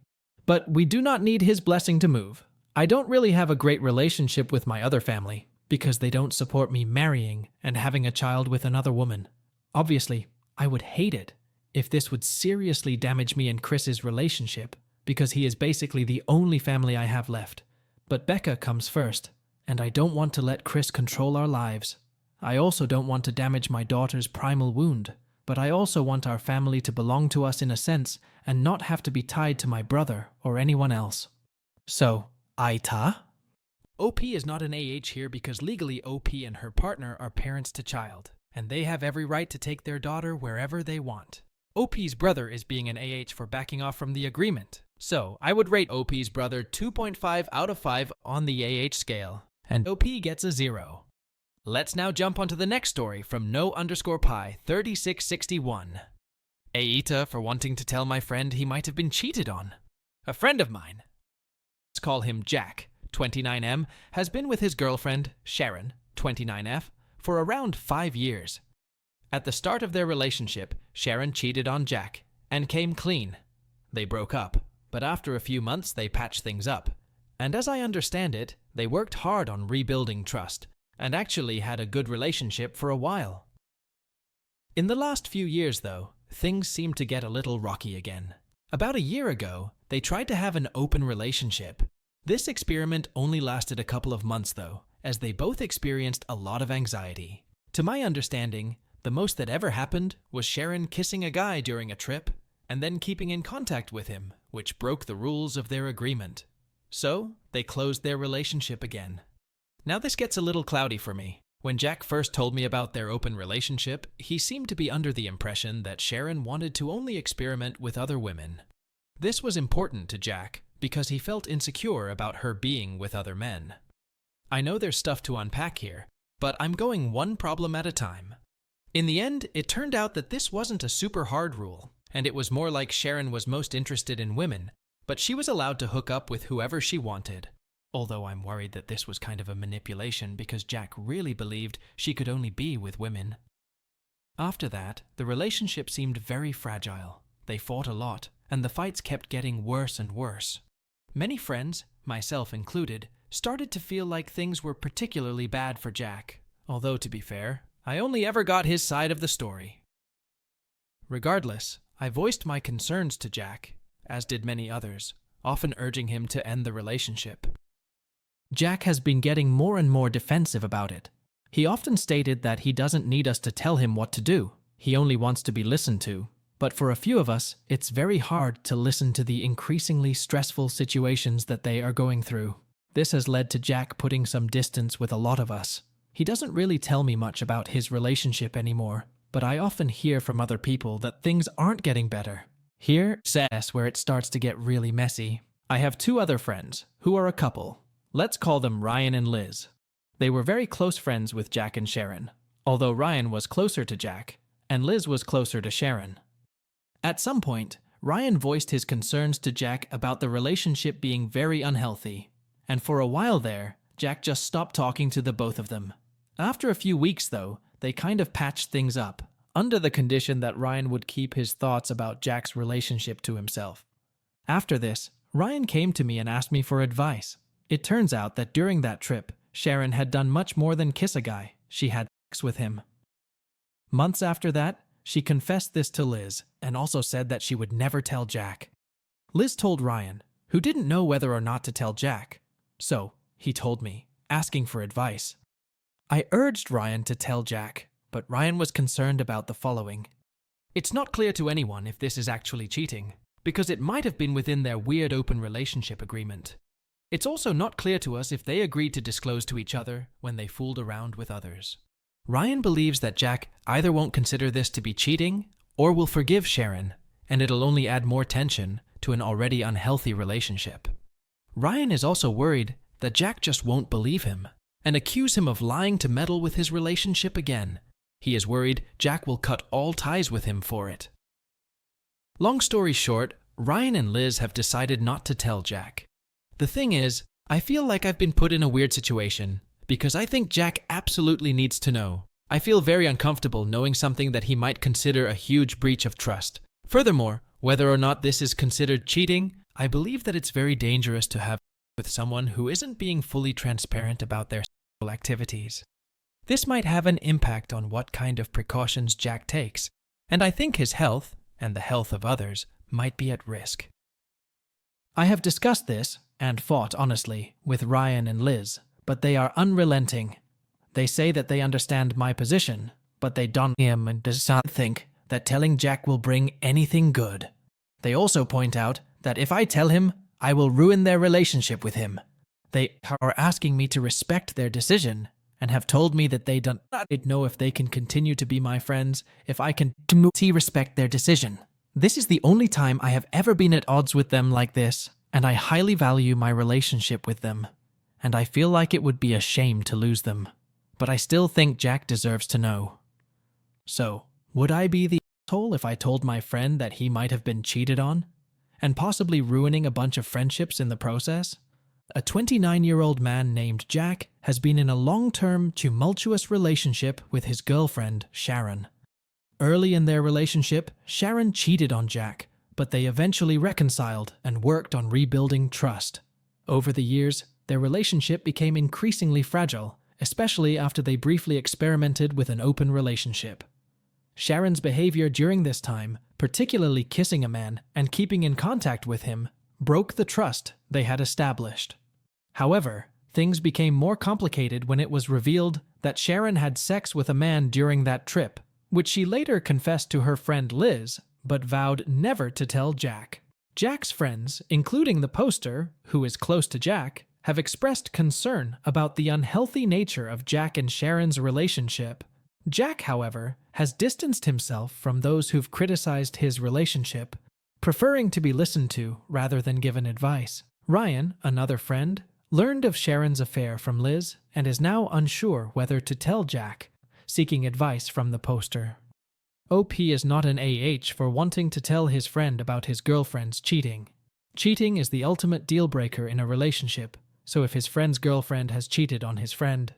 A: But we do not need his blessing to move. I don't really have a great relationship with my other family, because they don't support me marrying and having a child with another woman. Obviously, I would hate it if this would seriously damage me and Chris's relationship, because he is basically the only family I have left. But Becca comes first, and I don't want to let Chris control our lives. I also don't want to damage my daughter's primal wound, but I also want our family to belong to us in a sense and not have to be tied to my brother or anyone else. So, AITA? OP is not an AH here because legally OP and her partner are parents to child, and they have every right to take their daughter wherever they want. OP's brother is being an AH for backing off from the agreement, so I would rate OP's brother 2.5 out of 5 on the AH scale, and OP gets a 0. Let's now jump onto the next story from no_pi3661. AITA for wanting to tell my friend he might have been cheated on. A friend of mine, let's call him Jack, 29M, has been with his girlfriend, Sharon, 29F, for around 5 years. At the start of their relationship, Sharon cheated on Jack and came clean. They broke up, but after a few months they patched things up. And as I understand it, they worked hard on rebuilding trust and actually had a good relationship for a while. In the last few years, though, things seemed to get a little rocky again. About a year ago, they tried to have an open relationship. This experiment only lasted a couple of months though, as they both experienced a lot of anxiety. To my understanding, the most that ever happened was Sharon kissing a guy during a trip and then keeping in contact with him, which broke the rules of their agreement. So, they closed their relationship again. Now this gets a little cloudy for me. When Jack first told me about their open relationship, he seemed to be under the impression that Sharon wanted to only experiment with other women. This was important to Jack because he felt insecure about her being with other men. I know there's stuff to unpack here, but I'm going one problem at a time. In the end, it turned out that this wasn't a super hard rule, and it was more like Sharon was most interested in women, but she was allowed to hook up with whoever she wanted. Although I'm worried that this was kind of a manipulation because Jack really believed she could only be with women. After that, the relationship seemed very fragile. They fought a lot, and the fights kept getting worse and worse. Many friends, myself included, started to feel like things were particularly bad for Jack, although to be fair, I only ever got his side of the story. Regardless, I voiced my concerns to Jack, as did many others, often urging him to end the relationship. Jack has been getting more and more defensive about it. He often stated that he doesn't need us to tell him what to do, he only wants to be listened to. But for a few of us, it's very hard to listen to the increasingly stressful situations that they are going through. This has led to Jack putting some distance with a lot of us. He doesn't really tell me much about his relationship anymore, but I often hear from other people that things aren't getting better. Here's where it starts to get really messy. I have two other friends, who are a couple. Let's call them Ryan and Liz. They were very close friends with Jack and Sharon, although Ryan was closer to Jack, and Liz was closer to Sharon. At some point, Ryan voiced his concerns to Jack about the relationship being very unhealthy, and for a while there, Jack just stopped talking to the both of them. After a few weeks though, they kind of patched things up, under the condition that Ryan would keep his thoughts about Jack's relationship to himself. After this, Ryan came to me and asked me for advice. It turns out that during that trip, Sharon had done much more than kiss a guy. She had sex with him. Months after that, she confessed this to Liz and also said that she would never tell Jack. Liz told Ryan, who didn't know whether or not to tell Jack. So, he told me, asking for advice. I urged Ryan to tell Jack, but Ryan was concerned about the following. It's not clear to anyone if this is actually cheating, because it might have been within their weird open relationship agreement. It's also not clear to us if they agreed to disclose to each other when they fooled around with others. Ryan believes that Jack either won't consider this to be cheating or will forgive Sharon, and it'll only add more tension to an already unhealthy relationship. Ryan is also worried that Jack just won't believe him and accuse him of lying to meddle with his relationship again. He is worried Jack will cut all ties with him for it. Long story short, Ryan and Liz have decided not to tell Jack. The thing is, I feel like I've been put in a weird situation because I think Jack absolutely needs to know. I feel very uncomfortable knowing something that he might consider a huge breach of trust. Furthermore, whether or not this is considered cheating, I believe that it's very dangerous to have with someone who isn't being fully transparent about their sexual activities. This might have an impact on what kind of precautions Jack takes, and I think his health, and the health of others, might be at risk. I have discussed this, and fought honestly, with Ryan and Liz, but they are unrelenting. They say that they understand my position, but they don't and does not think that telling Jack will bring anything good. They also point out that if I tell him, I will ruin their relationship with him. They are asking me to respect their decision, and have told me that they don't know if they can continue to be my friends if I can respect their decision. This is the only time I have ever been at odds with them like this, and I highly value my relationship with them, and I feel like it would be a shame to lose them. But I still think Jack deserves to know. So, would I be the asshole if I told my friend that he might have been cheated on, and possibly ruining a bunch of friendships in the process? A 29-year-old man named Jack has been in a long-term, tumultuous relationship with his girlfriend, Sharon. Early in their relationship, Sharon cheated on Jack, but they eventually reconciled and worked on rebuilding trust. Over the years, their relationship became increasingly fragile, especially after they briefly experimented with an open relationship. Sharon's behavior during this time, particularly kissing a man and keeping in contact with him, broke the trust they had established. However, things became more complicated when it was revealed that Sharon had sex with a man during that trip, which she later confessed to her friend Liz, but vowed never to tell Jack. Jack's friends, including the poster, who is close to Jack, have expressed concern about the unhealthy nature of Jack and Sharon's relationship. Jack, however, has distanced himself from those who've criticized his relationship, preferring to be listened to rather than given advice. Ryan, another friend, learned of Sharon's affair from Liz and is now unsure whether to tell Jack, seeking advice from the poster. OP is not an AH for wanting to tell his friend about his girlfriend's cheating. Cheating is the ultimate deal-breaker in a relationship, so if his friend's girlfriend has cheated on his friend,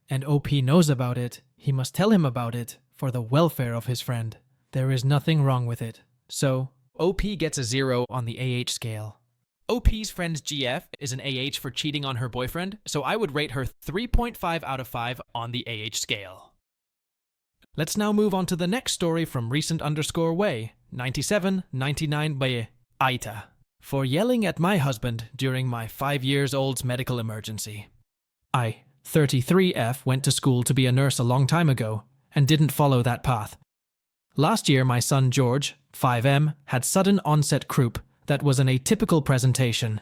A: and OP knows about it, he must tell him about it for the welfare of his friend. There is nothing wrong with it. So, OP gets a 0 on the AH scale. OP's friend GF is an AH for cheating on her boyfriend, so I would rate her 3.5 out of 5 on the AH scale. Let's now move on to the next story from recent_way, 9799 by AITA, for yelling at my husband during my 5-year-old's medical emergency. I, 33F, went to school to be a nurse a long time ago and didn't follow that path. Last year, my son George, 5M, had sudden onset croup that was an atypical presentation.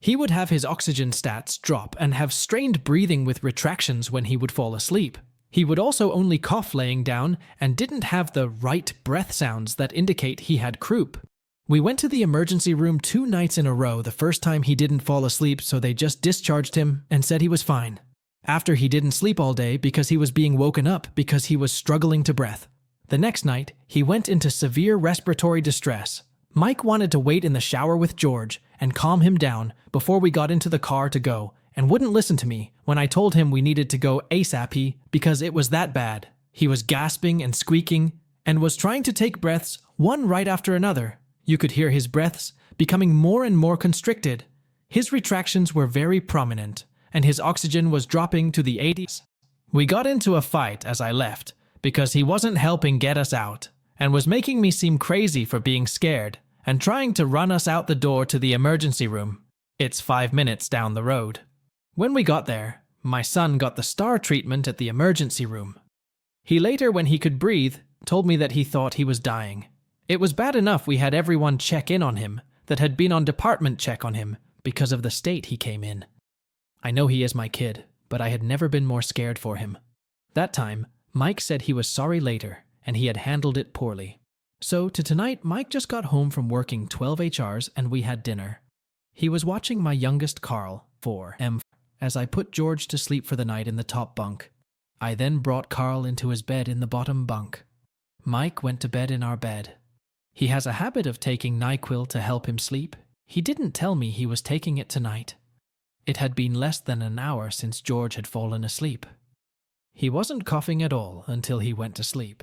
A: He would have his oxygen stats drop and have strained breathing with retractions when he would fall asleep. He would also only cough laying down and didn't have the right breath sounds that indicate he had croup. We went to the emergency room 2 nights in a row the first time he didn't fall asleep, so they just discharged him and said he was fine. After he didn't sleep all day because he was being woken up because he was struggling to breath. The next night, he went into severe respiratory distress. Mike wanted to wait in the shower with George and calm him down before we got into the car to go, and wouldn't listen to me when I told him we needed to go ASAP because it was that bad. He was gasping and squeaking and was trying to take breaths one right after another. You could hear his breaths becoming more and more constricted. His retractions were very prominent, and his oxygen was dropping to the 80s. We got into a fight as I left because he wasn't helping get us out and was making me seem crazy for being scared and trying to run us out the door to the emergency room. It's 5 minutes down the road. When we got there, my son got the STAR treatment at the emergency room. He later, when he could breathe, told me that he thought he was dying. It was bad enough we had everyone check in on him that had been on department check on him because of the state he came in. I know he is my kid, but I had never been more scared for him. That time, Mike said he was sorry later, and he had handled it poorly. So, to tonight, Mike just got home from working 12 HRs and we had dinner. He was watching my youngest Carl, 4M, as I put George to sleep for the night in the top bunk. I then brought Carl into his bed in the bottom bunk. Mike went to bed in our bed. He has a habit of taking NyQuil to help him sleep. He didn't tell me he was taking it tonight. It had been less than an hour since George had fallen asleep. He wasn't coughing at all until he went to sleep.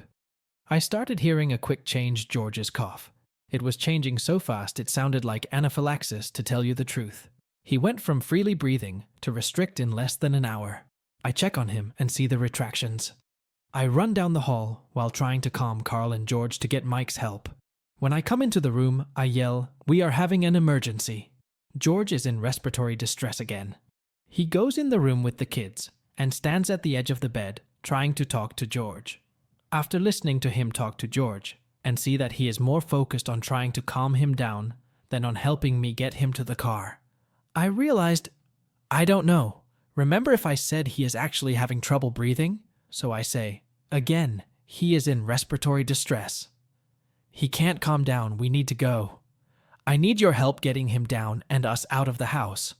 A: I started hearing a quick change George's cough. It was changing so fast it sounded like anaphylaxis, to tell you the truth. He went from freely breathing to restrict in less than an hour. I check on him and see the retractions. I run down the hall while trying to calm Carl and George to get Mike's help. When I come into the room, I yell, "We are having an emergency." George is in respiratory distress again. He goes in the room with the kids and stands at the edge of the bed, trying to talk to George. After listening to him talk to George, and see that he is more focused on trying to calm him down than on helping me get him to the car, I realized, I don't know. Remember if I said he is actually having trouble breathing? So I say, again, he is in respiratory distress. He can't calm down, we need to go. I need your help getting him down and us out of the house.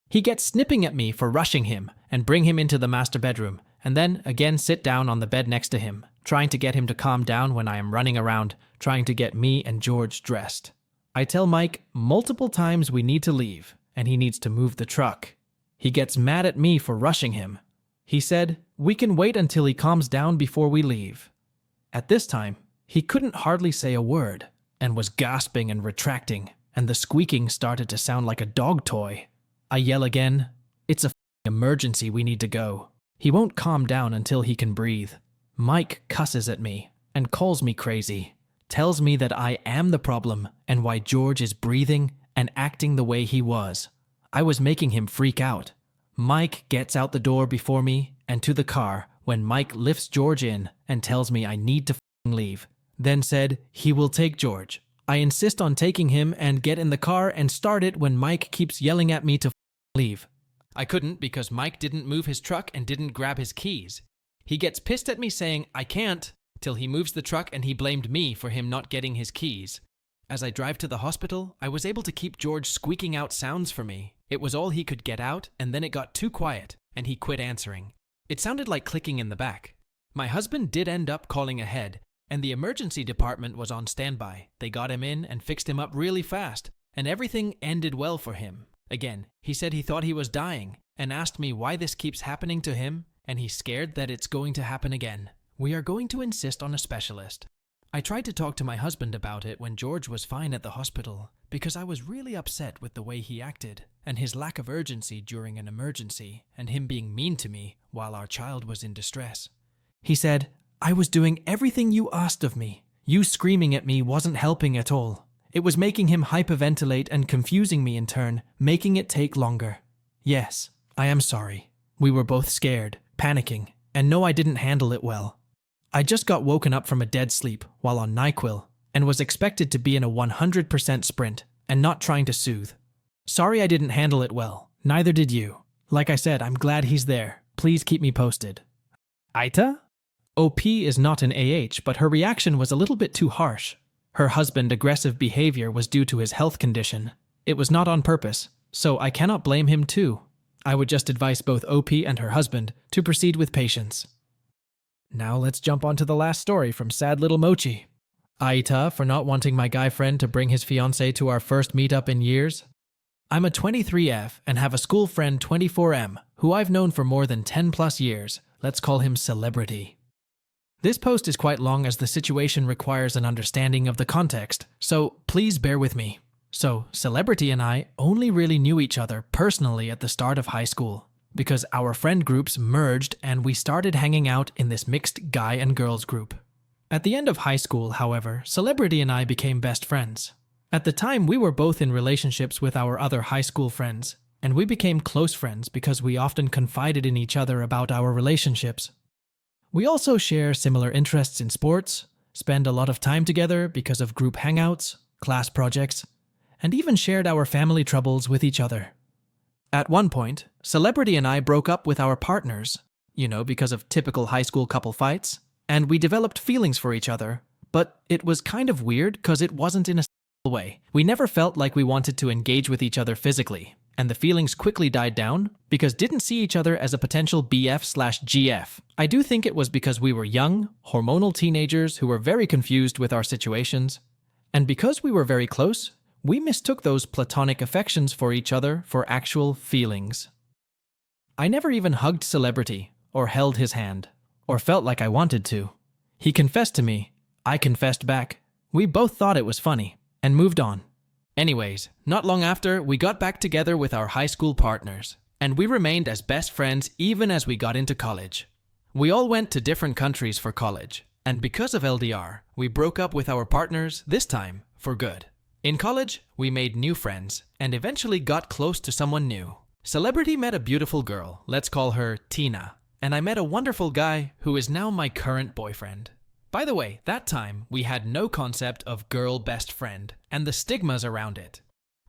A: He gets snipping at me for rushing him and bring him into the master bedroom, and then again sit down on the bed next to him, trying to get him to calm down when I am running around, trying to get me and George dressed. I tell Mike multiple times we need to leave, and he needs to move the truck. He gets mad at me for rushing him. He said, we can wait until he calms down before we leave. At this time, he couldn't hardly say a word, and was gasping and retracting, and the squeaking started to sound like a dog toy. I yell again, it's a emergency, we need to go. He won't calm down until he can breathe. Mike cusses at me. and calls me crazy. Tells me that I am the problem and why George is breathing and acting the way he was. I was making him freak out. Mike gets out the door before me and to the car when Mike lifts George in and tells me I need to leave. Then said he will take George. I insist on taking him and get in the car and start it when Mike keeps yelling at me to leave. I couldn't because Mike didn't move his truck and didn't grab his keys. He gets pissed at me saying I can't till he moves the truck, and he blamed me for him not getting his keys. As I drive to the hospital, I was able to keep George squeaking out sounds for me. It was all he could get out, and then it got too quiet and he quit answering. It sounded like clicking in the back. My husband did end up calling ahead, and the emergency department was on standby. They got him in and fixed him up really fast, and everything ended well for him. Again, he said he thought he was dying and asked me why this keeps happening to him, and he's scared that it's going to happen again. We are going to insist on a specialist. I tried to talk to my husband about it when George was fine at the hospital because I was really upset with the way he acted and his lack of urgency during an emergency and him being mean to me while our child was in distress. He said, I was doing everything you asked of me. You screaming at me wasn't helping at all. It was making him hyperventilate and confusing me in turn, making it take longer. Yes, I am sorry. We were both scared, panicking, and no, I didn't handle it well. I just got woken up from a dead sleep while on NyQuil and was expected to be in a 100% sprint and not trying to soothe. Sorry I didn't handle it well. Neither did you. Like I said, I'm glad he's there. Please keep me posted. AITA? OP is not an AH, but her reaction was a little bit too harsh. Her husband's aggressive behavior was due to his health condition. It was not on purpose, so I cannot blame him too. I would just advise both OP and her husband to proceed with patience. Now let's jump on to the last story from Sad Little Mochi. AITA for not wanting my guy friend to bring his fiancée to our first meetup in years. I'm a 23F and have a school friend 24M who I've known for more than 10 plus years. Let's call him Celebrity. This post is quite long as the situation requires an understanding of the context, so please bear with me. So, Celebrity and I only really knew each other personally at the start of high school, because our friend groups merged and we started hanging out in this mixed guy and girls group. At the end of high school, however, Celebrity and I became best friends. At the time, we were both in relationships with our other high school friends, and we became close friends because we often confided in each other about our relationships. We also share similar interests in sports, spend a lot of time together because of group hangouts, class projects, and even shared our family troubles with each other. At one point, Celebrity and I broke up with our partners, because of typical high school couple fights, and we developed feelings for each other, but it was kind of weird because it wasn't in a way. We never felt like we wanted to engage with each other physically, and the feelings quickly died down because didn't see each other as a potential BF/GF. I do think it was because we were young, hormonal teenagers who were very confused with our situations, and because we were very close, we mistook those platonic affections for each other for actual feelings. I never even hugged Celebrity, or held his hand, or felt like I wanted to. He confessed to me, I confessed back. We both thought it was funny, and moved on. Anyways, not long after, we got back together with our high school partners, and we remained as best friends even as we got into college. We all went to different countries for college, and because of LDR, we broke up with our partners, this time, for good. In college, we made new friends, and eventually got close to someone new. Celebrity met a beautiful girl, let's call her Tina, and I met a wonderful guy who is now my current boyfriend. By the way, that time, we had no concept of girl best friend, and the stigmas around it.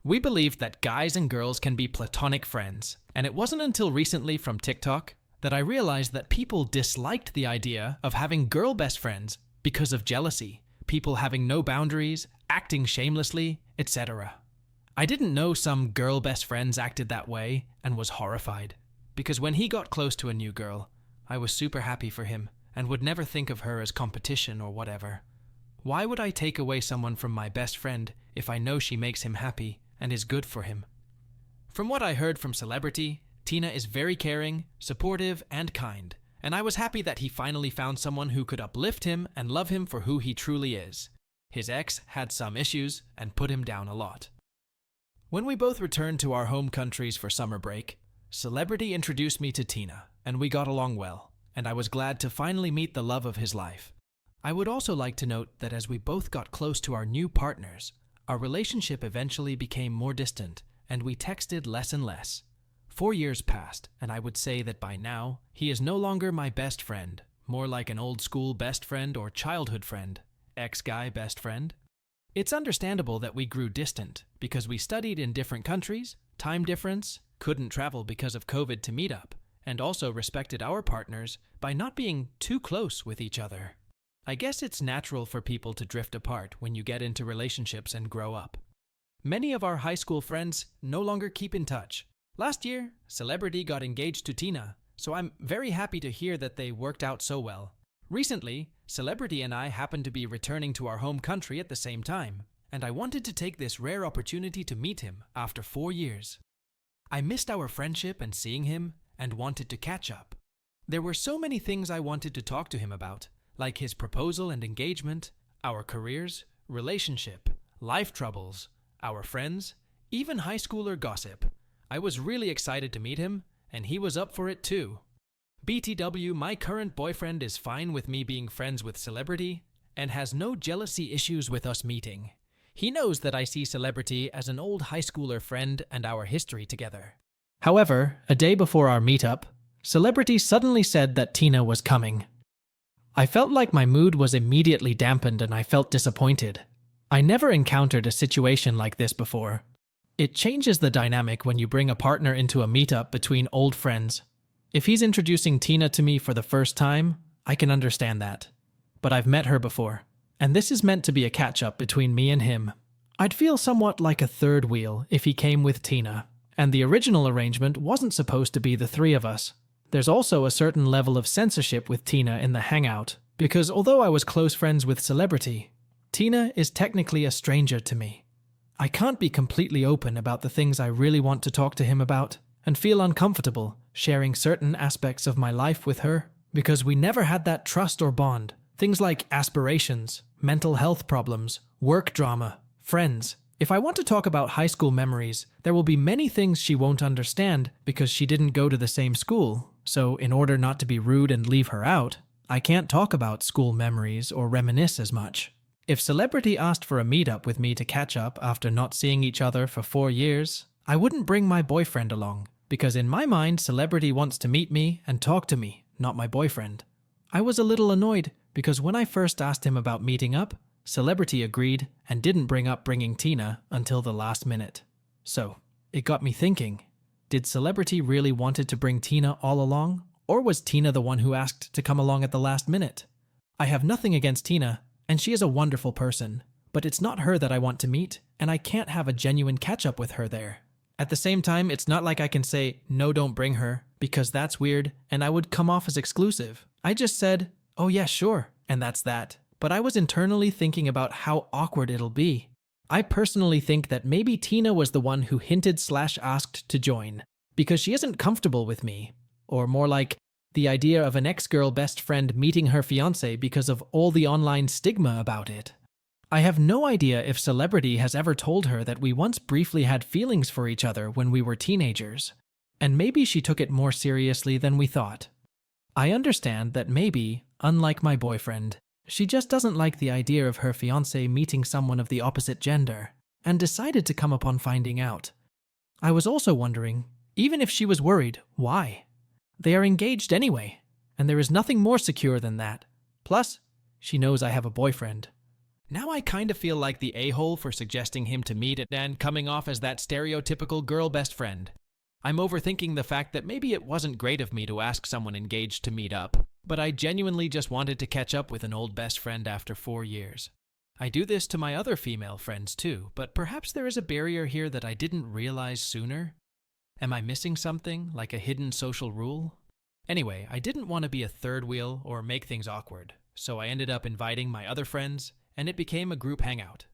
A: We believed that guys and girls can be platonic friends, and it wasn't until recently from TikTok that I realized that people disliked the idea of having girl best friends because of jealousy, people having no boundaries, acting shamelessly, etc. I didn't know some girl best friends acted that way and was horrified, because when he got close to a new girl, I was super happy for him and would never think of her as competition or whatever. Why would I take away someone from my best friend if I know she makes him happy and is good for him? From what I heard from Celebrity, Tina is very caring, supportive, and kind, and I was happy that he finally found someone who could uplift him and love him for who he truly is. His ex had some issues and put him down a lot. When we both returned to our home countries for summer break, Celebrity introduced me to Tina, and we got along well, and I was glad to finally meet the love of his life. I would also like to note that as we both got close to our new partners, our relationship eventually became more distant, and we texted less and less. 4 years passed, and I would say that by now, he is no longer my best friend, more like an old school best friend or childhood friend, ex-guy best friend. It's understandable that we grew distant because we studied in different countries, time difference, couldn't travel because of COVID to meet up, and also respected our partners by not being too close with each other. I guess it's natural for people to drift apart when you get into relationships and grow up. Many of our high school friends no longer keep in touch. Last year, Celebrity got engaged to Tina, so I'm very happy to hear that they worked out so well. Recently, Celebrity and I happened to be returning to our home country at the same time, and I wanted to take this rare opportunity to meet him after 4 years. I missed our friendship and seeing him, and wanted to catch up. There were so many things I wanted to talk to him about, like his proposal and engagement, our careers, relationship, life troubles, our friends, even high schooler gossip. I was really excited to meet him, and he was up for it too. BTW, my current boyfriend is fine with me being friends with Celebrity, and has no jealousy issues with us meeting. He knows that I see Celebrity as an old high schooler friend and our history together. However, a day before our meetup, Celebrity suddenly said that Tina was coming. I felt like my mood was immediately dampened and I felt disappointed. I never encountered a situation like this before. It changes the dynamic when you bring a partner into a meetup between old friends. If he's introducing Tina to me for the first time, I can understand that. But I've met her before, and this is meant to be a catch-up between me and him. I'd feel somewhat like a third wheel if he came with Tina, and the original arrangement wasn't supposed to be the three of us. There's also a certain level of censorship with Tina in the hangout, because although I was close friends with Celebrity, Tina is technically a stranger to me. I can't be completely open about the things I really want to talk to him about, and feel uncomfortable sharing certain aspects of my life with her, because we never had that trust or bond. Things like aspirations, mental health problems, work drama, friends. If I want to talk about high school memories, there will be many things she won't understand because she didn't go to the same school, so in order not to be rude and leave her out, I can't talk about school memories or reminisce as much. If Celebrity asked for a meetup with me to catch up after not seeing each other for 4 years, I wouldn't bring my boyfriend along, because in my mind, Celebrity wants to meet me and talk to me, not my boyfriend. I was a little annoyed because when I first asked him about meeting up, Celebrity agreed and didn't bring up bringing Tina until the last minute. So, it got me thinking, did Celebrity really wanted to bring Tina all along, or was Tina the one who asked to come along at the last minute? I have nothing against Tina, and she is a wonderful person, but it's not her that I want to meet, and I can't have a genuine catch-up with her there. At the same time, it's not like I can say, no, don't bring her, because that's weird, and I would come off as exclusive. I just said, oh yeah, sure, and that's that. But I was internally thinking about how awkward it'll be. I personally think that maybe Tina was the one who hinted/asked to join, because she isn't comfortable with me. Or more like, the idea of an ex-girl best friend meeting her fiancé because of all the online stigma about it. I have no idea if Celebrity has ever told her that we once briefly had feelings for each other when we were teenagers, and maybe she took it more seriously than we thought. I understand that maybe, unlike my boyfriend, she just doesn't like the idea of her fiancé meeting someone of the opposite gender, and decided to come upon finding out. I was also wondering, even if she was worried, why? They are engaged anyway, and there is nothing more secure than that. Plus, she knows I have a boyfriend. Now I kind of feel like the a-hole for suggesting him to meet and coming off as that stereotypical girl best friend. I'm overthinking the fact that maybe it wasn't great of me to ask someone engaged to meet up, but I genuinely just wanted to catch up with an old best friend after 4 years. I do this to my other female friends too, but perhaps there is a barrier here that I didn't realize sooner? Am I missing something, like a hidden social rule? Anyway, I didn't want to be a third wheel or make things awkward, so I ended up inviting my other friends, and it became a group hangout.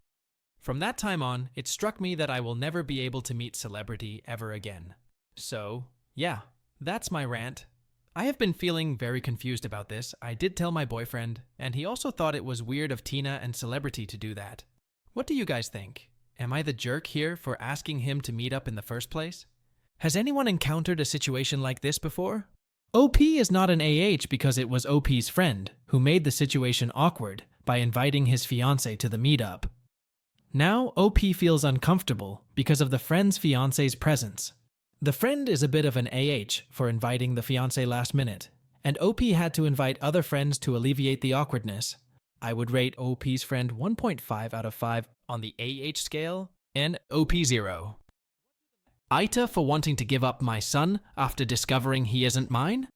A: From that time on, it struck me that I will never be able to meet Celebrity ever again. So, yeah, that's my rant. I have been feeling very confused about this. I did tell my boyfriend, and he also thought it was weird of Tina and Celebrity to do that. What do you guys think? Am I the jerk here for asking him to meet up in the first place? Has anyone encountered a situation like this before? OP is not an AH because it was OP's friend who made the situation awkward by inviting his fiancée to the meetup. Now, OP feels uncomfortable because of the friend's fiancé's presence. The friend is a bit of an AH for inviting the fiancé last minute, and OP had to invite other friends to alleviate the awkwardness. I would rate OP's friend 1.5 out of 5 on the AH scale and OP 0. AITA for wanting to give up my son after discovering he isn't mine?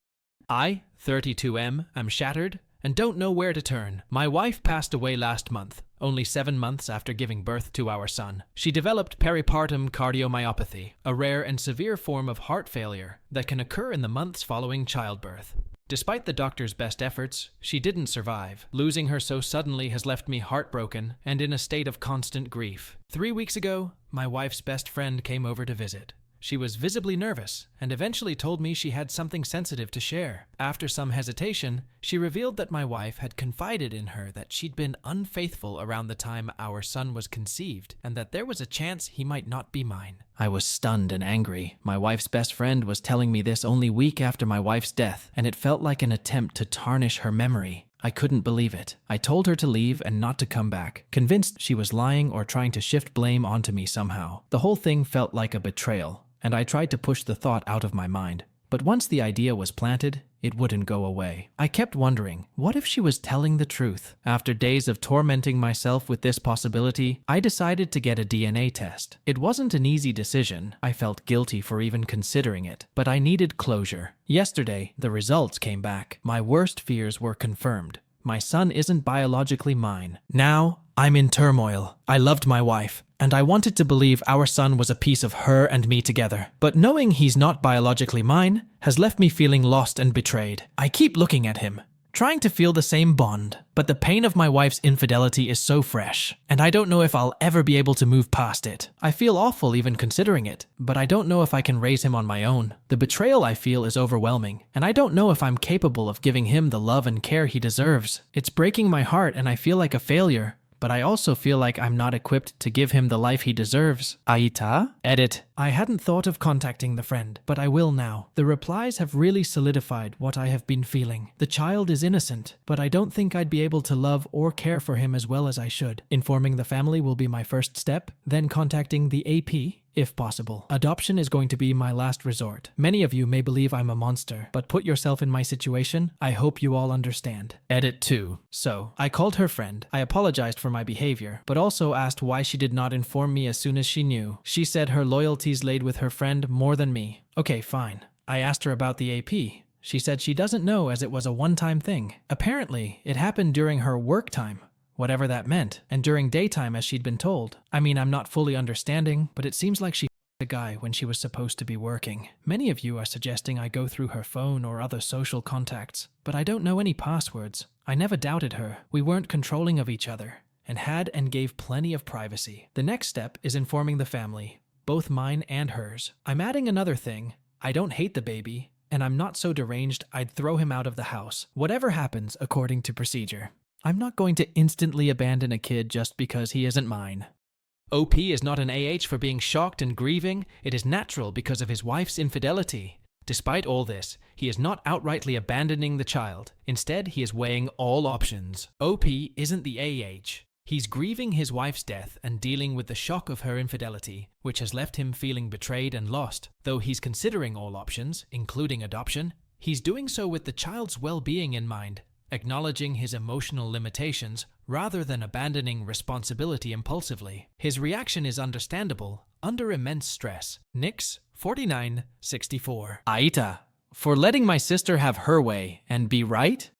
A: I, 32M, am shattered and don't know where to turn. My wife passed away last month, only 7 months after giving birth to our son. She developed peripartum cardiomyopathy, a rare and severe form of heart failure that can occur in the months following childbirth. Despite the doctor's best efforts, she didn't survive. Losing her so suddenly has left me heartbroken and in a state of constant grief. 3 weeks ago, my wife's best friend came over to visit. She was visibly nervous and eventually told me she had something sensitive to share. After some hesitation, she revealed that my wife had confided in her that she'd been unfaithful around the time our son was conceived and that there was a chance he might not be mine. I was stunned and angry. My wife's best friend was telling me this only a week after my wife's death, and it felt like an attempt to tarnish her memory. I couldn't believe it. I told her to leave and not to come back, convinced she was lying or trying to shift blame onto me somehow. The whole thing felt like a betrayal, and I tried to push the thought out of my mind. But once the idea was planted, it wouldn't go away. I kept wondering, what if she was telling the truth? After days of tormenting myself with this possibility, I decided to get a DNA test. It wasn't an easy decision. I felt guilty for even considering it, but I needed closure. Yesterday, the results came back. My worst fears were confirmed. My son isn't biologically mine. Now, I'm in turmoil. I loved my wife, and I wanted to believe our son was a piece of her and me together. But knowing he's not biologically mine has left me feeling lost and betrayed. I keep looking at him, trying to feel the same bond, but the pain of my wife's infidelity is so fresh, and I don't know if I'll ever be able to move past it. I feel awful even considering it, but I don't know if I can raise him on my own. The betrayal I feel is overwhelming, and I don't know if I'm capable of giving him the love and care he deserves. It's breaking my heart and I feel like a failure, but I also feel like I'm not equipped to give him the life he deserves. AITA? Edit. I hadn't thought of contacting the friend, but I will now. The replies have really solidified what I have been feeling. The child is innocent, but I don't think I'd be able to love or care for him as well as I should. Informing the family will be my first step, then contacting the AP, if possible. Adoption is going to be my last resort. Many of you may believe I'm a monster, but put yourself in my situation. I hope you all understand. Edit 2. So, I called her friend. I apologized for my behavior, but also asked why she did not inform me as soon as she knew. She said her loyalties laid with her friend more than me. Okay, fine. I asked her about the AP. She said she doesn't know as it was a one-time thing. Apparently, it happened during her work time, whatever that meant, and during daytime as she'd been told. I mean, I'm not fully understanding, but it seems like she f***ed a guy when she was supposed to be working. Many of you are suggesting I go through her phone or other social contacts, but I don't know any passwords. I never doubted her. We weren't controlling of each other, and had and gave plenty of privacy. The next step is informing the family, both mine and hers. I'm adding another thing. I don't hate the baby, and I'm not so deranged I'd throw him out of the house. Whatever happens according to procedure. I'm not going to instantly abandon a kid just because he isn't mine. OP is not an AH for being shocked and grieving. It is natural because of his wife's infidelity. Despite all this, he is not outrightly abandoning the child. Instead, he is weighing all options. OP isn't the AH. He's grieving his wife's death and dealing with the shock of her infidelity, which has left him feeling betrayed and lost. Though he's considering all options, including adoption, he's doing so with the child's well-being in mind, acknowledging his emotional limitations rather than abandoning responsibility impulsively. His reaction is understandable, under immense stress. Nix, 4964. AITA. For letting my sister have her way and be right?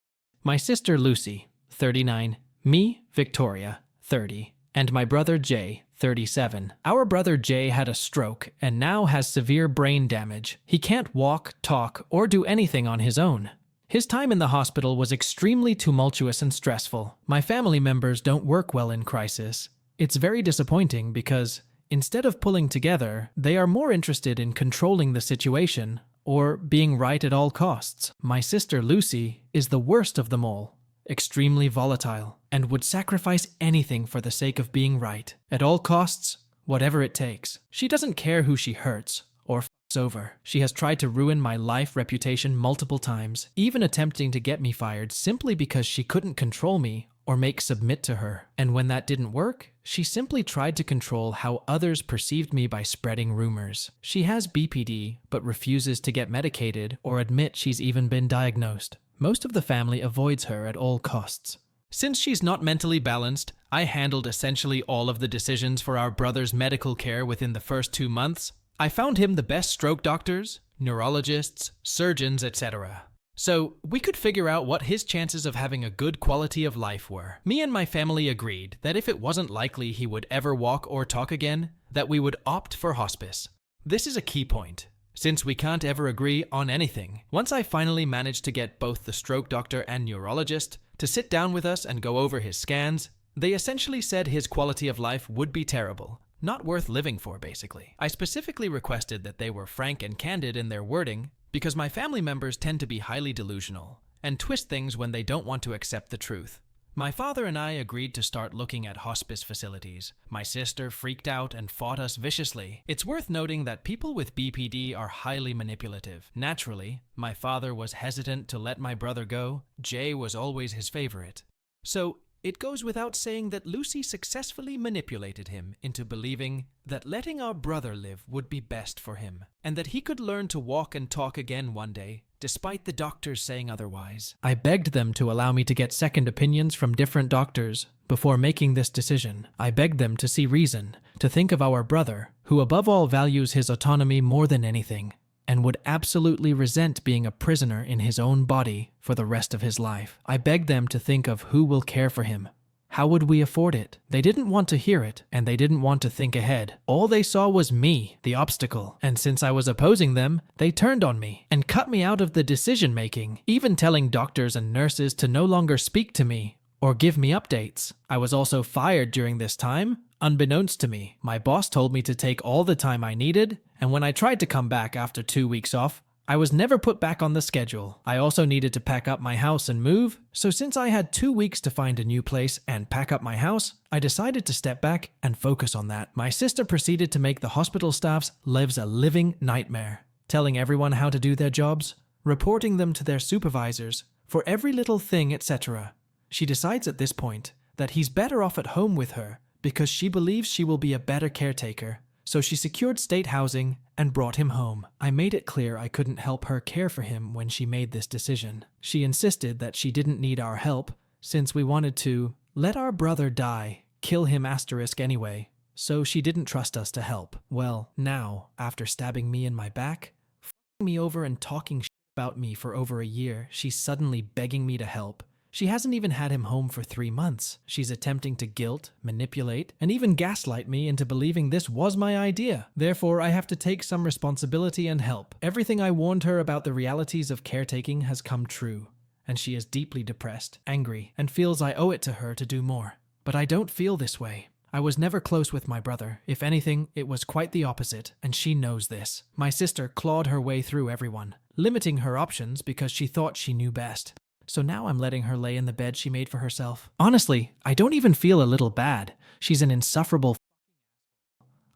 A: My sister Lucy, 39. Me, Victoria, 30. And my brother Jay, 37. Our brother Jay had a stroke and now has severe brain damage. He can't walk, talk, or do anything on his own. His time in the hospital was extremely tumultuous and stressful. My family members don't work well in crisis. It's very disappointing because, instead of pulling together, they are more interested in controlling the situation or being right at all costs. My sister Lucy is the worst of them all, extremely volatile, and would sacrifice anything for the sake of being right. At all costs, whatever it takes. She doesn't care who she hurts or lasts over. She has tried to ruin my life reputation multiple times, even attempting to get me fired simply because she couldn't control me or make submit to her. And when that didn't work, she simply tried to control how others perceived me by spreading rumors. She has BPD, but refuses to get medicated or admit she's even been diagnosed. Most of the family avoids her at all costs. Since she's not mentally balanced, I handled essentially all of the decisions for our brother's medical care within the first 2 months. I found him the best stroke doctors, neurologists, surgeons, etc. So we could figure out what his chances of having a good quality of life were. Me and my family agreed that if it wasn't likely he would ever walk or talk again, that we would opt for hospice. This is a key point, since we can't ever agree on anything. Once I finally managed to get both the stroke doctor and neurologist to sit down with us and go over his scans, they essentially said his quality of life would be terrible. Not worth living for, basically. I specifically requested that they were frank and candid in their wording, because my family members tend to be highly delusional and twist things when they don't want to accept the truth. My father and I agreed to start looking at hospice facilities. My sister freaked out and fought us viciously. It's worth noting that people with BPD are highly manipulative. Naturally, my father was hesitant to let my brother go. Jay was always his favorite. So, it goes without saying that Lucy successfully manipulated him into believing that letting our brother live would be best for him, and that he could learn to walk and talk again one day, despite the doctors saying otherwise. I begged them to allow me to get second opinions from different doctors before making this decision. I begged them to see reason, to think of our brother, who above all values his autonomy more than anything, and would absolutely resent being a prisoner in his own body for the rest of his life. I begged them to think of who will care for him. How would we afford it? They didn't want to hear it, and they didn't want to think ahead. All they saw was me, the obstacle. And since I was opposing them, they turned on me and cut me out of the decision-making, even telling doctors and nurses to no longer speak to me or give me updates. I was also fired during this time, unbeknownst to me. My boss told me to take all the time I needed, and when I tried to come back after 2 weeks off, I was never put back on the schedule. I also needed to pack up my house and move, so since I had 2 weeks to find a new place and pack up my house, I decided to step back and focus on that. My sister proceeded to make the hospital staff's lives a living nightmare, telling everyone how to do their jobs, reporting them to their supervisors for every little thing, etc. She decides at this point that he's better off at home with her because she believes she will be a better caretaker. So she secured state housing and brought him home. I made it clear I couldn't help her care for him when she made this decision. She insisted that she didn't need our help since we wanted to let our brother die, kill him * anyway. So she didn't trust us to help. Well, now, after stabbing me in my back, f***ing me over and talking shit about me for over a year, she's suddenly begging me to help. She hasn't even had him home for 3 months. She's attempting to guilt, manipulate, and even gaslight me into believing this was my idea. Therefore, I have to take some responsibility and help. Everything I warned her about the realities of caretaking has come true, and she is deeply depressed, angry, and feels I owe it to her to do more. But I don't feel this way. I was never close with my brother. If anything, it was quite the opposite, and she knows this. My sister clawed her way through everyone, limiting her options because she thought she knew best. So now I'm letting her lay in the bed she made for herself. Honestly, I don't even feel a little bad. She's an insufferable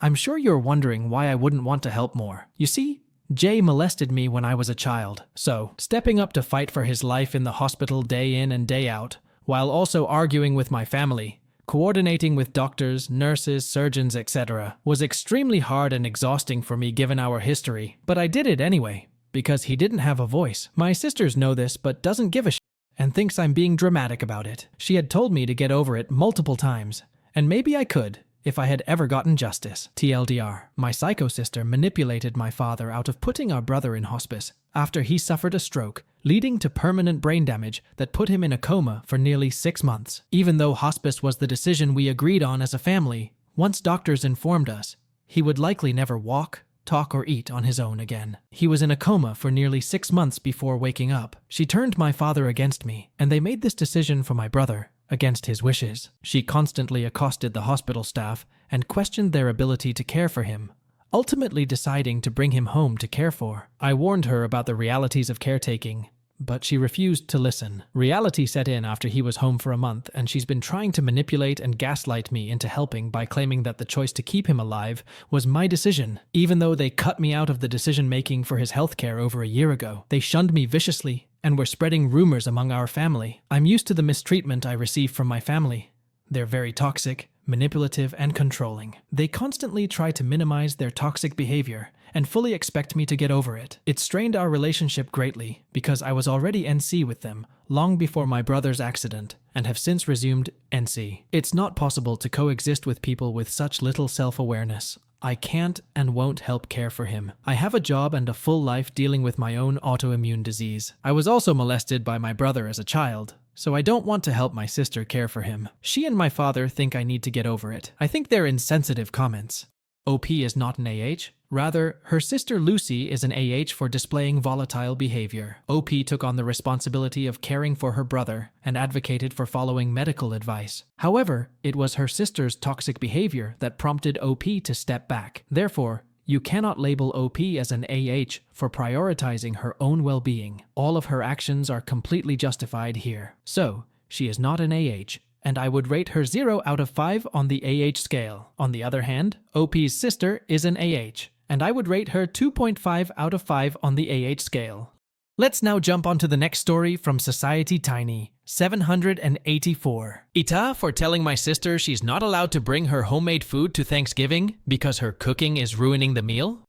A: I'm sure you're wondering why I wouldn't want to help more. You see, Jay molested me when I was a child. So, stepping up to fight for his life in the hospital day in and day out, while also arguing with my family, coordinating with doctors, nurses, surgeons, etc., was extremely hard and exhausting for me given our history. But I did it anyway, because he didn't have a voice. My sisters know this but doesn't give a shit and thinks I'm being dramatic about it. She had told me to get over it multiple times, and maybe I could if I had ever gotten justice. TLDR, my psycho sister manipulated my father out of putting our brother in hospice after he suffered a stroke, leading to permanent brain damage that put him in a coma for nearly 6 months. Even though hospice was the decision we agreed on as a family, once doctors informed us he would likely never walk, talk, or eat on his own again. He was in a coma for nearly 6 months before waking up. She turned my father against me, and they made this decision for my brother against his wishes. She constantly accosted the hospital staff and questioned their ability to care for him, ultimately deciding to bring him home to care for. I warned her about the realities of caretaking, but she refused to listen. Reality set in after he was home for a month, and she's been trying to manipulate and gaslight me into helping by claiming that the choice to keep him alive was my decision, even though they cut me out of the decision-making for his healthcare over a year ago. They shunned me viciously and were spreading rumors among our family. I'm used to the mistreatment I receive from my family. They're very toxic, manipulative, and controlling. They constantly try to minimize their toxic behavior and fully expect me to get over it. It strained our relationship greatly because I was already NC with them long before my brother's accident and have since resumed NC. It's not possible to coexist with people with such little self-awareness. I can't and won't help care for him. I have a job and a full life dealing with my own autoimmune disease. I was also molested by my brother as a child, so I don't want to help my sister care for him. She and my father think I need to get over it. I think they're insensitive comments. OP is not an AH. Rather, her sister Lucy is an AH for displaying volatile behavior. OP took on the responsibility of caring for her brother and advocated for following medical advice. However, it was her sister's toxic behavior that prompted OP to step back. Therefore, you cannot label OP as an AH for prioritizing her own well-being. All of her actions are completely justified here. So, she is not an AH, and I would rate her 0 out of 5 on the AH scale. On the other hand, OP's sister is an AH, and I would rate her 2.5 out of 5 on the AH scale. Let's now jump onto the next story from Society Tiny, 784. AITA for telling my sister she's not allowed to bring her homemade food to Thanksgiving because her cooking is ruining the meal?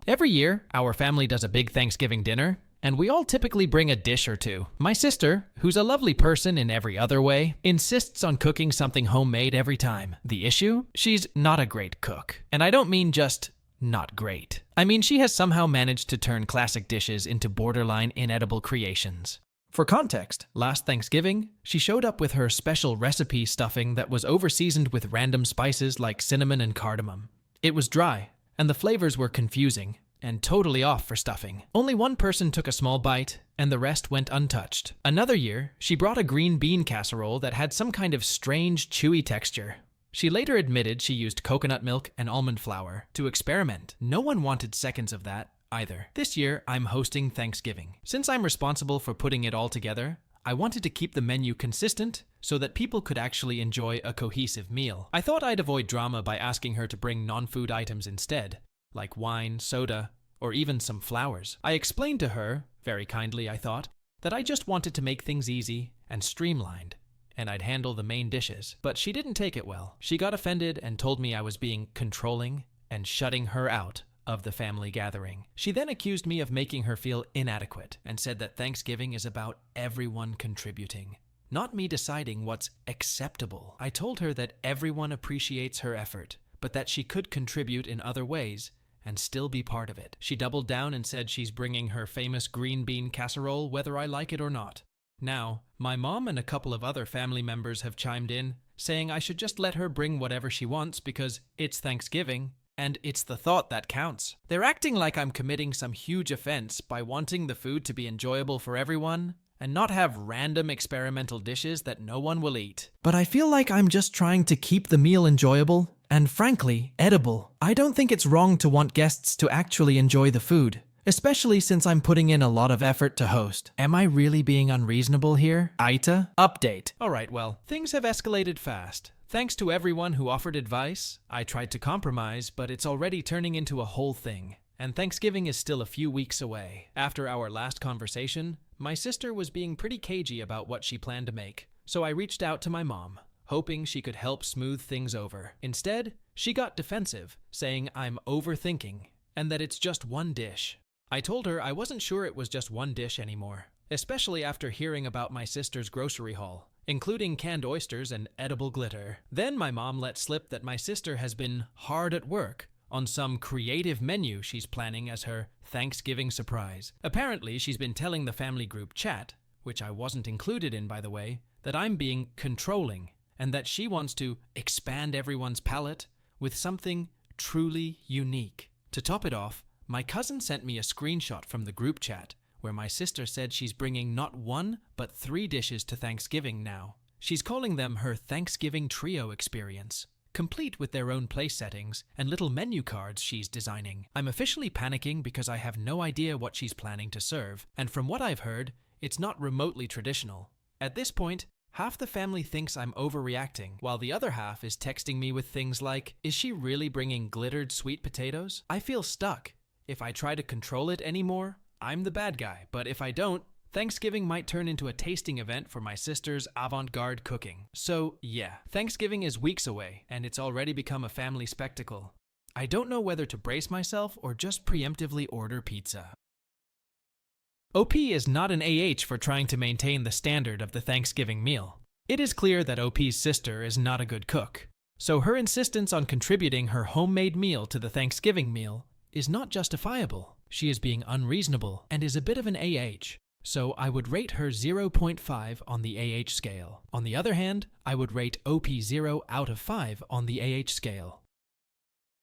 A: Every year, our family does a big Thanksgiving dinner, and we all typically bring a dish or two. My sister, who's a lovely person in every other way, insists on cooking something homemade every time. The issue? She's not a great cook. And I don't mean just not great. I mean, she has somehow managed to turn classic dishes into borderline inedible creations. For context, last Thanksgiving, she showed up with her special recipe stuffing that was over-seasoned with random spices like cinnamon and cardamom. It was dry, and the flavors were confusing and totally off for stuffing. Only one person took a small bite, and the rest went untouched. Another year, she brought a green bean casserole that had some kind of strange, chewy texture. She later admitted she used coconut milk and almond flour to experiment. No one wanted seconds of that either. This year, I'm hosting Thanksgiving. Since I'm responsible for putting it all together, I wanted to keep the menu consistent so that people could actually enjoy a cohesive meal. I thought I'd avoid drama by asking her to bring non-food items instead, like wine, soda, or even some flowers. I explained to her, very kindly I thought, that I just wanted to make things easy and streamlined, and I'd handle the main dishes. But she didn't take it well. She got offended and told me I was being controlling and shutting her out of the family gathering. She then accused me of making her feel inadequate and said that Thanksgiving is about everyone contributing, not me deciding what's acceptable. I told her that everyone appreciates her effort, but that she could contribute in other ways and still be part of it. She doubled down and said she's bringing her famous green bean casserole whether I like it or not. Now, my mom and a couple of other family members have chimed in, saying I should just let her bring whatever she wants because it's Thanksgiving, and it's the thought that counts. They're acting like I'm committing some huge offense by wanting the food to be enjoyable for everyone and not have random experimental dishes that no one will eat. But I feel like I'm just trying to keep the meal enjoyable and, frankly, edible. I don't think it's wrong to want guests to actually enjoy the food, especially since I'm putting in a lot of effort to host. Am I really being unreasonable here? AITA? Update. Alright, well, things have escalated fast. Thanks to everyone who offered advice. I tried to compromise, but it's already turning into a whole thing. And Thanksgiving is still a few weeks away. After our last conversation, my sister was being pretty cagey about what she planned to make. So I reached out to my mom, hoping she could help smooth things over. Instead, she got defensive, saying I'm overthinking and that it's just one dish. I told her I wasn't sure it was just one dish anymore, especially after hearing about my sister's grocery haul, including canned oysters and edible glitter. Then my mom let slip that my sister has been hard at work on some creative menu she's planning as her Thanksgiving surprise. Apparently, she's been telling the family group chat, which I wasn't included in by the way, that I'm being controlling and that she wants to expand everyone's palate with something truly unique. To top it off, my cousin sent me a screenshot from the group chat where my sister said she's bringing not one, but 3 dishes to Thanksgiving now. She's calling them her Thanksgiving trio experience, complete with their own place settings and little menu cards she's designing. I'm officially panicking because I have no idea what she's planning to serve, and from what I've heard, It's not remotely traditional. At this point, half the family thinks I'm overreacting, while the other half is texting me with things like, "Is she really bringing glittered sweet potatoes?" I feel stuck. If I try to control it anymore, I'm the bad guy, but if I don't, Thanksgiving might turn into a tasting event for my sister's avant-garde cooking. So yeah, Thanksgiving is weeks away, and it's already become a family spectacle. I don't know whether to brace myself or just preemptively order pizza. OP is not an AH for trying to maintain the standard of the Thanksgiving meal. It is clear that OP's sister is not a good cook, so her insistence on contributing her homemade meal to the Thanksgiving meal is not justifiable. She is being unreasonable and is a bit of an AH. So I would rate her 0.5 on the AH scale. On the other hand, I would rate OP 0 out of 5 on the AH scale.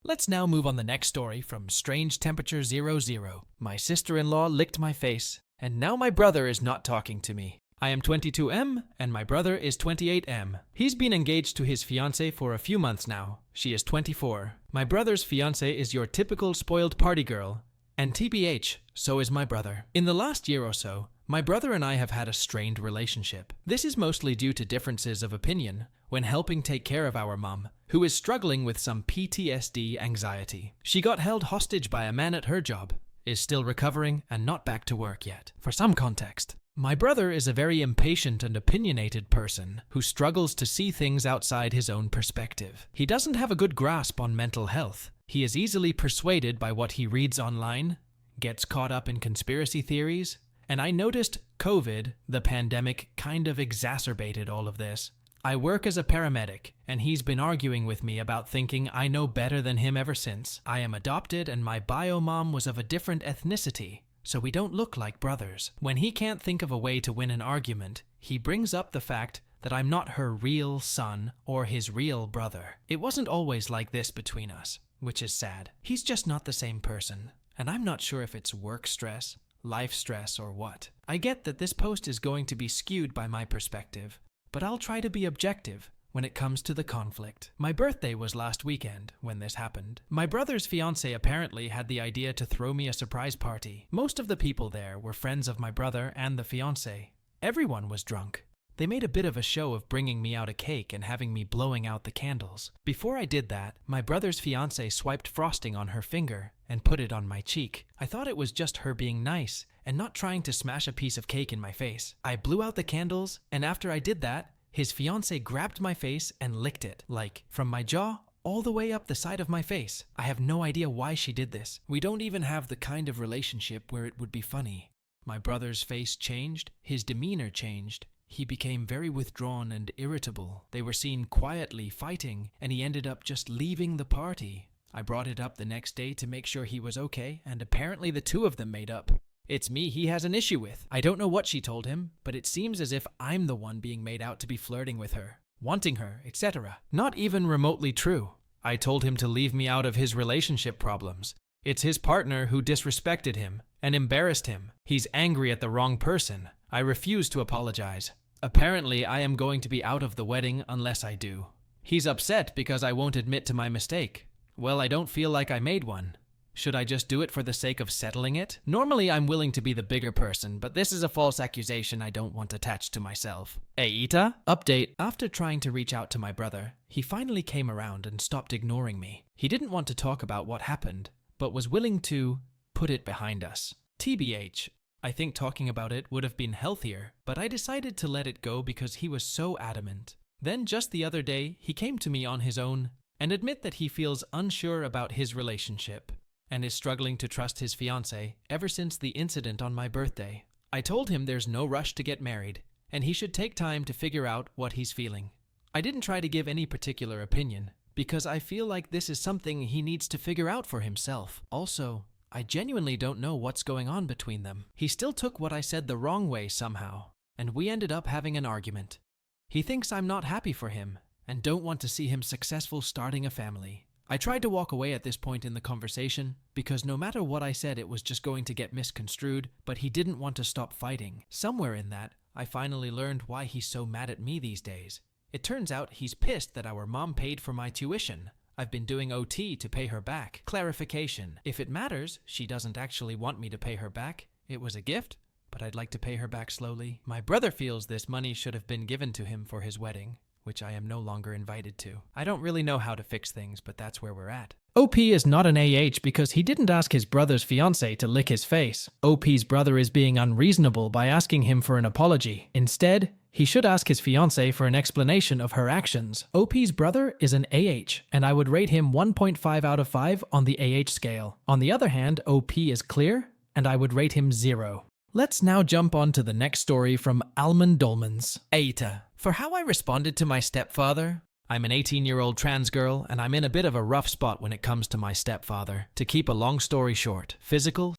A: Let's now move on the next story from Strange Temperature 00. My sister-in-law licked my face, and now my brother is not talking to me. I am 22M, and my brother is 28M. He's been engaged to his fiancée for a few months now. She is 24. My brother's fiancée is your typical spoiled party girl, and TBH, so is my brother. In the last year or so, my brother and I have had a strained relationship. This is mostly due to differences of opinion when helping take care of our mom, who is struggling with some PTSD anxiety. She got held hostage by a man at her job, is still recovering, and not back to work yet. For some context, my brother is a very impatient and opinionated person who struggles to see things outside his own perspective. He doesn't have a good grasp on mental health. He is easily persuaded by what he reads online, gets caught up in conspiracy theories, and I noticed COVID, the pandemic, kind of exacerbated all of this. I work as a paramedic, and he's been arguing with me about thinking I know better than him ever since. I am adopted, and my bio mom was of a different ethnicity, so we don't look like brothers. When he can't think of a way to win an argument, he brings up the fact that I'm not her real son or his real brother. It wasn't always like this between us, which is sad. He's just not the same person, and I'm not sure if it's work stress, life stress, or what. I get that this post is going to be skewed by my perspective, but I'll try to be objective when it comes to the conflict. My birthday was last weekend when this happened. My brother's fiancée apparently had the idea to throw me a surprise party. Most of the people there were friends of my brother and the fiancée. Everyone was drunk. They made a bit of a show of bringing me out a cake and having me blowing out the candles. Before I did that, my brother's fiancée swiped frosting on her finger and put it on my cheek. I thought it was just her being nice and not trying to smash a piece of cake in my face. I blew out the candles, and after I did that, his fiancée grabbed my face and licked it, like, from my jaw all the way up the side of my face. I have no idea why she did this. We don't even have the kind of relationship where it would be funny. My brother's face changed, his demeanor changed. He became very withdrawn and irritable. They were seen quietly fighting, and he ended up just leaving the party. I brought it up the next day to make sure he was okay, and apparently the two of them made up. It's me he has an issue with. I don't know what she told him, but it seems as if I'm the one being made out to be flirting with her, wanting her, etc. Not even remotely true. I told him to leave me out of his relationship problems. It's his partner who disrespected him and embarrassed him. He's angry at the wrong person. I refuse to apologize. Apparently, I am going to be out of the wedding unless I do. He's upset because I won't admit to my mistake. Well, I don't feel like I made one. Should I just do it for the sake of settling it? Normally, I'm willing to be the bigger person, but this is a false accusation I don't want attached to myself. AITA? Update. After trying to reach out to my brother, he finally came around and stopped ignoring me. He didn't want to talk about what happened, but was willing to put it behind us. TBH. I think talking about it would have been healthier, but I decided to let it go because he was so adamant. Then just the other day, he came to me on his own and admit that he feels unsure about his relationship and is struggling to trust his fiancée ever since the incident on my birthday. I told him there's no rush to get married, and he should take time to figure out what he's feeling. I didn't try to give any particular opinion, because I feel like this is something he needs to figure out for himself. Also, I genuinely don't know what's going on between them. He still took what I said the wrong way somehow, and we ended up having an argument. He thinks I'm not happy for him, and don't want to see him successful starting a family. I tried to walk away at this point in the conversation, because no matter what I said it was just going to get misconstrued, but he didn't want to stop fighting. Somewhere in that, I finally learned why he's so mad at me these days. It turns out he's pissed that our mom paid for my tuition. I've been doing OT to pay her back. Clarification. If it matters, she doesn't actually want me to pay her back. It was a gift. but I'd like to pay her back slowly. My brother feels this money should have been given to him for his wedding, which I am no longer invited to. I don't really know how to fix things, but that's where we're at. OP is not an AH because he didn't ask his brother's fiancée to lick his face. OP's brother is being unreasonable by asking him for an apology. Instead, he should ask his fiancée for an explanation of her actions. OP's brother is an AH, and I would rate him 1.5 out of 5 on the AH scale. On the other hand, OP is clear, and I would rate him 0. Let's now jump on to the next story from Almond Dolmans. AITA. For how I responded to my stepfather? I'm an 18-year-old trans girl, and I'm in a bit of a rough spot when it comes to my stepfather. To keep a long story short, physical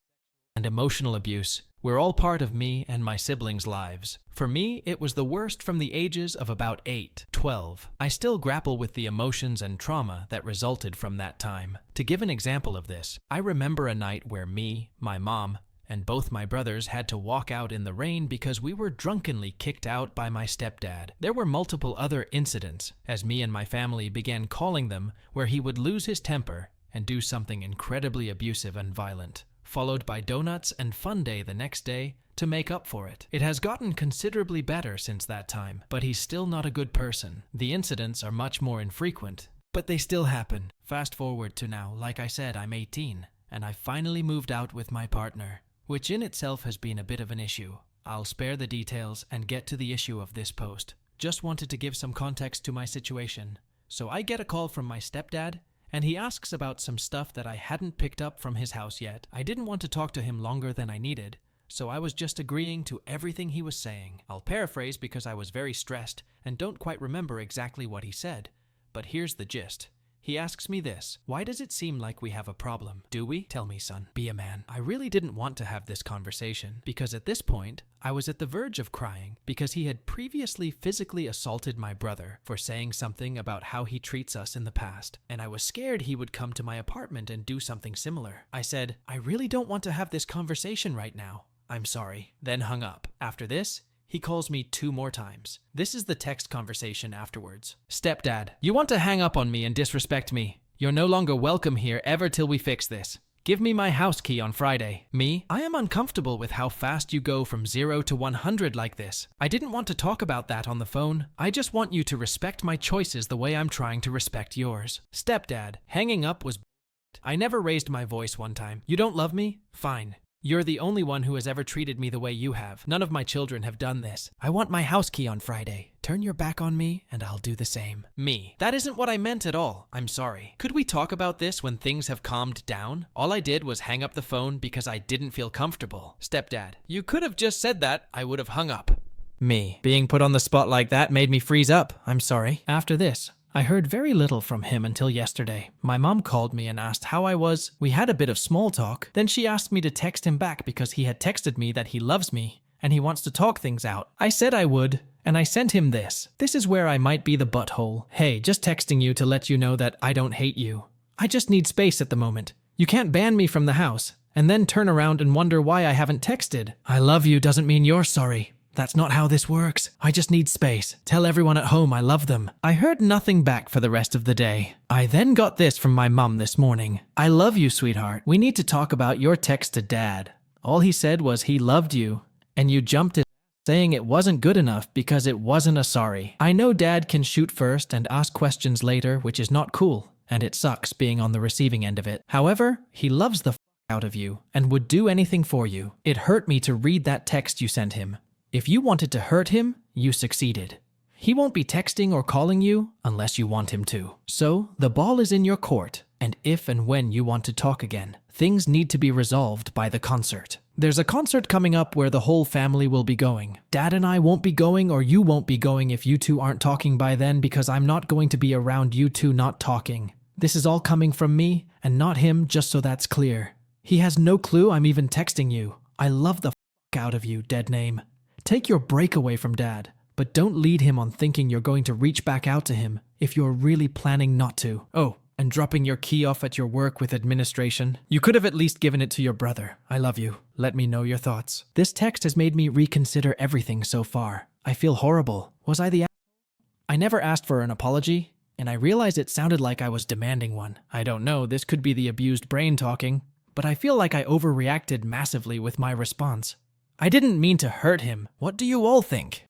A: and emotional abuse were all part of me and my siblings' lives. For me, it was the worst from the ages of about 8, 12. I still grapple with the emotions and trauma that resulted from that time. To give an example of this, I remember a night where me, my mom, and both my brothers had to walk out in the rain because we were drunkenly kicked out by my stepdad. There were multiple other incidents, as me and my family began calling them, where he would lose his temper and do something incredibly abusive and violent, followed by donuts and fun day the next day to make up for it. It has gotten considerably better since that time, but he's still not a good person. The incidents are much more infrequent, but they still happen. Fast forward to now, like I said, I'm 18, and I finally moved out with my partner, which in itself has been a bit of an issue. I'll spare the details and get to the issue of this post. Just wanted to give some context to my situation. So I get a call from my stepdad, and he asks about some stuff that I hadn't picked up from his house yet. I didn't want to talk to him longer than I needed, so I was just agreeing to everything he was saying. I'll paraphrase because I was very stressed and don't quite remember exactly what he said, but here's the gist. He asks me this: why does it seem like we have a problem? Do we? Tell me, son. Be a man. I really didn't want to have this conversation because at this point, I was at the verge of crying because he had previously physically assaulted my brother for saying something about how he treats us in the past, and I was scared he would come to my apartment and do something similar. I said, I really don't want to have this conversation right now. I'm sorry. Then hung up. After this, he calls me 2 more times. This is the text conversation afterwards. Stepdad, you want to hang up on me and disrespect me. You're no longer welcome here ever till we fix this. Give me my house key on Friday. Me, I am uncomfortable with how fast you go from 0 to 100 like this. I didn't want to talk about that on the phone. I just want you to respect my choices the way I'm trying to respect yours. Stepdad, hanging up was I never raised my voice one time. You don't love me? Fine. You're the only one who has ever treated me the way you have. None of my children have done this. I want my house key on Friday. Turn your back on me and I'll do the same. Me. That isn't what I meant at all. I'm sorry. Could we talk about this when things have calmed down? All I did was hang up the phone because I didn't feel comfortable. Stepdad, you could have just said that. I would have hung up. Me. Being put on the spot like that made me freeze up. I'm sorry. After this, I heard very little from him until yesterday. My mom called me and asked how I was. We had a bit of small talk. Then she asked me to text him back because he had texted me that he loves me and he wants to talk things out. I said I would, and I sent him this. This is where I might be the butthole. Hey, just texting you to let you know that I don't hate you. I just need space at the moment. You can't ban me from the house and then turn around and wonder why I haven't texted. I love you doesn't mean you're sorry. That's not how this works. I just need space. Tell everyone at home I love them. I heard nothing back for the rest of the day. I then got this from my mom this morning. I love you, sweetheart. We need to talk about your text to dad. All he said was he loved you, and you jumped it, saying it wasn't good enough because it wasn't a sorry. I know dad can shoot first and ask questions later, which is not cool, and it sucks being on the receiving end of it. However, he loves the out of you and would do anything for you. It hurt me to read that text you sent him. If you wanted to hurt him, you succeeded. He won't be texting or calling you unless you want him to. So, the ball is in your court, and if and when you want to talk again, things need to be resolved by the concert. There's a concert coming up where the whole family will be going. Dad and I won't be going, or you won't be going if you two aren't talking by then, because I'm not going to be around you two not talking. This is all coming from me and not him, just so that's clear. He has no clue I'm even texting you. I love the out of you, dead name. Take your break away from dad, but don't lead him on thinking you're going to reach back out to him if you're really planning not to. Oh, and dropping your key off at your work with administration. You could have at least given it to your brother. I love you. Let me know your thoughts. This text has made me reconsider everything so far. I feel horrible. Was I the I never asked for an apology, and I realized it sounded like I was demanding one. I don't know, this could be the abused brain talking, but I feel like I overreacted massively with my response. I didn't mean to hurt him. What do you all think?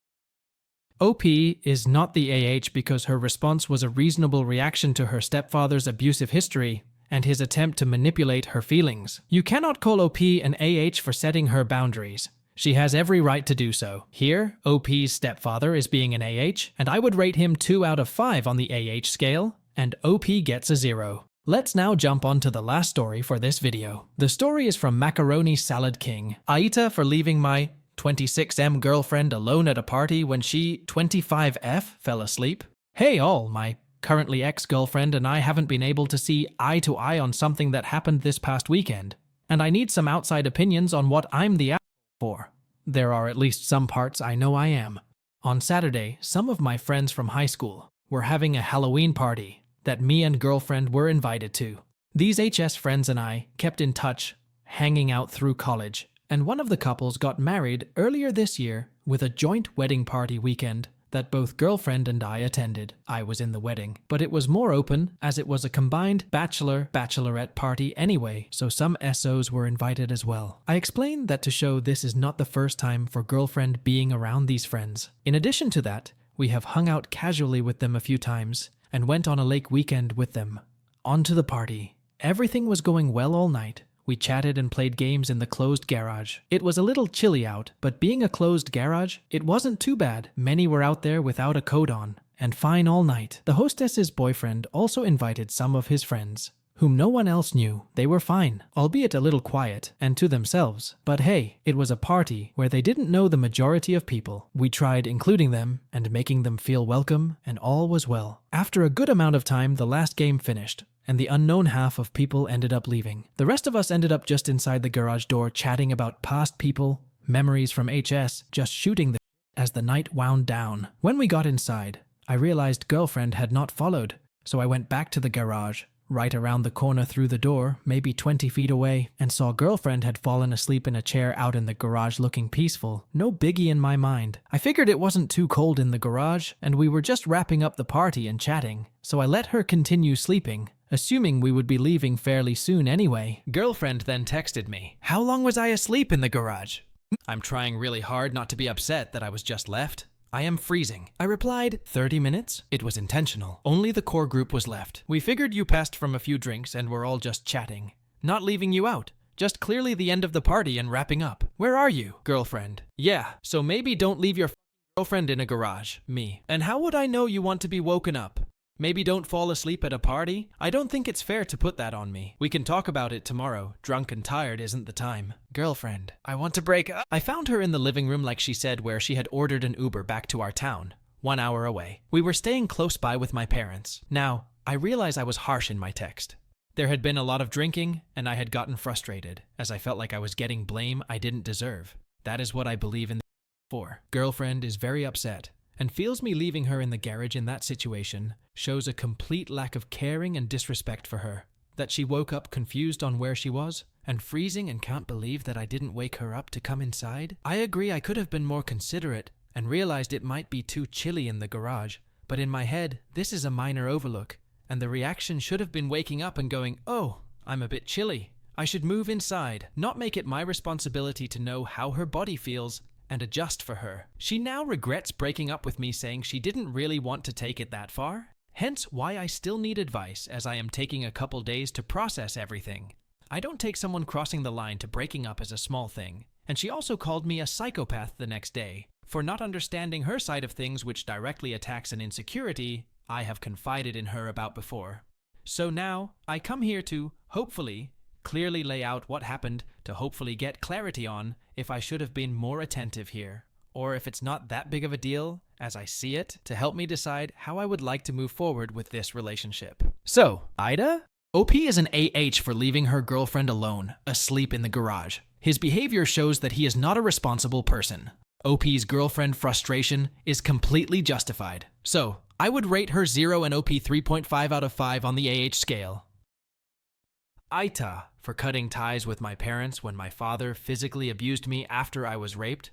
A: OP is not the AH because her response was a reasonable reaction to her stepfather's abusive history and his attempt to manipulate her feelings. You cannot call OP an AH for setting her boundaries. She has every right to do so. Here, OP's stepfather is being an AH, and I would rate him 2 out of 5 on the AH scale, and OP gets a 0. Let's now jump on to the last story for this video. The story is from Macaroni Salad King. AITA for leaving my 26M girlfriend alone at a party when she 25F fell asleep. Hey all, my currently ex-girlfriend and I haven't been able to see eye to eye on something that happened this past weekend, and I need some outside opinions on what I'm the asshole for. There are at least some parts I know I am. On Saturday, some of my friends from high school were having a Halloween party that me and girlfriend were invited to. These HS friends and I kept in touch, hanging out through college, and one of the couples got married earlier this year with a joint wedding party weekend that both girlfriend and I attended. I was in the wedding, but it was more open as it was a combined bachelorette party anyway, so some SOs were invited as well. I explained that to show this is not the first time for girlfriend being around these friends. In addition to that, we have hung out casually with them a few times and went on a lake weekend with them. On to the party. Everything was going well all night. We chatted and played games in the closed garage. It was a little chilly out, but being a closed garage, it wasn't too bad. Many were out there without a coat on, and fine all night. The hostess's boyfriend also invited some of his friends, whom no one else knew. They were fine, albeit a little quiet, and to themselves. But hey, it was a party where they didn't know the majority of people. We tried including them and making them feel welcome, and all was well. After a good amount of time, the last game finished, and the unknown half of people ended up leaving. The rest of us ended up just inside the garage door chatting about past people, memories from HS, just shooting the as the night wound down. When we got inside, I realized girlfriend had not followed, so I went back to the garage, right around the corner through the door, maybe 20 feet away, and saw girlfriend had fallen asleep in a chair out in the garage looking peaceful. No biggie in my mind. I figured it wasn't too cold in the garage, and we were just wrapping up the party and chatting, so I let her continue sleeping, assuming we would be leaving fairly soon anyway. Girlfriend then texted me, "How long was I asleep in the garage?" I'm trying really hard not to be upset that I was just left. I am freezing. I replied, 30 minutes? It was intentional. Only the core group was left. We figured you passed from a few drinks and were all just chatting. Not leaving you out. Just clearly the end of the party and wrapping up. Where are you? Girlfriend. Yeah, so maybe don't leave your girlfriend in a garage. Me. And how would I know you want to be woken up? Maybe don't fall asleep at a party? I don't think it's fair to put that on me. We can talk about it tomorrow. Drunk and tired isn't the time. Girlfriend. I want to break up. I found her in the living room like she said, where she had ordered an Uber back to our town, 1 hour away. We were staying close by with my parents. Now, I realize I was harsh in my text. There had been a lot of drinking, and I had gotten frustrated, as I felt like I was getting blame I didn't deserve. That is what I believe in for. Girlfriend is very upset, and feels me leaving her in the garage in that situation shows a complete lack of caring and disrespect for her. That she woke up confused on where she was, and freezing and can't believe that I didn't wake her up to come inside. I agree I could have been more considerate, and realized it might be too chilly in the garage, but in my head, this is a minor overlook, and the reaction should have been waking up and going, oh, I'm a bit chilly. I should move inside, not make it my responsibility to know how her body feels, and adjust for her. She now regrets breaking up with me, saying she didn't really want to take it that far. Hence why I still need advice, as I am taking a couple days to process everything. I don't take someone crossing the line to breaking up as a small thing, and she also called me a psychopath the next day for not understanding her side of things, which directly attacks an insecurity I have confided in her about before. So now, I come here to, hopefully, clearly lay out what happened to hopefully get clarity on if I should have been more attentive here, or if it's not that big of a deal, as I see it, to help me decide how I would like to move forward with this relationship. So, AITA? OP is an AH for leaving her girlfriend alone, asleep in the garage. His behavior shows that he is not a responsible person. OP's girlfriend frustration is completely justified. So, I would rate her 0 and OP 3.5 out of 5 on the AH scale. AITA for cutting ties with my parents when my father physically abused me after I was raped.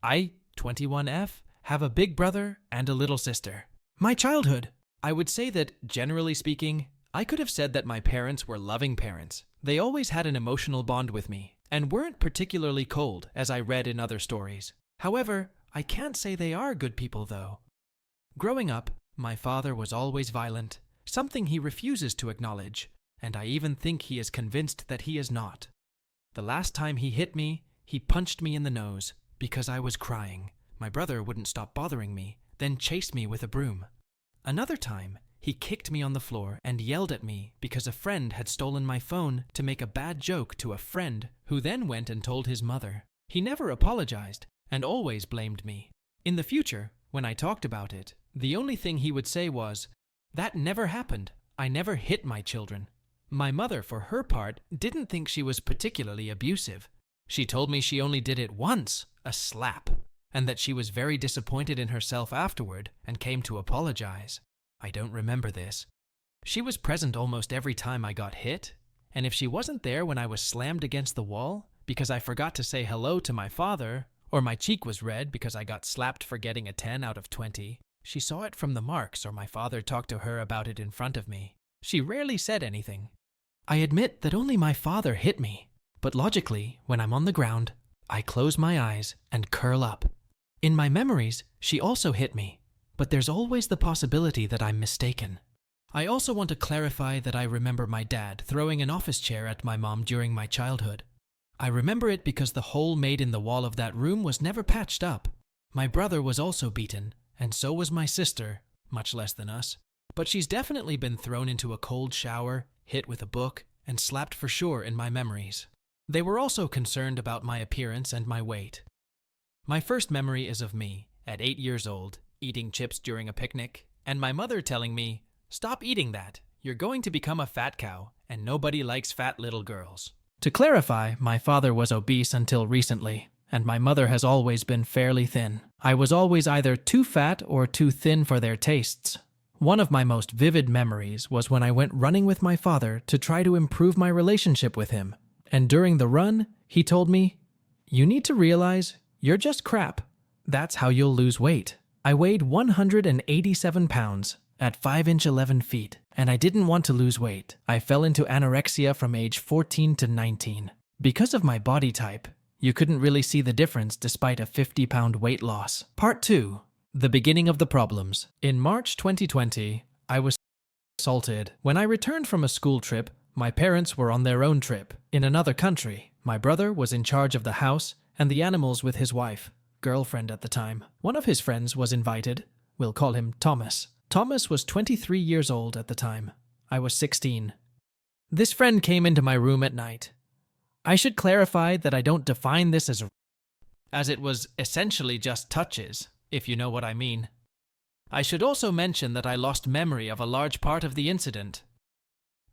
A: I, 21F, have a big brother and a little sister. My childhood. I would say that, generally speaking, I could have said that my parents were loving parents. They always had an emotional bond with me, and weren't particularly cold, as I read in other stories. However, I can't say they are good people, though. Growing up, my father was always violent, something he refuses to acknowledge, and I even think he is convinced that he is not. The last time he hit me, he punched me in the nose because I was crying. My brother wouldn't stop bothering me, then chased me with a broom. Another time, he kicked me on the floor and yelled at me because a friend had stolen my phone to make a bad joke to a friend who then went and told his mother. He never apologized and always blamed me. In the future, when I talked about it, the only thing he would say was, "That never happened. I never hit my children." My mother, for her part, didn't think she was particularly abusive. She told me she only did it once, a slap, and that she was very disappointed in herself afterward and came to apologize. I don't remember this. She was present almost every time I got hit, and if she wasn't there when I was slammed against the wall because I forgot to say hello to my father, or my cheek was red because I got slapped for getting a 10 out of 20, she saw it from the marks, or my father talked to her about it in front of me. She rarely said anything. I admit that only my father hit me, but logically, when I'm on the ground, I close my eyes and curl up. In my memories, she also hit me, but there's always the possibility that I'm mistaken. I also want to clarify that I remember my dad throwing an office chair at my mom during my childhood. I remember it because the hole made in the wall of that room was never patched up. My brother was also beaten, and so was my sister, much less than us. But she's definitely been thrown into a cold shower, hit with a book, and slapped for sure in my memories. They were also concerned about my appearance and my weight. My first memory is of me, at 8 years old, eating chips during a picnic, and my mother telling me, "Stop eating that. You're going to become a fat cow, and nobody likes fat little girls." To clarify, my father was obese until recently, and my mother has always been fairly thin. I was always either too fat or too thin for their tastes. One of my most vivid memories was when I went running with my father to try to improve my relationship with him. And during the run, he told me, "You need to realize you're just crap. That's how you'll lose weight." I weighed 187 pounds at 5 inch 11 feet, and I didn't want to lose weight. I fell into anorexia from age 14 to 19. Because of my body type, you couldn't really see the difference despite a 50-pound weight loss. Part 2. The beginning of the problems. In March 2020, I was assaulted. When I returned from a school trip, my parents were on their own trip in another country. My brother was in charge of the house and the animals with his wife, girlfriend at the time. One of his friends was invited. We'll call him Thomas. Thomas was 23 years old at the time. I was 16. This friend came into my room at night. I should clarify that I don't define this as it was essentially just touches, if you know what I mean. I should also mention that I lost memory of a large part of the incident.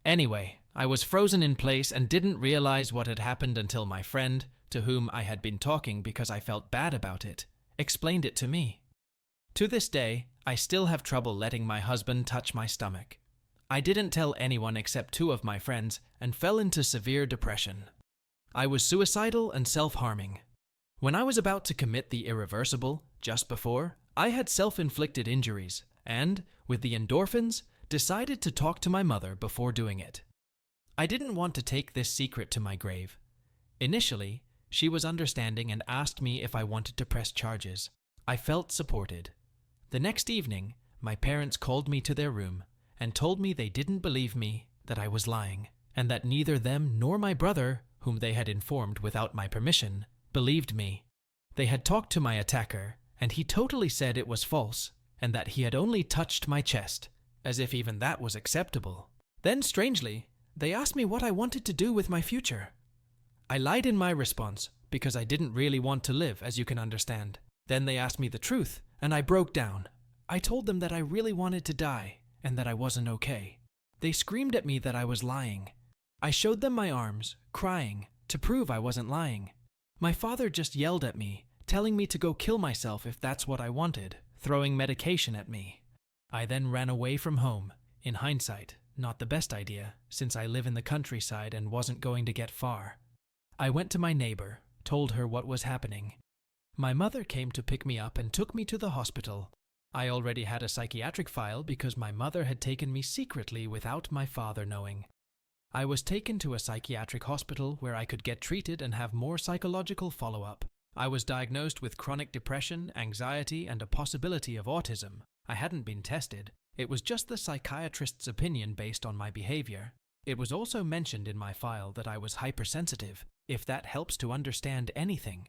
A: Anyway, I was frozen in place and didn't realize what had happened until my friend, to whom I had been talking because I felt bad about it, explained it to me. To this day, I still have trouble letting my husband touch my stomach. I didn't tell anyone except 2 of my friends and fell into severe depression. I was suicidal and self-harming. When I was about to commit the irreversible, just before, I had self-inflicted injuries and, with the endorphins, decided to talk to my mother before doing it. I didn't want to take this secret to my grave. Initially, she was understanding and asked me if I wanted to press charges. I felt supported. The next evening, my parents called me to their room and told me they didn't believe me, that I was lying, and that neither them nor my brother, whom they had informed without my permission, believed me. They had talked to my attacker, and he totally said it was false, and that he had only touched my chest, as if even that was acceptable. Then, strangely, they asked me what I wanted to do with my future. I lied in my response, because I didn't really want to live, as you can understand. Then they asked me the truth, and I broke down. I told them that I really wanted to die, and that I wasn't okay. They screamed at me that I was lying. I showed them my arms, crying, to prove I wasn't lying. My father just yelled at me, telling me to go kill myself if that's what I wanted, throwing medication at me. I then ran away from home. In hindsight, not the best idea, since I live in the countryside and wasn't going to get far. I went to my neighbor, told her what was happening. My mother came to pick me up and took me to the hospital. I already had a psychiatric file because my mother had taken me secretly without my father knowing. I was taken to a psychiatric hospital where I could get treated and have more psychological follow-up. I was diagnosed with chronic depression, anxiety, and a possibility of autism. I hadn't been tested. It was just the psychiatrist's opinion based on my behavior. It was also mentioned in my file that I was hypersensitive, if that helps to understand anything.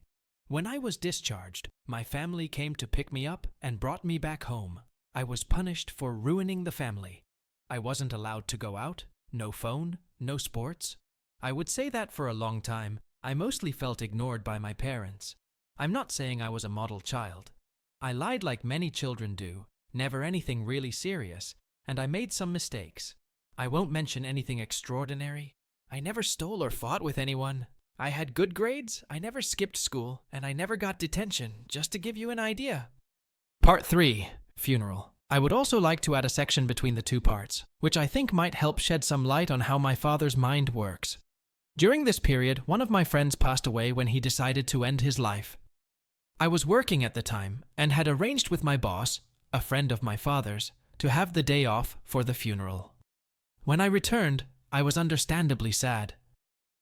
A: When I was discharged, my family came to pick me up and brought me back home. I was punished for ruining the family. I wasn't allowed to go out, no phone, no sports. I would say that for a long time, I mostly felt ignored by my parents. I'm not saying I was a model child. I lied like many children do, never anything really serious, and I made some mistakes. I won't mention anything extraordinary. I never stole or fought with anyone. I had good grades, I never skipped school, and I never got detention, just to give you an idea. Part 3. Funeral. I would also like to add a section between the two parts, which I think might help shed some light on how my father's mind works. During this period, one of my friends passed away when he decided to end his life. I was working at the time and had arranged with my boss, a friend of my father's, to have the day off for the funeral. When I returned, I was understandably sad.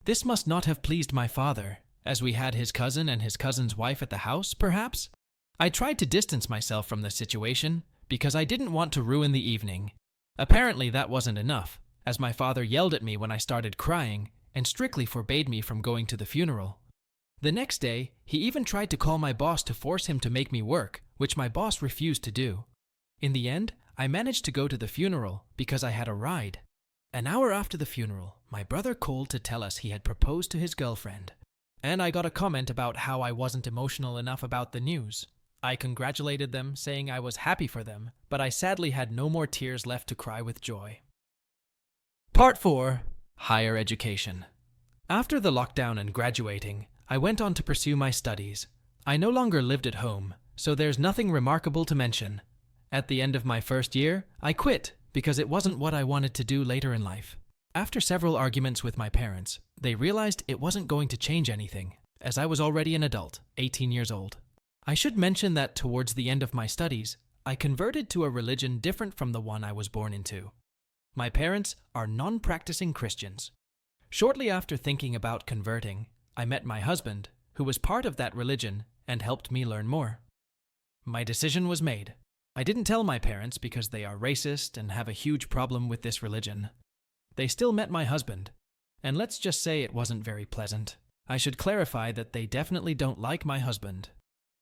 A: This must not have pleased my father, as we had his cousin and his cousin's wife at the house, perhaps? I tried to distance myself from the situation because I didn't want to ruin the evening. Apparently that wasn't enough, as my father yelled at me when I started crying and strictly forbade me from going to the funeral. The next day, he even tried to call my boss to force him to make me work, which my boss refused to do. In the end, I managed to go to the funeral because I had a ride. An hour after the funeral, my brother called to tell us he had proposed to his girlfriend, and I got a comment about how I wasn't emotional enough about the news. I congratulated them, saying I was happy for them, but I sadly had no more tears left to cry with joy. Part 4. Higher education. After the lockdown and graduating, I went on to pursue my studies. I no longer lived at home, so there's nothing remarkable to mention. At the end of my first year, I quit because it wasn't what I wanted to do later in life. After several arguments with my parents, they realized it wasn't going to change anything, as I was already an adult, 18 years old. I should mention that towards the end of my studies, I converted to a religion different from the one I was born into. My parents are non-practicing Christians. Shortly after thinking about converting, I met my husband, who was part of that religion and helped me learn more. My decision was made. I didn't tell my parents because they are racist and have a huge problem with this religion. They still met my husband, and let's just say it wasn't very pleasant. I should clarify that they definitely don't like my husband.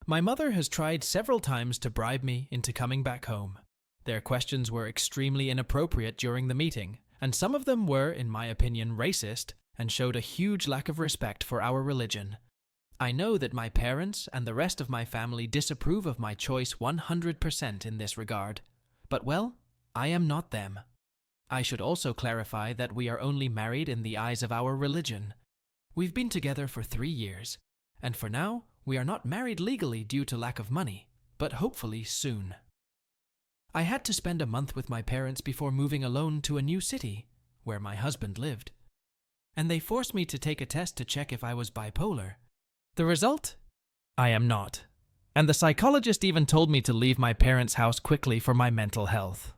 A: My mother has tried several times to bribe me into coming back home. Their questions were extremely inappropriate during the meeting, and some of them were, in my opinion, racist and showed a huge lack of respect for our religion. I know that my parents and the rest of my family disapprove of my choice 100% in this regard, but well, I am not them. I should also clarify that we are only married in the eyes of our religion. We've been together for 3 years, and for now, we are not married legally due to lack of money, but hopefully soon. I had to spend a month with my parents before moving alone to a new city, where my husband lived. And they forced me to take a test to check if I was bipolar. The result? I am not. And the psychologist even told me to leave my parents' house quickly for my mental health.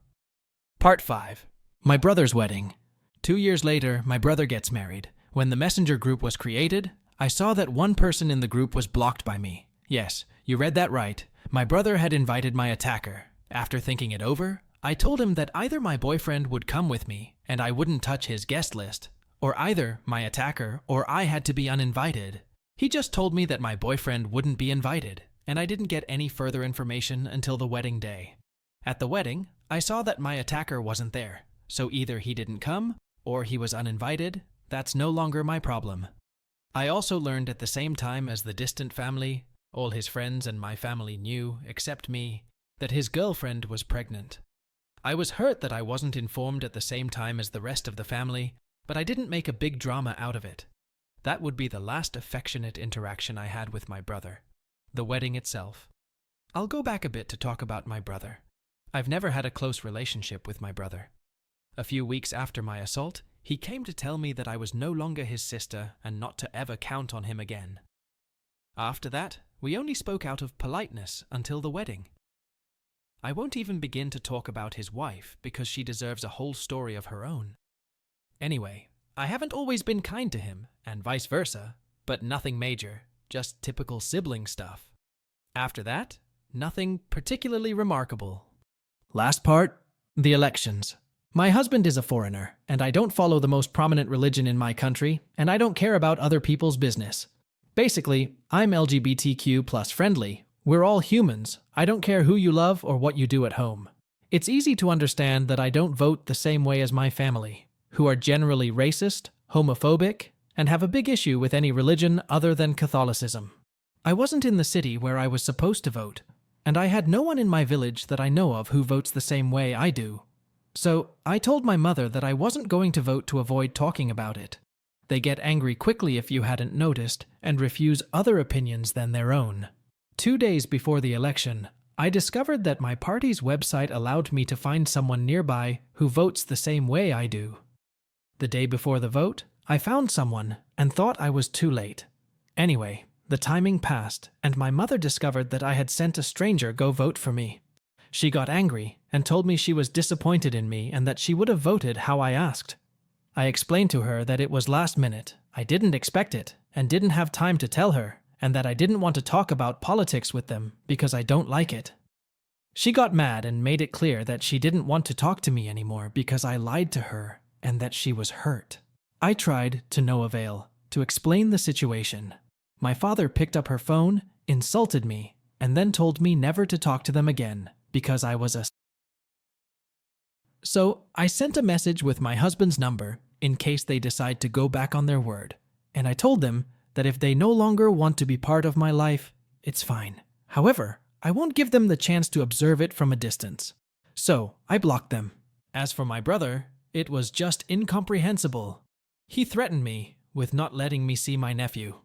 A: Part 5. My brother's wedding. 2 years later, my brother gets married. When the messenger group was created, I saw that one person in the group was blocked by me. Yes, you read that right. My brother had invited my attacker. After thinking it over, I told him that either my boyfriend would come with me and I wouldn't touch his guest list, or either my attacker or I had to be uninvited. He just told me that my boyfriend wouldn't be invited, and I didn't get any further information until the wedding day. At the wedding, I saw that my attacker wasn't there, so either he didn't come or he was uninvited. That's no longer my problem. I also learned at the same time as the distant family, all his friends and my family knew, except me, that his girlfriend was pregnant. I was hurt that I wasn't informed at the same time as the rest of the family, but I didn't make a big drama out of it. That would be the last affectionate interaction I had with my brother, the wedding itself. I'll go back a bit to talk about my brother. I've never had a close relationship with my brother. A few weeks after my assault, he came to tell me that I was no longer his sister and not to ever count on him again. After that, we only spoke out of politeness until the wedding. I won't even begin to talk about his wife because she deserves a whole story of her own. Anyway, I haven't always been kind to him, and vice versa, but nothing major, just typical sibling stuff. After that, nothing particularly remarkable. Last part, the elections. My husband is a foreigner, and I don't follow the most prominent religion in my country, and I don't care about other people's business. Basically, I'm LGBTQ plus friendly. We're all humans. I don't care who you love or what you do at home. It's easy to understand that I don't vote the same way as my family, who are generally racist, homophobic, and have a big issue with any religion other than Catholicism. I wasn't in the city where I was supposed to vote, and I had no one in my village that I know of who votes the same way I do. So I told my mother that I wasn't going to vote to avoid talking about it. They get angry quickly if you hadn't noticed, and refuse other opinions than their own. 2 days before the election, I discovered that my party's website allowed me to find someone nearby who votes the same way I do. The day before the vote, I found someone and thought I was too late. Anyway, the timing passed, and my mother discovered that I had sent a stranger go vote for me. She got angry and told me she was disappointed in me and that she would have voted how I asked. I explained to her that it was last minute, I didn't expect it, and didn't have time to tell her, and that I didn't want to talk about politics with them because I don't like it. She got mad and made it clear that she didn't want to talk to me anymore because I lied to her and that she was hurt. I tried, to no avail, to explain the situation. My father picked up her phone, insulted me, and then told me never to talk to them again because I was a... So I sent a message with my husband's number in case they decide to go back on their word, and I told them that if they no longer want to be part of my life, it's fine. However, I won't give them the chance to observe it from a distance. So I blocked them. As for my brother, it was just incomprehensible. He threatened me with not letting me see my nephew.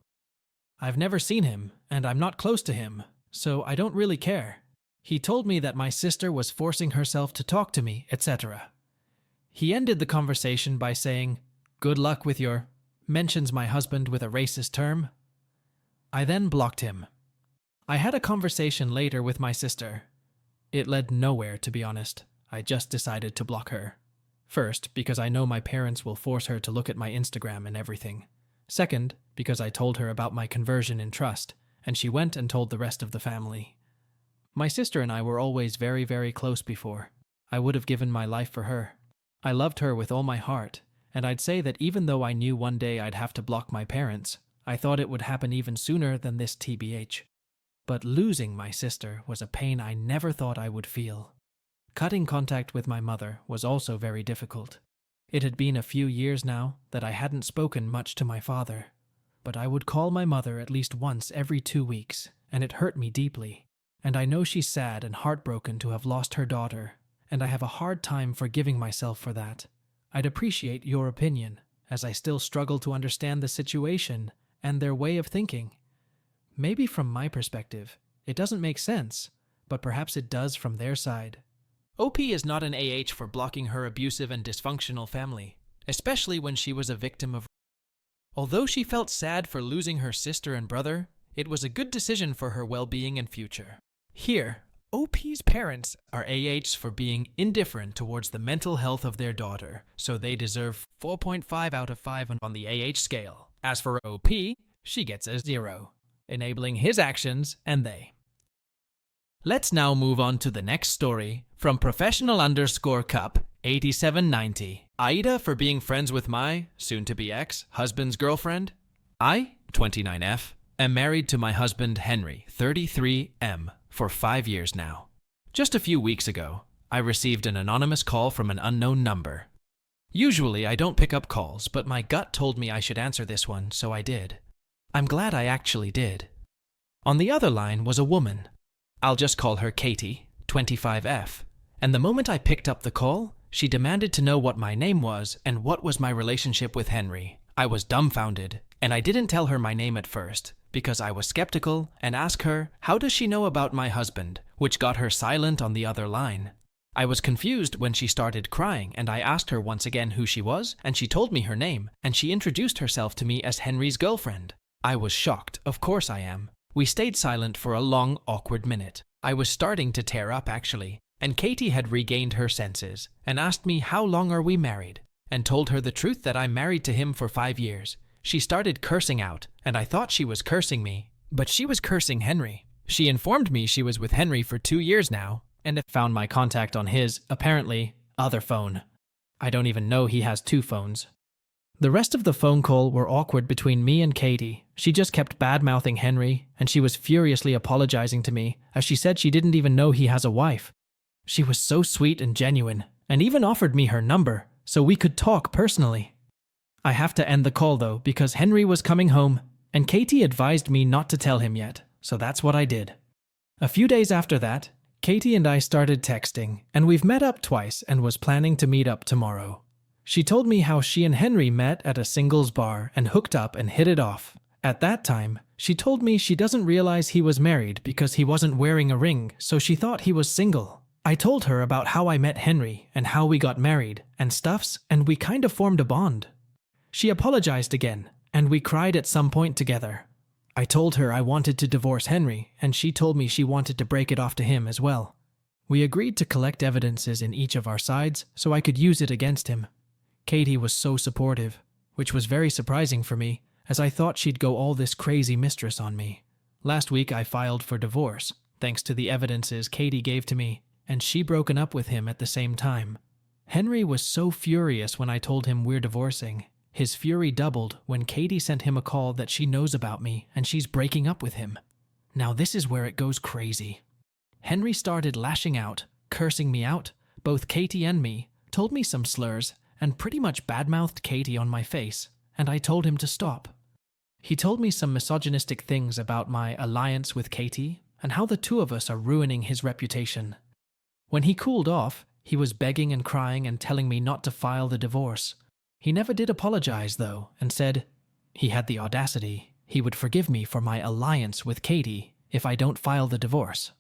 A: I've never seen him, and I'm not close to him, so I don't really care. He told me that my sister was forcing herself to talk to me, etc. He ended the conversation by saying, "Good luck with your..." mentions my husband with a racist term. I then blocked him. I had a conversation later with my sister. It led nowhere, to be honest. I just decided to block her. First, because I know my parents will force her to look at my Instagram and everything. Second, because I told her about my conversion in trust, and she went and told the rest of the family. My sister and I were always very, very close before. I would have given my life for her. I loved her with all my heart, and I'd say that even though I knew one day I'd have to block my parents, I thought it would happen even sooner than this TBH. But losing my sister was a pain I never thought I would feel. Cutting contact with my mother was also very difficult. It had been a few years now that I hadn't spoken much to my father, but I would call my mother at least once every 2 weeks, and it hurt me deeply. And I know she's sad and heartbroken to have lost her daughter, and I have a hard time forgiving myself for that. I'd appreciate your opinion, as I still struggle to understand the situation and their way of thinking. Maybe from my perspective, it doesn't make sense, but perhaps it does from their side. OP is not an AH for blocking her abusive and dysfunctional family, especially when she was a victim of... Although she felt sad for losing her sister and brother, it was a good decision for her well-being and future. Here, OP's parents are AHs for being indifferent towards the mental health of their daughter, so they deserve 4.5 out of 5 on the AH scale. As for OP, she gets a 0, enabling his actions and they. Let's now move on to the next story from professional_cup 8790. AITA for being friends with my, soon-to-be ex-husband's girlfriend. I, 29F, am married to my husband Henry, 33M, for 5 years now. Just a few weeks ago, I received an anonymous call from an unknown number. Usually I don't pick up calls, but my gut told me I should answer this one, so I did. I'm glad I actually did. On the other line was a woman. I'll just call her Katie, 25F, and the moment I picked up the call, she demanded to know what my name was and what was my relationship with Henry. I was dumbfounded, and I didn't tell her my name at first, because I was skeptical and asked her, how does she know about my husband, which got her silent on the other line. I was confused when she started crying, and I asked her once again who she was, and she told me her name, and she introduced herself to me as Henry's girlfriend. I was shocked, of course I am. We stayed silent for a long, awkward minute. I was starting to tear up, actually, and Katie had regained her senses and asked me how long are we married. and told her the truth that I'm married to him for 5 years. She started cursing out, and I thought she was cursing me, but she was cursing Henry. She informed me she was with Henry for 2 years now, and found my contact on his, apparently, other phone. I don't even know he has 2 phones. The rest of the phone call were awkward between me and Katie. She just kept bad-mouthing Henry, and she was furiously apologizing to me, as she said she didn't even know he has a wife. She was so sweet and genuine, and even offered me her number, so we could talk personally. I have to end the call though, because Henry was coming home, and Katie advised me not to tell him yet, so that's what I did. A few days after that, Katie and I started texting, and we've met up twice and was planning to meet up tomorrow. She told me how she and Henry met at a singles bar and hooked up and hit it off. At that time, she told me she doesn't realize he was married because he wasn't wearing a ring, so she thought he was single. I told her about how I met Henry and how we got married and stuffs, and we kind of formed a bond. She apologized again, and we cried at some point together. I told her I wanted to divorce Henry, and she told me she wanted to break it off to him as well. We agreed to collect evidences in each of our sides so I could use it against him. Katie was so supportive, which was very surprising for me, as I thought she'd go all this crazy mistress on me. Last week I filed for divorce, thanks to the evidences Katie gave to me, and she broken up with him at the same time. Henry was so furious when I told him we're divorcing. His fury doubled when Katie sent him a call that she knows about me and she's breaking up with him. Now this is where it goes crazy. Henry started lashing out, cursing me out, both Katie and me, told me some slurs, and pretty much badmouthed Katie on my face, and I told him to stop. He told me some misogynistic things about my alliance with Katie and how the 2 of us are ruining his reputation. When he cooled off, he was begging and crying and telling me not to file the divorce. He never did apologize, though, and said he had the audacity he would forgive me for my alliance with Katie if I don't file the divorce.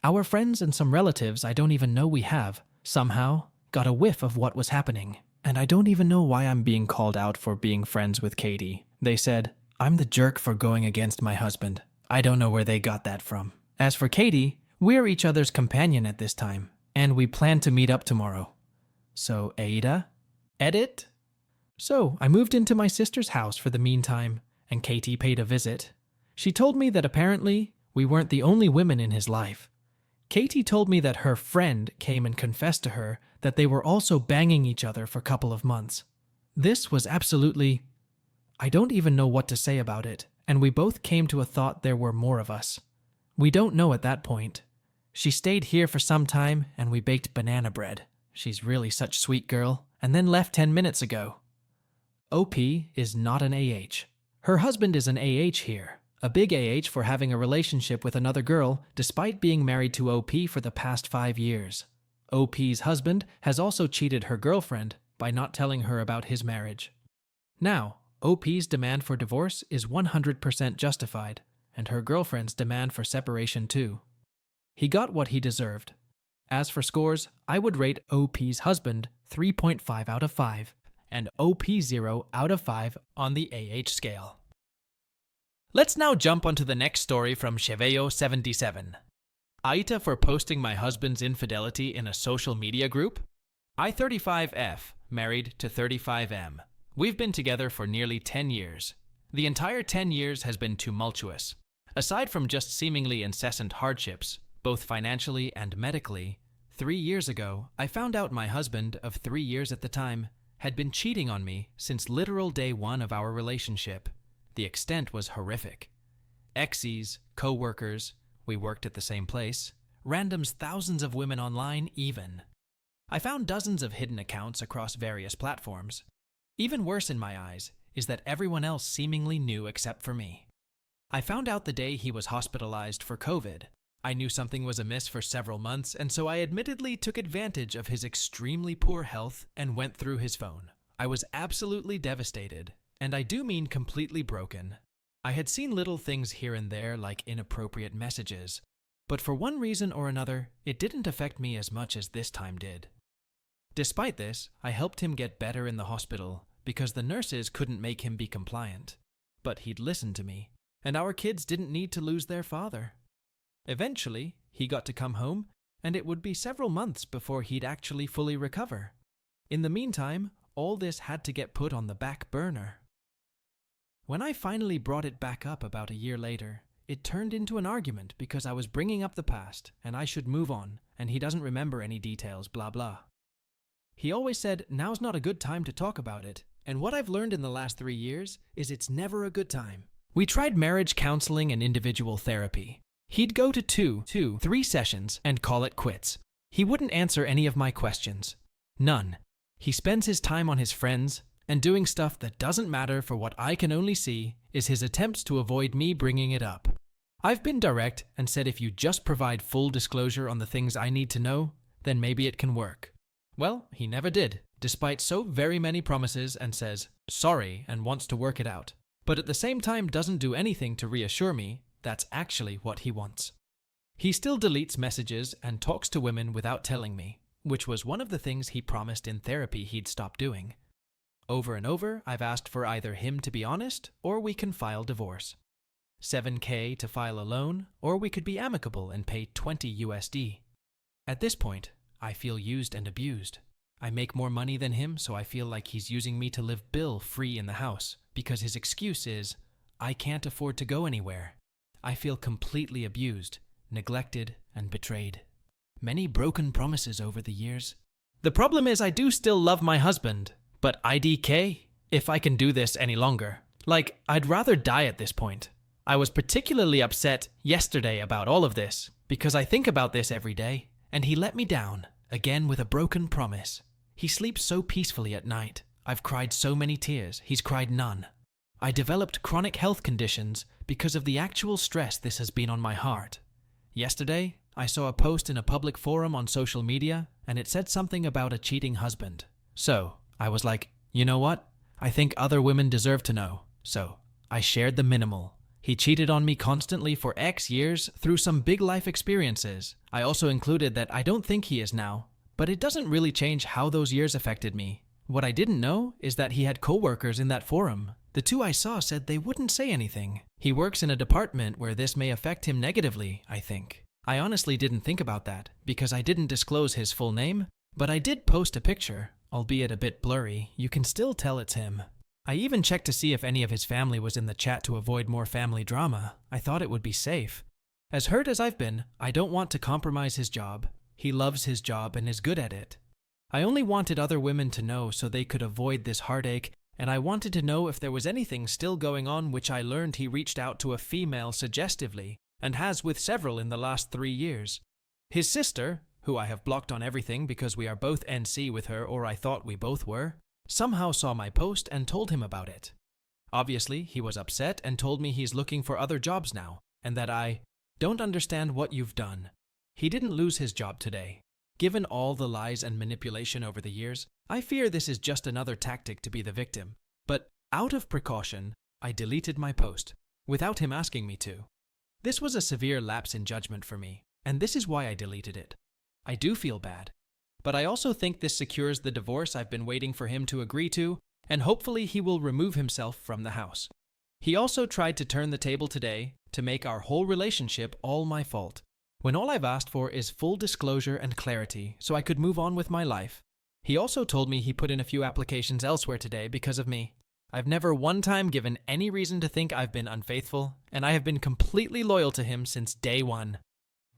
A: Our friends and some relatives I don't even know we have, somehow, got a whiff of what was happening. And I don't even know why I'm being called out for being friends with Katie. They said, I'm the jerk for going against my husband. I don't know where they got that from. As for Katie, we're each other's companion at this time, and we plan to meet up tomorrow. So, AITA? Edit? So, I moved into my sister's house for the meantime, and Katie paid a visit. She told me that apparently we weren't the only women in his life. Katie told me that her friend came and confessed to her that they were also banging each other for a couple of months. This was absolutely... I don't even know what to say about it, and we both came to a thought there were more of us. We don't know at that point. She stayed here for some time, and we baked banana bread. She's really such a sweet girl, and then left 10 minutes ago. OP is not an AH. Her husband is an AH here. A big AH for having a relationship with another girl despite being married to OP for the past 5 years. OP's husband has also cheated her girlfriend by not telling her about his marriage. Now, OP's demand for divorce is 100% justified, and her girlfriend's demand for separation too. He got what he deserved. As for scores, I would rate OP's husband 3.5 out of 5, and OP 0 out of 5 on the AH scale. Let's now jump onto the next story from Cheveyo77. AITA for posting my husband's infidelity in a social media group? I35F, married to 35M. We've been together for nearly 10 years. The entire 10 years has been tumultuous. Aside from just seemingly incessant hardships, both financially and medically, 3 years ago, I found out my husband, of 3 years at the time, had been cheating on me since literal day 1 of our relationship. The extent was horrific. Exes, co-workers, we worked at the same place, randoms, thousands of women online even. I found dozens of hidden accounts across various platforms. Even worse in my eyes is that everyone else seemingly knew except for me. I found out the day he was hospitalized for COVID. I knew something was amiss for several months, and so I admittedly took advantage of his extremely poor health and went through his phone. I was absolutely devastated, and I do mean completely broken. I had seen little things here and there like inappropriate messages, but for one reason or another, it didn't affect me as much as this time did. Despite this, I helped him get better in the hospital because the nurses couldn't make him be compliant. But he'd listened to me, and our kids didn't need to lose their father. Eventually, he got to come home, and it would be several months before he'd actually fully recover. In the meantime, all this had to get put on the back burner. When I finally brought it back up about a year later, it turned into an argument because I was bringing up the past and I should move on, and he doesn't remember any details, blah blah. He always said now's not a good time to talk about it, and what I've learned in the last 3 years is it's never a good time. We tried marriage counseling and individual therapy. He'd go to 3 sessions and call it quits. He wouldn't answer any of my questions. None. He spends his time on his friends and doing stuff that doesn't matter for what I can only see is his attempts to avoid me bringing it up. I've been direct and said if you just provide full disclosure on the things I need to know, then maybe it can work. Well, he never did, despite so very many promises, and says sorry and wants to work it out. But at the same time doesn't do anything to reassure me that's actually what he wants. He still deletes messages and talks to women without telling me, which was one of the things he promised in therapy he'd stop doing. Over and over, I've asked for either him to be honest or we can file divorce. $7,000 to file a loan, or we could be amicable and pay $20 USD. At this point, I feel used and abused. I make more money than him, so I feel like he's using me to live bill-free in the house, because his excuse is, I can't afford to go anywhere. I feel completely abused, neglected, and betrayed. Many broken promises over the years. The problem is I do still love my husband, but IDK, if I can do this any longer. Like, I'd rather die at this point. I was particularly upset yesterday about all of this, because I think about this every day, and he let me down, again with a broken promise. He sleeps so peacefully at night. I've cried so many tears, he's cried none. I developed chronic health conditions because of the actual stress this has been on my heart. Yesterday, I saw a post in a public forum on social media, and it said something about a cheating husband. So, I was like, you know what? I think other women deserve to know. So, I shared the minimal. He cheated on me constantly for X years through some big life experiences. I also included that I don't think he is now, but it doesn't really change how those years affected me. What I didn't know is that he had co-workers in that forum. The 2 I saw said they wouldn't say anything. He works in a department where this may affect him negatively, I think. I honestly didn't think about that because I didn't disclose his full name, but I did post a picture, albeit a bit blurry. You can still tell it's him. I even checked to see if any of his family was in the chat to avoid more family drama. I thought it would be safe. As hurt as I've been, I don't want to compromise his job. He loves his job and is good at it. I only wanted other women to know so they could avoid this heartache, and I wanted to know if there was anything still going on, which I learned he reached out to a female suggestively, and has with several in the last 3 years. His sister, who I have blocked on everything because we are both NC with her, or I thought we both were, somehow saw my post and told him about it. Obviously, he was upset and told me he's looking for other jobs now, and that I don't understand what you've done. He didn't lose his job today. Given all the lies and manipulation over the years, I fear this is just another tactic to be the victim. But out of precaution, I deleted my post, without him asking me to. This was a severe lapse in judgment for me, and this is why I deleted it. I do feel bad. But I also think this secures the divorce I've been waiting for him to agree to, and hopefully he will remove himself from the house. He also tried to turn the table today to make our whole relationship all my fault, when all I've asked for is full disclosure and clarity so I could move on with my life. He also told me he put in a few applications elsewhere today because of me. I've never one time given any reason to think I've been unfaithful, and I have been completely loyal to him since day one.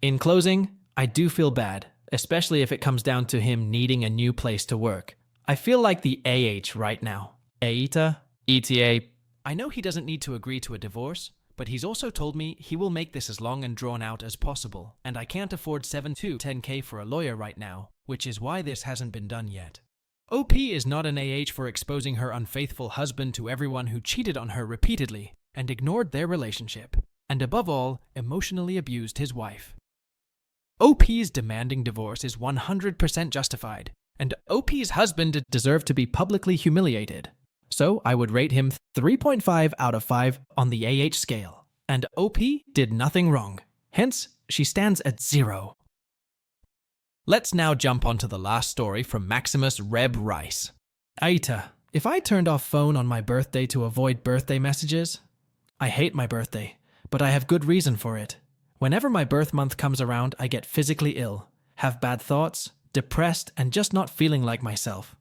A: In closing, I do feel bad, especially if it comes down to him needing a new place to work. I feel like the AH right now. AITA? ETA? I know he doesn't need to agree to a divorce, but he's also told me he will make this as long and drawn out as possible, and I can't afford $7 to $10K for a lawyer right now, which is why this hasn't been done yet. OP is not an AH for exposing her unfaithful husband to everyone who cheated on her repeatedly and ignored their relationship, and above all, emotionally abused his wife. OP's demanding divorce is 100% justified, and OP's husband deserved to be publicly humiliated. So I would rate him 3.5 out of 5 on the AH scale, and OP did nothing wrong. Hence, she stands at 0. Let's now jump onto the last story from Maximus Reb Rice. AITA, if I turned off phone on my birthday to avoid birthday messages? I hate my birthday, but I have good reason for it. Whenever my birth month comes around, I get physically ill, have bad thoughts, depressed, and just not feeling like myself.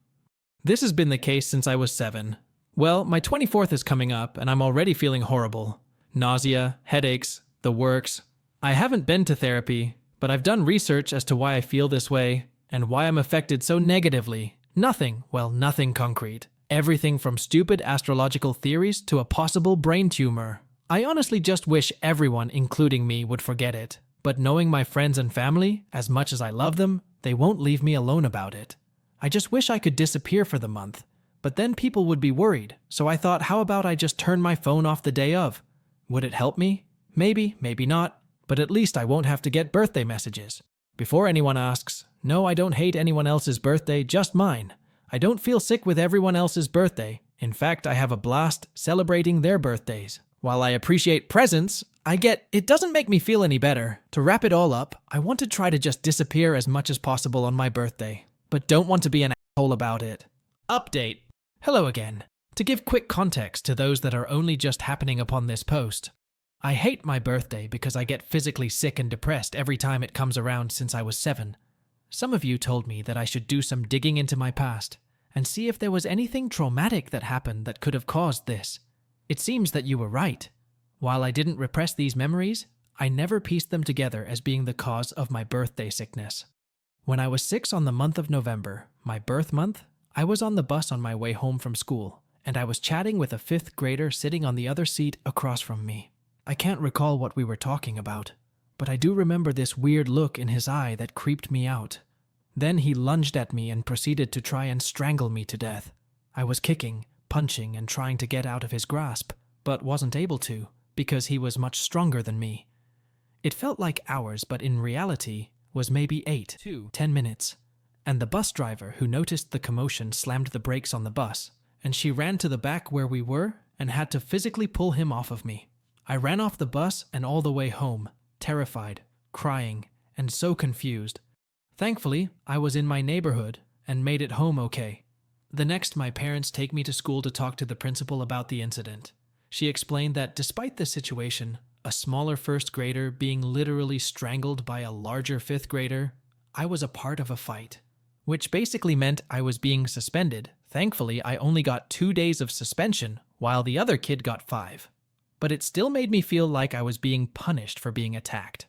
A: This has been the case since I was 7. Well, my 24th is coming up and I'm already feeling horrible. Nausea, headaches, the works. I haven't been to therapy, but I've done research as to why I feel this way and why I'm affected so negatively. Nothing concrete. Everything from stupid astrological theories to a possible brain tumor. I honestly just wish everyone, including me, would forget it. But knowing my friends and family, as much as I love them, they won't leave me alone about it. I just wish I could disappear for the month. But then people would be worried, so I thought, how about I just turn my phone off the day of? Would it help me? Maybe, maybe not. But at least I won't have to get birthday messages. Before anyone asks, no, I don't hate anyone else's birthday, just mine. I don't feel sick with everyone else's birthday. In fact, I have a blast celebrating their birthdays. While I appreciate presents, it doesn't make me feel any better. To wrap it all up, I want to try to just disappear as much as possible on my birthday, but don't want to be an asshole about it. Update. Hello again. To give quick context to those that are only just happening upon this post, I hate my birthday because I get physically sick and depressed every time it comes around since I was 7. Some of you told me that I should do some digging into my past and see if there was anything traumatic that happened that could have caused this. It seems that you were right. While I didn't repress these memories, I never pieced them together as being the cause of my birthday sickness. When I was 6 on the month of November, my birth month, I was on the bus on my way home from school, and I was chatting with a 5th grader sitting on the other seat across from me. I can't recall what we were talking about, but I do remember this weird look in his eye that creeped me out. Then he lunged at me and proceeded to try and strangle me to death. I was kicking, punching, and trying to get out of his grasp, but wasn't able to, because he was much stronger than me. It felt like hours, but in reality was maybe 8 to 10 minutes. And the bus driver who noticed the commotion slammed the brakes on the bus, and she ran to the back where we were and had to physically pull him off of me. I ran off the bus and all the way home, terrified, crying, and so confused. Thankfully, I was in my neighborhood and made it home okay. The next, my parents take me to school to talk to the principal about the incident. She explained that despite the situation, a smaller 1st grader being literally strangled by a larger 5th grader, I was a part of a fight, which basically meant I was being suspended. Thankfully, I only got 2 days of suspension, while the other kid got 5. But it still made me feel like I was being punished for being attacked.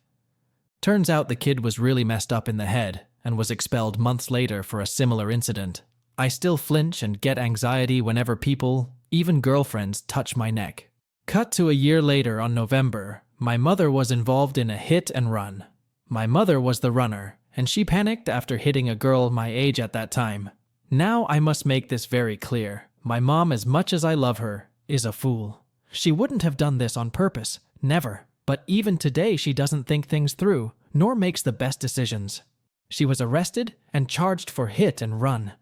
A: Turns out the kid was really messed up in the head and was expelled months later for a similar incident. I still flinch and get anxiety whenever people, even girlfriends, touch my neck. Cut to a year later on November, my mother was involved in a hit and run. My mother was the runner, and she panicked after hitting a girl my age at that time. Now I must make this very clear. My mom, as much as I love her, is a fool. She wouldn't have done this on purpose, never. But even today she doesn't think things through, nor makes the best decisions. She was arrested and charged for hit and run.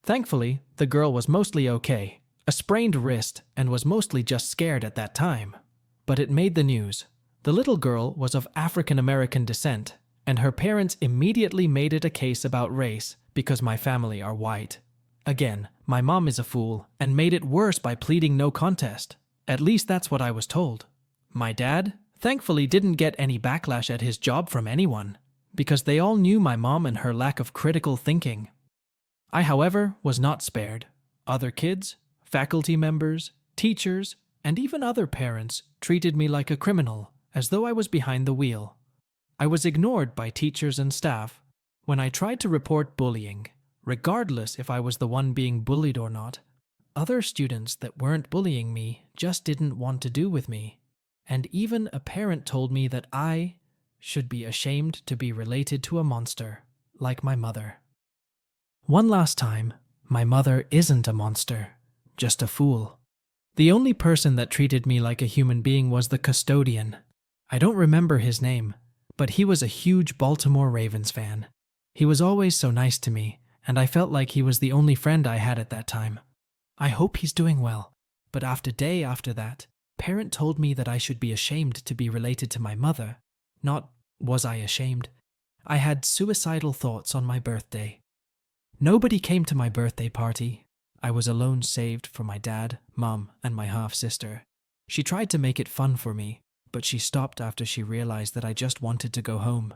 A: Thankfully, the girl was mostly okay, a sprained wrist, and was mostly just scared at that time. But it made the news. The little girl was of African American descent, and her parents immediately made it a case about race because my family are white. Again, my mom is a fool and made it worse by pleading no contest. At least that's what I was told. My dad, thankfully, didn't get any backlash at his job from anyone, because they all knew my mom and her lack of critical thinking. I, however, was not spared. Other kids, faculty members, teachers, and even other parents treated me like a criminal, as though I was behind the wheel. I was ignored by teachers and staff when I tried to report bullying, regardless if I was the one being bullied or not. Other students that weren't bullying me just didn't want to do with me. And even a parent told me that I should be ashamed to be related to a monster, like my mother. One last time, my mother isn't a monster, just a fool. The only person that treated me like a human being was the custodian. I don't remember his name, but he was a huge Baltimore Ravens fan. He was always so nice to me, and I felt like he was the only friend I had at that time. I hope he's doing well, but after that, parent told me that I should be ashamed to be related to my mother. Not was I ashamed. I had suicidal thoughts on my birthday. Nobody came to my birthday party. I was alone, saved for my dad, mom, and my half-sister. She tried to make it fun for me, but she stopped after she realized that I just wanted to go home.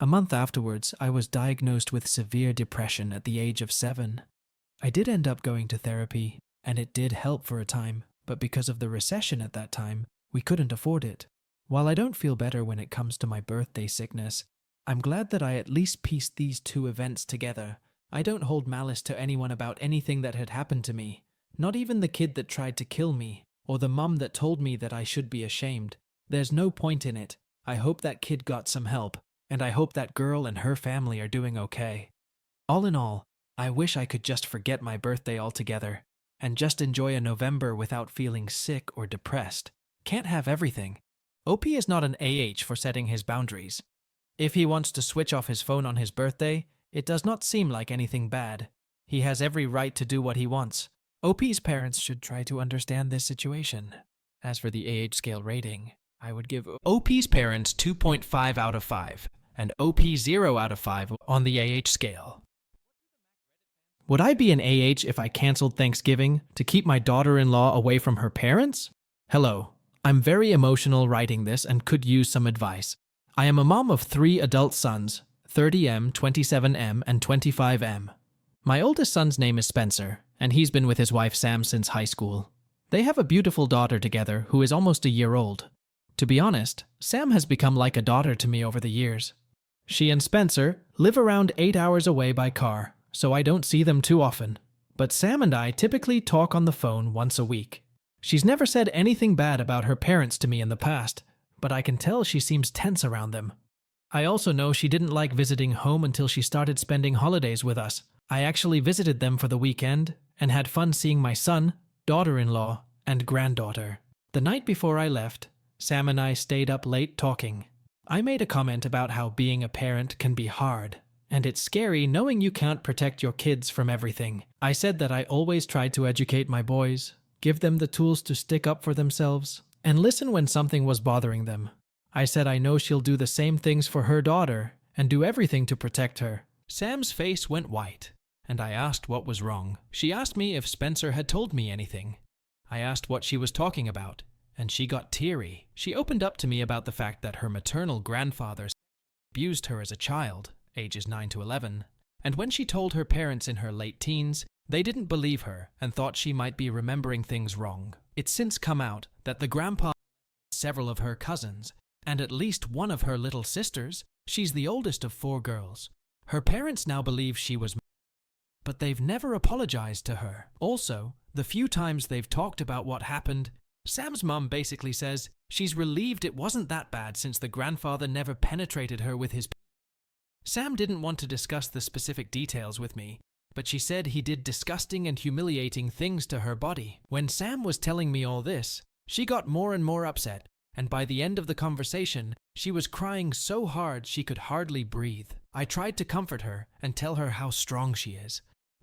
A: A month afterwards, I was diagnosed with severe depression at the age of 7. I did end up going to therapy, and it did help for a time, but because of the recession at that time, we couldn't afford it. While I don't feel better when it comes to my birthday sickness, I'm glad that I at least pieced these two events together. I don't hold malice to anyone about anything that had happened to me, not even the kid that tried to kill me, or the mum that told me that I should be ashamed. There's no point in it. I hope that kid got some help, and I hope that girl and her family are doing okay. All in all, I wish I could just forget my birthday altogether, and just enjoy a November without feeling sick or depressed. Can't have everything. OP is not an AH for setting his boundaries. If he wants to switch off his phone on his birthday, it does not seem like anything bad. He has every right to do what he wants. OP's parents should try to understand this situation. As for the AH scale rating, I would give OP's parents 2.5 out of 5 and OP 0 out of 5 on the AH scale. Would I be an AH if I canceled Thanksgiving to keep my daughter-in-law away from her parents? Hello, I'm very emotional writing this and could use some advice. I am a mom of 3 adult sons, 30M, 27M, and 25M. My oldest son's name is Spencer, and he's been with his wife Sam since high school. They have a beautiful daughter together who is almost a year old. To be honest, Sam has become like a daughter to me over the years. She and Spencer live around 8 hours away by car, so I don't see them too often. But Sam and I typically talk on the phone once a week. She's never said anything bad about her parents to me in the past, but I can tell she seems tense around them. I also know she didn't like visiting home until she started spending holidays with us. I actually visited them for the weekend and had fun seeing my son, daughter-in-law, and granddaughter. The night before I left, Sam and I stayed up late talking. I made a comment about how being a parent can be hard, and it's scary knowing you can't protect your kids from everything. I said that I always tried to educate my boys, give them the tools to stick up for themselves, and listen when something was bothering them. I said I know she'll do the same things for her daughter and do everything to protect her. Sam's face went white, and I asked what was wrong. She asked me if Spencer had told me anything. I asked what she was talking about, and she got teary. She opened up to me about the fact that her maternal grandfather abused her as a child, ages 9 to 11, and when she told her parents in her late teens, they didn't believe her and thought she might be remembering things wrong. It's since come out that the grandpa several of her cousins, and at least one of her little sisters. She's the oldest of 4 girls. Her parents now believe she was, but they've never apologized to her. Also, the few times they've talked about what happened, Sam's mum basically says she's relieved it wasn't that bad since the grandfather never penetrated her with his. Sam didn't want to discuss the specific details with me, but she said he did disgusting and humiliating things to her body. When Sam was telling me all this, she got more and more upset, and by the end of the conversation, she was crying so hard she could hardly breathe. I tried to comfort her and tell her how strong she is,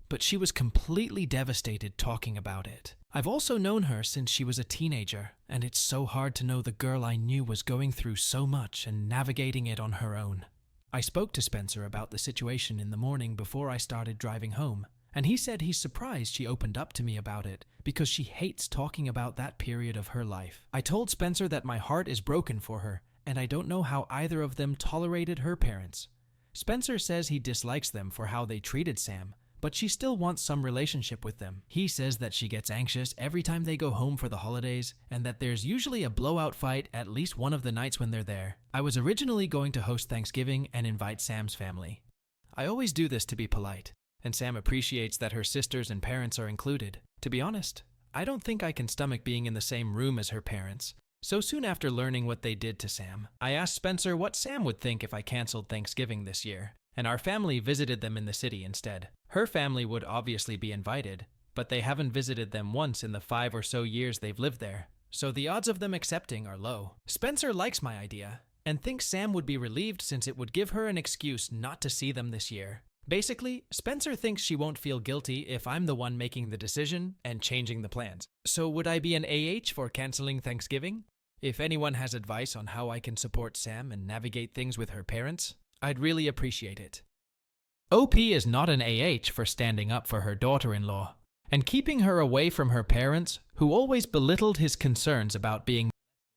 A: but she was completely devastated talking about it. I've also known her since she was a teenager, and it's so hard to know the girl I knew was going through so much and navigating it on her own. I spoke to Spencer about the situation in the morning before I started driving home, and he said he's surprised she opened up to me about it because she hates talking about that period of her life. I told Spencer that my heart is broken for her, and I don't know how either of them tolerated her parents. Spencer says he dislikes them for how they treated Sam, but she still wants some relationship with them. He says that she gets anxious every time they go home for the holidays, and that there's usually a blowout fight at least one of the nights when they're there. I was originally going to host Thanksgiving and invite Sam's family. I always do this to be polite, and Sam appreciates that her sisters and parents are included. To be honest, I don't think I can stomach being in the same room as her parents. So soon after learning what they did to Sam, I asked Spencer what Sam would think if I canceled Thanksgiving this year, and our family visited them in the city instead. Her family would obviously be invited, but they haven't visited them once in the 5 or so years they've lived there, so the odds of them accepting are low. Spencer likes my idea, and thinks Sam would be relieved since it would give her an excuse not to see them this year. Basically, Spencer thinks she won't feel guilty if I'm the one making the decision and changing the plans. So would I be an AH for canceling Thanksgiving? If anyone has advice on how I can support Sam and navigate things with her parents, I'd really appreciate it. OP is not an AH for standing up for her daughter-in-law and keeping her away from her parents, who always belittled his concerns about being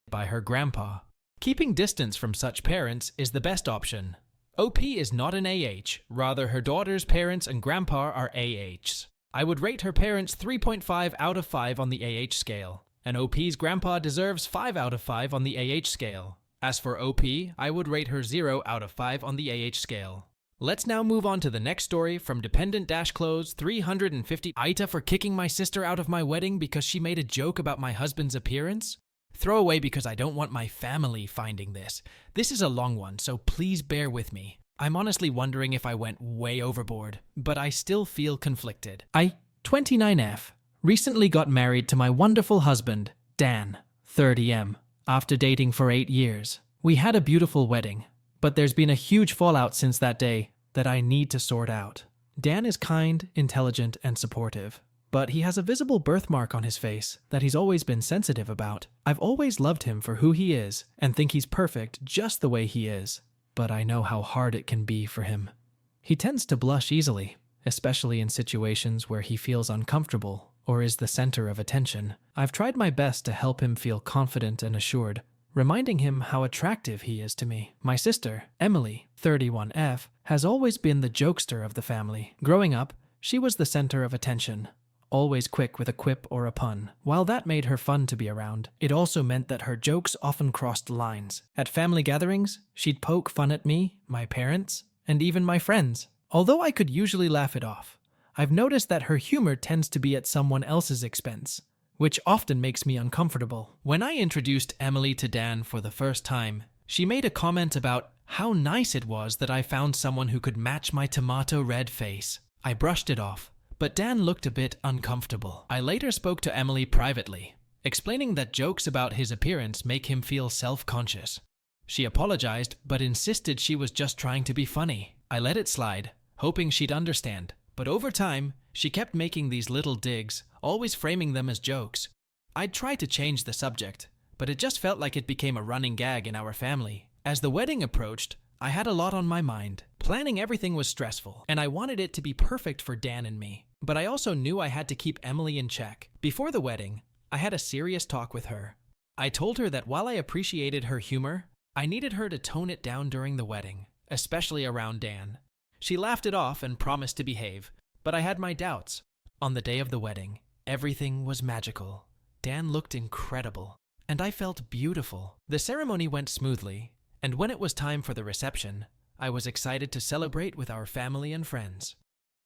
A: by her grandpa. Keeping distance from such parents is the best option. OP is not an AH, rather her daughter's parents and grandpa are AHs. I would rate her parents 3.5 out of 5 on the scale, and OP's grandpa deserves 5 out of 5 on the scale. As for OP, I would rate her 0 out of 5 on the scale. Let's now move on to the next story from Dependent-Clothes 350. AITA for kicking my sister out of my wedding because she made a joke about my husband's appearance? Throw away because I don't want my family finding this. This is a long one, so please bear with me. I'm honestly wondering if I went way overboard, but I still feel conflicted. I, 29F, recently got married to my wonderful husband, Dan, 30M, after dating for 8 years. We had a beautiful wedding, but there's been a huge fallout since that day that I need to sort out. Dan is kind, intelligent, and supportive, but he has a visible birthmark on his face that he's always been sensitive about. I've always loved him for who he is and think he's perfect just the way he is, but I know how hard it can be for him. He tends to blush easily, especially in situations where he feels uncomfortable or is the center of attention. I've tried my best to help him feel confident and assured, reminding him how attractive he is to me. My sister, Emily, 31F, has always been the jokester of the family. Growing up, she was the center of attention, always quick with a quip or a pun. While that made her fun to be around, it also meant that her jokes often crossed lines. At family gatherings, she'd poke fun at me, my parents, and even my friends. Although I could usually laugh it off, I've noticed that her humor tends to be at someone else's expense, which often makes me uncomfortable. When I introduced Emily to Dan for the first time, she made a comment about how nice it was that I found someone who could match my tomato red face. I brushed it off, but Dan looked a bit uncomfortable. I later spoke to Emily privately, explaining that jokes about his appearance make him feel self-conscious. She apologized, but insisted she was just trying to be funny. I let it slide, hoping she'd understand. But over time, she kept making these little digs, always framing them as jokes. I'd tried to change the subject, but it just felt like it became a running gag in our family. As the wedding approached, I had a lot on my mind. Planning everything was stressful, and I wanted it to be perfect for Dan and me. But I also knew I had to keep Emily in check. Before the wedding, I had a serious talk with her. I told her that while I appreciated her humor, I needed her to tone it down during the wedding, especially around Dan. She laughed it off and promised to behave, but I had my doubts. On the day of the wedding, everything was magical. Dan looked incredible, and I felt beautiful. The ceremony went smoothly, and when it was time for the reception, I was excited to celebrate with our family and friends.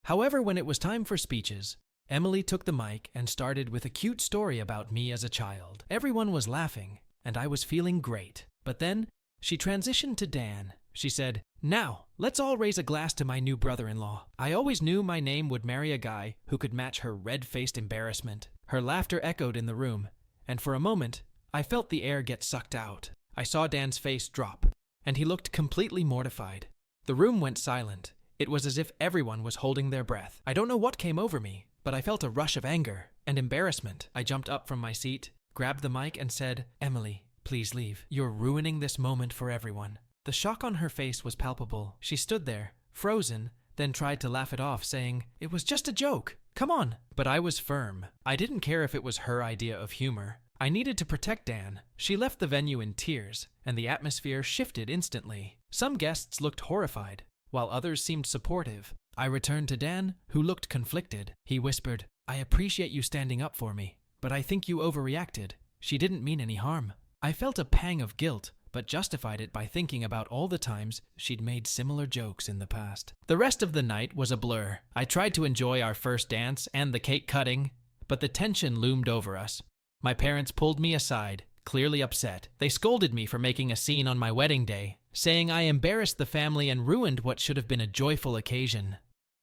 A: However, when it was time for speeches, Emily took the mic and started with a cute story about me as a child. Everyone was laughing, and I was feeling great. But then, she transitioned to Dan. She said, "Now, let's all raise a glass to my new brother-in-law." I always knew my name would marry a guy who could match her red-faced embarrassment. Her laughter echoed in the room, and for a moment, I felt the air get sucked out. I saw Dan's face drop, and he looked completely mortified. The room went silent. It was as if everyone was holding their breath. I don't know what came over me, but I felt a rush of anger and embarrassment. I jumped up from my seat, grabbed the mic, and said, "Emily, please leave. You're ruining this moment for everyone." The shock on her face was palpable. She stood there, frozen, then tried to laugh it off, saying, "It was just a joke. Come on." But I was firm. I didn't care if it was her idea of humor. I needed to protect Dan. She left the venue in tears, and the atmosphere shifted instantly. Some guests looked horrified, while others seemed supportive. I returned to Dan, who looked conflicted. He whispered, "I appreciate you standing up for me, but I think you overreacted. She didn't mean any harm." I felt a pang of guilt, but justified it by thinking about all the times she'd made similar jokes in the past. The rest of the night was a blur. I tried to enjoy our first dance and the cake cutting, but the tension loomed over us. My parents pulled me aside, clearly upset. They scolded me for making a scene on my wedding day, saying I embarrassed the family and ruined what should have been a joyful occasion.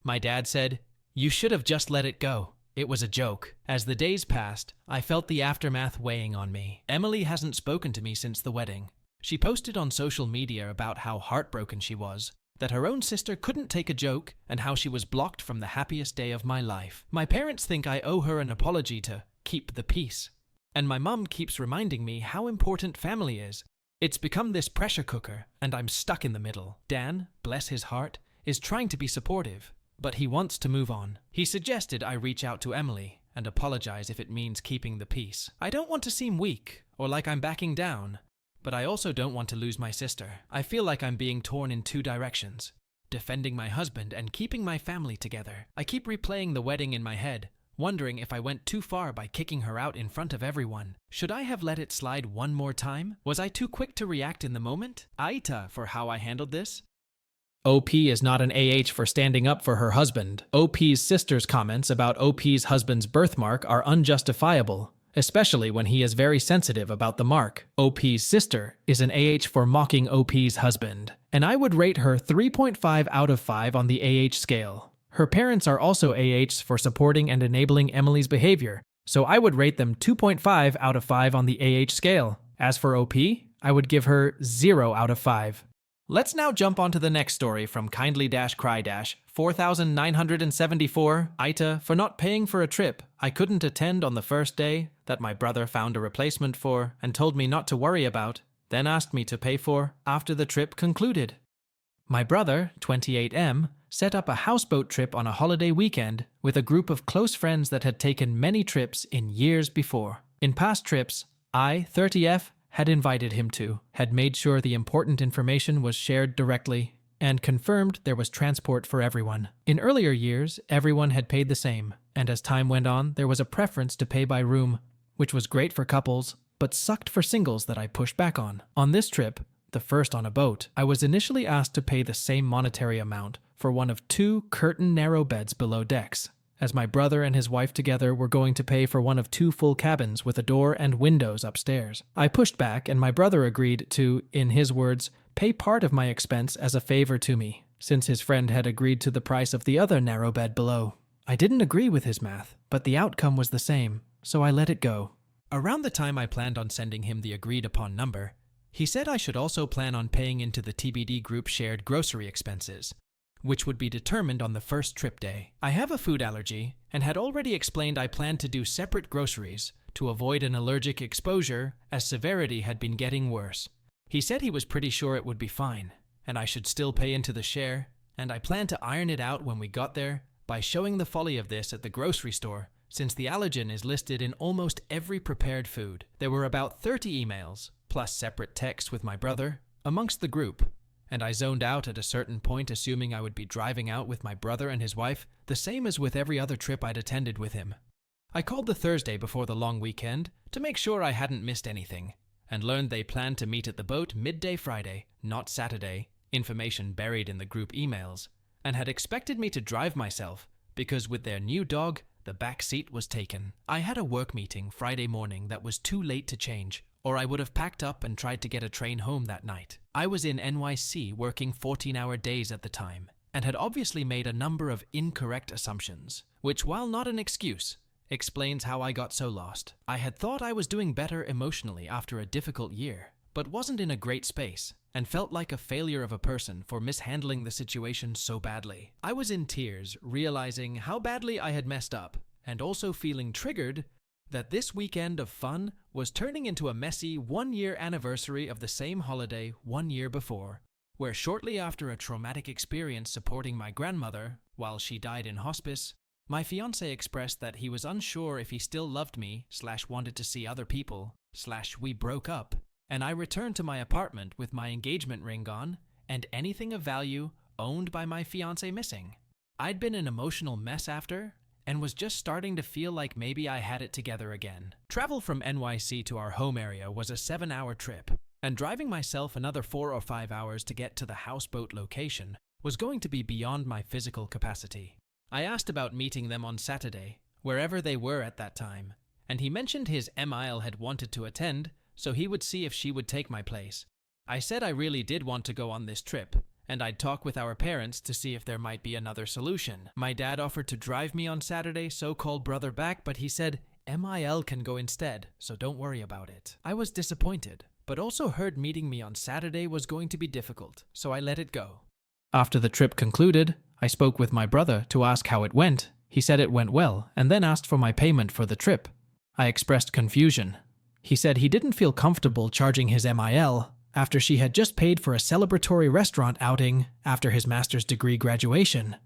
A: My dad said, "You should have just let it go. It was a joke." As the days passed, I felt the aftermath weighing on me. Emily hasn't spoken to me since the wedding. She posted on social media about how heartbroken she was, that her own sister couldn't take a joke, and how she was blocked from the happiest day of my life. My parents think I owe her an apology to keep the peace. And my mum keeps reminding me how important family is. It's become this pressure cooker, and I'm stuck in the middle. Dan, bless his heart, is trying to be supportive, but he wants to move on. He suggested I reach out to Emily and apologize if it means keeping the peace. I don't want to seem weak or like I'm backing down, but I also don't want to lose my sister. I feel like I'm being torn in two directions. defending my husband and keeping my family together. I keep replaying the wedding in my head, wondering if I went too far by kicking her out in front of everyone. Should I have let it slide one more time? Was I too quick to react in the moment? AITA for how I handled this? OP is not an AH for standing up for her husband. OP's sister's comments about OP's husband's birthmark are unjustifiable, especially when he is very sensitive about the mark. OP's sister is an AH for mocking OP's husband, and I would rate her 3.5 out of 5 on the AH scale. Her parents are also AHs for supporting and enabling Emily's behavior, so I would rate them 2.5 out of 5 on the AH scale. As for OP, I would give her 0 out of 5. Let's now jump onto the next story from kindly-cry-4974 AITA for not paying for a trip I couldn't attend on the first day that my brother found a replacement for and told me not to worry about, then asked me to pay for after the trip concluded. My brother, 28M, set up a houseboat trip on a holiday weekend with a group of close friends that had taken many trips in years before. In past trips, I, 30F, had invited him to, had made sure the important information was shared directly, and confirmed there was transport for everyone. In earlier years, everyone had paid the same, and as time went on, there was a preference to pay by room, which was great for couples, but sucked for singles that I pushed back on. On this trip, the first on a boat, I was initially asked to pay the same monetary amount for one of 2 curtain narrow beds below decks, as my brother and his wife together were going to pay for one of 2 full cabins with a door and windows upstairs. I pushed back, and my brother agreed to, in his words, pay part of my expense as a favor to me, since his friend had agreed to the price of the other narrow bed below. I didn't agree with his math, but the outcome was the same, so I let it go. Around the time I planned on sending him the agreed-upon number, he said I should also plan on paying into the TBD group shared grocery expenses, which would be determined on the first trip day. I have a food allergy and had already explained I planned to do separate groceries to avoid an allergic exposure as severity had been getting worse. He said he was pretty sure it would be fine, and I should still pay into the share, and I planned to iron it out when we got there by showing the folly of this at the grocery store, since the allergen is listed in almost every prepared food. There were about 30 emails, plus separate texts with my brother, amongst the group, and I zoned out at a certain point, assuming I would be driving out with my brother and his wife, the same as with every other trip I'd attended with him. I called the Thursday before the long weekend to make sure I hadn't missed anything, and learned they planned to meet at the boat midday Friday, not Saturday, information buried in the group emails, and had expected me to drive myself, because with their new dog, the back seat was taken. I had a work meeting Friday morning that was too late to change, or I would have packed up and tried to get a train home that night. I was in NYC working 14-hour days at the time, and had obviously made a number of incorrect assumptions, which, while not an excuse, explains how I got so lost. I had thought I was doing better emotionally after a difficult year, but wasn't in a great space, and felt like a failure of a person for mishandling the situation so badly. I was in tears, realizing how badly I had messed up, and also feeling triggered that this weekend of fun was turning into a messy 1-year anniversary of the same holiday 1 year before, where shortly after a traumatic experience supporting my grandmother while she died in hospice, my fiancé expressed that he was unsure if he still loved me / wanted to see other people / we broke up, and I returned to my apartment with my engagement ring on and anything of value owned by my fiancé missing. I'd been an emotional mess after, and was just starting to feel like maybe I had it together again. Travel from NYC to our home area was a 7-hour trip, and driving myself another 4 or 5 hours to get to the houseboat location was going to be beyond my physical capacity. I asked about meeting them on Saturday, wherever they were at that time, and he mentioned his Emile had wanted to attend, so he would see if she would take my place. I said I really did want to go on this trip, and I'd talk with our parents to see if there might be another solution. My dad offered to drive me on Saturday, so called brother back, but he said MIL can go instead, so don't worry about it. I was disappointed, but also heard meeting me on Saturday was going to be difficult, so I let it go. After the trip concluded, I spoke with my brother to ask how it went. He said it went well, and then asked for my payment for the trip. I expressed confusion. He said he didn't feel comfortable charging his MIL after she had just paid for a celebratory restaurant outing after his master's degree graduation.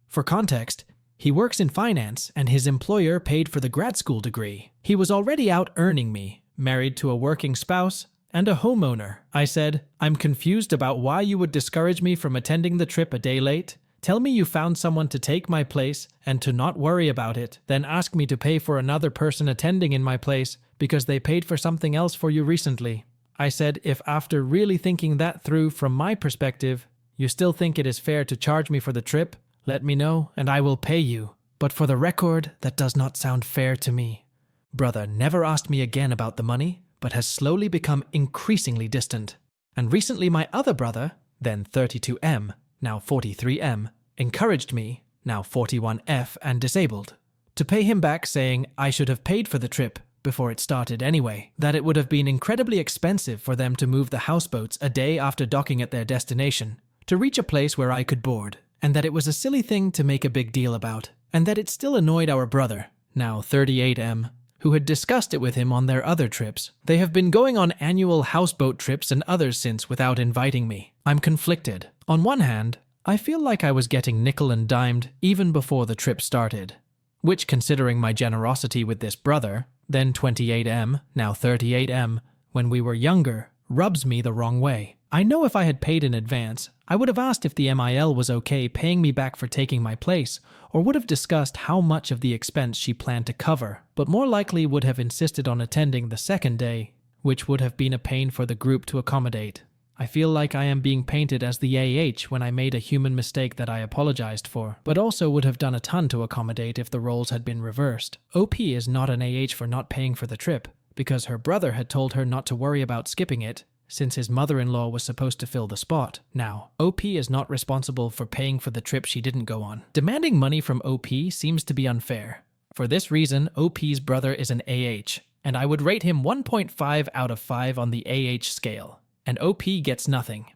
A: For context, he works in finance and his employer paid for the grad school degree. He was already out earning me, married to a working spouse, and a homeowner. I said, "I'm confused about why you would discourage me from attending the trip a day late. Tell me you found someone to take my place and to not worry about it, then ask me to pay for another person attending in my place because they paid for something else for you recently." I said, "If after really thinking that through from my perspective, you still think it is fair to charge me for the trip, let me know and I will pay you. But for the record, that does not sound fair to me." Brother never asked me again about the money, but has slowly become increasingly distant. And recently my other brother, then 32M, now 43M, encouraged me, now 41F and disabled, to pay him back, saying I should have paid for the trip before it started anyway, that it would have been incredibly expensive for them to move the houseboats a day after docking at their destination, to reach a place where I could board, and that it was a silly thing to make a big deal about, and that it still annoyed our brother, now 38M, who had discussed it with him on their other trips. They have been going on annual houseboat trips and others since without inviting me. I'm conflicted. On one hand, I feel like I was getting nickel and dimed even before the trip started, which, considering my generosity with this brother, then 28M, now 38M, when we were younger, rubs me the wrong way. I know if I had paid in advance, I would have asked if the MIL was okay paying me back for taking my place, or would have discussed how much of the expense she planned to cover, but more likely would have insisted on attending the second day, which would have been a pain for the group to accommodate. I feel like I am being painted as the AH when I made a human mistake that I apologized for, but also would have done a ton to accommodate if the roles had been reversed. OP is not an AH for not paying for the trip, because her brother had told her not to worry about skipping it, since his mother-in-law was supposed to fill the spot. Now, OP is not responsible for paying for the trip she didn't go on. Demanding money from OP seems to be unfair. For this reason, OP's brother is an AH, and I would rate him 1.5 out of 5 on the AH scale. And OP gets nothing.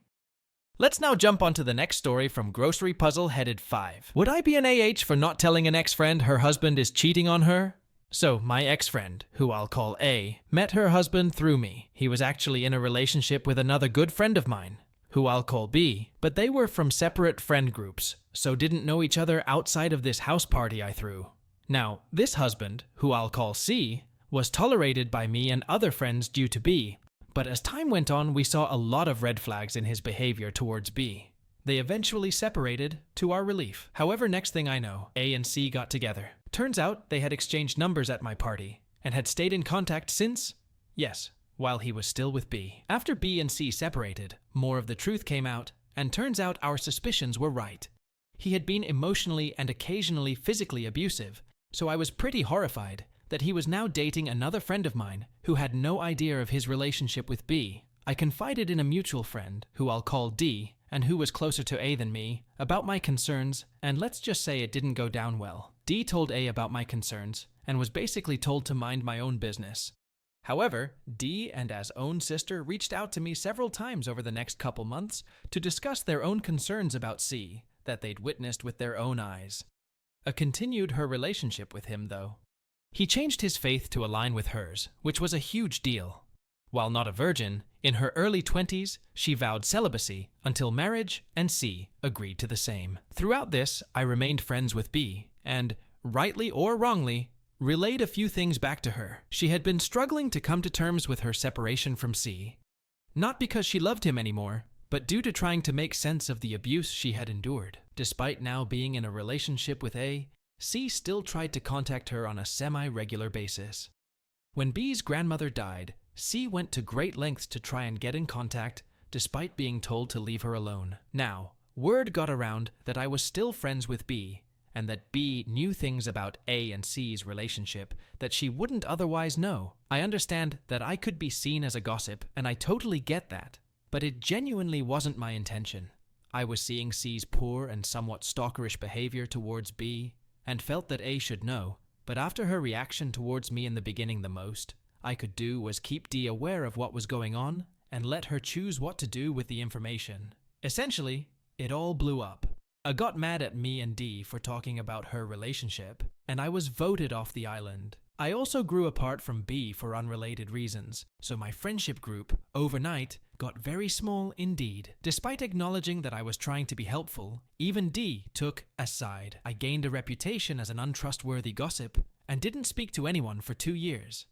A: Let's now jump onto the next story from Grocery Puzzle headed 5. Would I be an AH for not telling an ex-friend her husband is cheating on her? So, my ex-friend, who I'll call A, met her husband through me. He was actually in a relationship with another good friend of mine, who I'll call B, but they were from separate friend groups, so didn't know each other outside of this house party I threw. Now, this husband, who I'll call C, was tolerated by me and other friends due to B, but as time went on, we saw a lot of red flags in his behavior towards B. They eventually separated, to our relief. However, next thing I know, A and C got together. Turns out they had exchanged numbers at my party, and had stayed in contact since, yes, while he was still with B. After B and C separated, more of the truth came out, and turns out our suspicions were right. He had been emotionally and occasionally physically abusive, so I was pretty horrified that he was now dating another friend of mine who had no idea of his relationship with B. I confided in a mutual friend, who I'll call D, and who was closer to A than me, about my concerns, and let's just say it didn't go down well. D told A about my concerns, and was basically told to mind my own business. However, D and A's own sister reached out to me several times over the next couple months to discuss their own concerns about C, that they'd witnessed with their own eyes. A continued her relationship with him, though. He changed his faith to align with hers, which was a huge deal. While not a virgin, in her early 20s, she vowed celibacy until marriage, and C agreed to the same. Throughout this, I remained friends with B, and, rightly or wrongly, relayed a few things back to her. She had been struggling to come to terms with her separation from C, not because she loved him anymore, but due to trying to make sense of the abuse she had endured. Despite now being in a relationship with A, C still tried to contact her on a semi-regular basis. When B's grandmother died, C went to great lengths to try and get in contact, despite being told to leave her alone. Now, word got around that I was still friends with B, and that B knew things about A and C's relationship that she wouldn't otherwise know. I understand that I could be seen as a gossip, and I totally get that, but it genuinely wasn't my intention. I was seeing C's poor and somewhat stalkerish behavior towards B, and felt that A should know, but after her reaction towards me in the beginning, the most I could do was keep D aware of what was going on and let her choose what to do with the information. Essentially, it all blew up. I got mad at me and D for talking about her relationship, and I was voted off the island. I also grew apart from B for unrelated reasons, so my friendship group, overnight, got very small indeed. Despite acknowledging that I was trying to be helpful, even D took a side. I gained a reputation as an untrustworthy gossip and didn't speak to anyone for 2 years.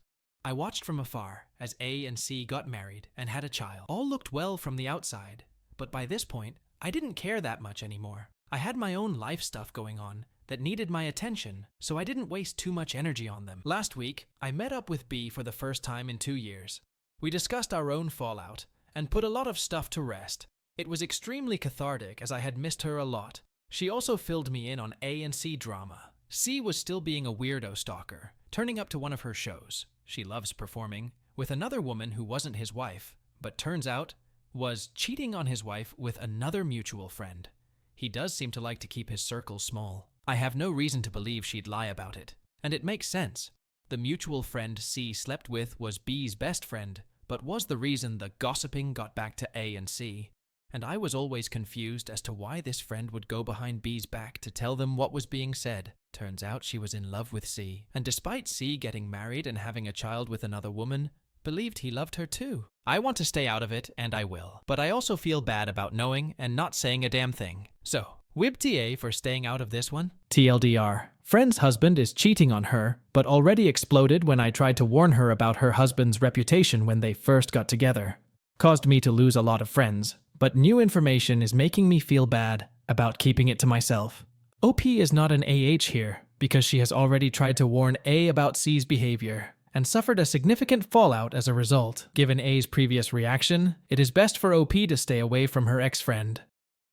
A: I watched from afar as A and C got married and had a child. All looked well from the outside, but by this point, I didn't care that much anymore. I had my own life stuff going on that needed my attention, so I didn't waste too much energy on them. Last week, I met up with B for the first time in 2 years. We discussed our own fallout and put a lot of stuff to rest. It was extremely cathartic as I had missed her a lot. She also filled me in on A and C drama. C was still being a weirdo stalker, turning up to one of her shows. She loves performing with another woman who wasn't his wife, but turns out was cheating on his wife with another mutual friend. He does seem to like to keep his circle small. I have no reason to believe she'd lie about it, and it makes sense. The mutual friend C slept with was B's best friend, but was the reason the gossiping got back to A and C. And I was always confused as to why this friend would go behind B's back to tell them what was being said. Turns out she was in love with C, and despite C getting married and having a child with another woman, believed he loved her too. I want to stay out of it, and I will, but I also feel bad about knowing and not saying a damn thing. So, WibTA for staying out of this one. TLDR. Friend's husband is cheating on her, but already exploded when I tried to warn her about her husband's reputation when they first got together. Caused me to lose a lot of friends, but new information is making me feel bad about keeping it to myself. OP is not an AH here, because she has already tried to warn A about C's behavior, and suffered a significant fallout as a result. Given A's previous reaction, it is best for OP to stay away from her ex-friend.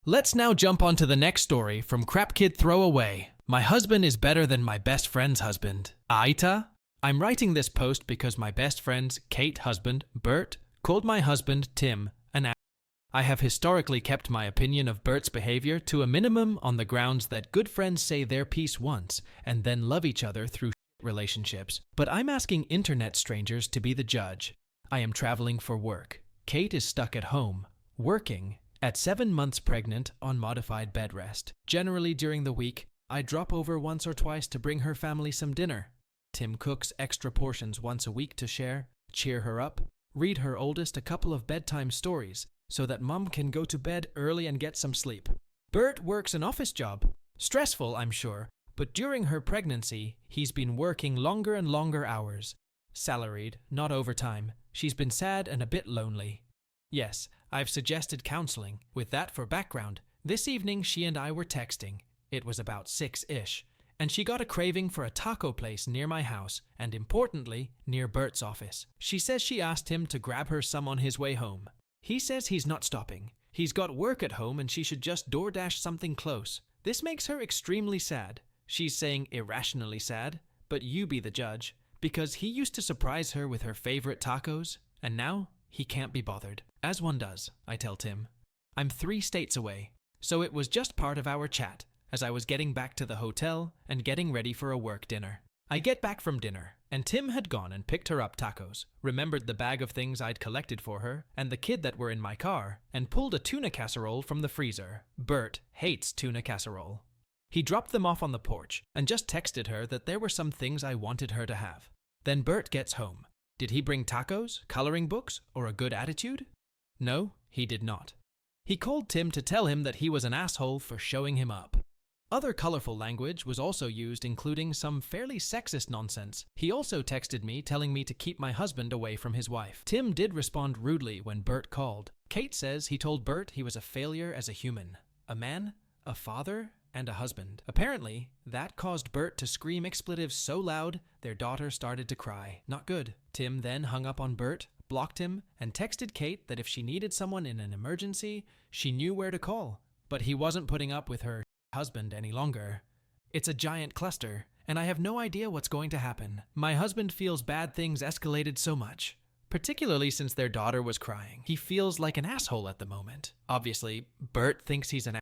A: Let's now jump on to the next story from Crap Kid Throwaway. My husband is better than my best friend's husband. AITA? I'm writing this post because my best friend's Kate husband, Bert, called my husband, Tim, an ass. I have historically kept my opinion of Bert's behavior to a minimum on the grounds that good friends say their piece once and then love each other through relationships. But I'm asking internet strangers to be the judge. I am traveling for work. Kate is stuck at home, working, at 7 months pregnant on modified bed rest. Generally during the week, I drop over once or twice to bring her family some dinner. Tim cooks extra portions once a week to share, cheer her up, read her oldest a couple of bedtime stories so that mom can go to bed early and get some sleep. Bert works an office job. Stressful, I'm sure, but during her pregnancy, he's been working longer and longer hours. Salaried, not overtime. She's been sad and a bit lonely. Yes, I've suggested counseling. With that for background, this evening she and I were texting. It was about 6-ish, and she got a craving for a taco place near my house, and importantly, near Bert's office. She says she asked him to grab her some on his way home. He says he's not stopping. He's got work at home and she should just DoorDash something close. This makes her extremely sad. She's saying irrationally sad, but you be the judge, because he used to surprise her with her favorite tacos, and now he can't be bothered. As one does, I tell Tim. I'm 3 states away, so it was just part of our chat as I was getting back to the hotel and getting ready for a work dinner. I get back from dinner, and Tim had gone and picked her up tacos, remembered the bag of things I'd collected for her, and the kid that were in my car, and pulled a tuna casserole from the freezer. Bert hates tuna casserole. He dropped them off on the porch, and just texted her that there were some things I wanted her to have. Then Bert gets home. Did he bring tacos, coloring books, or a good attitude? No, he did not. He called Tim to tell him that he was an asshole for showing him up. Other colorful language was also used, including some fairly sexist nonsense. He also texted me telling me to keep my husband away from his wife. Tim did respond rudely when Bert called. Kate says he told Bert he was a failure as a human, a man, a father, and a husband. Apparently, that caused Bert to scream expletives so loud their daughter started to cry. Not good. Tim then hung up on Bert, blocked him, and texted Kate that if she needed someone in an emergency, she knew where to call. But he wasn't putting up with her husband any longer. It's a giant cluster, and I have no idea what's going to happen. My husband feels bad things escalated so much, particularly since their daughter was crying. He feels like an asshole at the moment. Obviously, Bert thinks he's an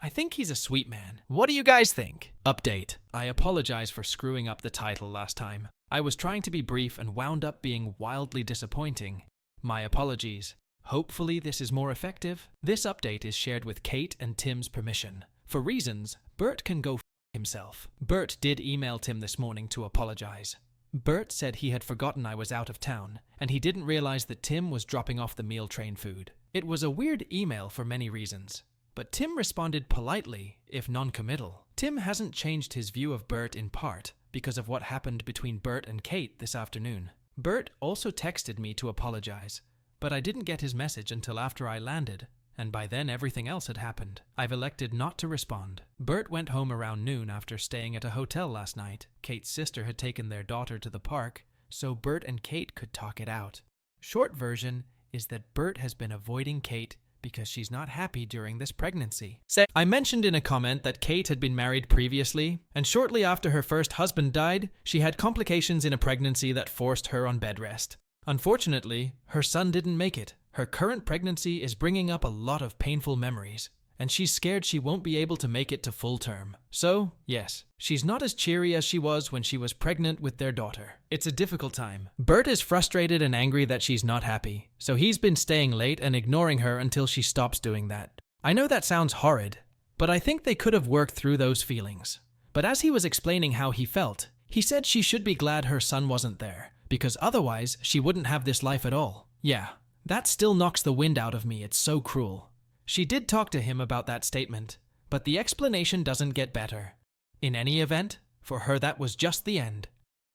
A: I think he's a sweet man. What do you guys think? Update. I apologize for screwing up the title last time. I was trying to be brief and wound up being wildly disappointing. My apologies. Hopefully this is more effective. This update is shared with Kate and Tim's permission. For reasons, Bert can go f himself. Bert did email Tim this morning to apologize. Bert said he had forgotten I was out of town, and he didn't realize that Tim was dropping off the meal train food. It was a weird email for many reasons. But Tim responded politely, if non-committal. Tim hasn't changed his view of Bert in part because of what happened between Bert and Kate this afternoon. Bert also texted me to apologize, but I didn't get his message until after I landed, and by then everything else had happened. I've elected not to respond. Bert went home around noon after staying at a hotel last night. Kate's sister had taken their daughter to the park, so Bert and Kate could talk it out. Short version is that Bert has been avoiding Kate because she's not happy during this pregnancy. I mentioned in a comment that Kate had been married previously, and shortly after her first husband died, she had complications in a pregnancy that forced her on bed rest. Unfortunately, her son didn't make it. Her current pregnancy is bringing up a lot of painful memories, and she's scared she won't be able to make it to full term. So, yes, she's not as cheery as she was when she was pregnant with their daughter. It's a difficult time. Bert is frustrated and angry that she's not happy, so he's been staying late and ignoring her until she stops doing that. I know that sounds horrid, but I think they could have worked through those feelings. But as he was explaining how he felt, he said she should be glad her son wasn't there, because otherwise she wouldn't have this life at all. Yeah, that still knocks the wind out of me. It's so cruel. She did talk to him about that statement, but the explanation doesn't get better. In any event, for her that was just the end.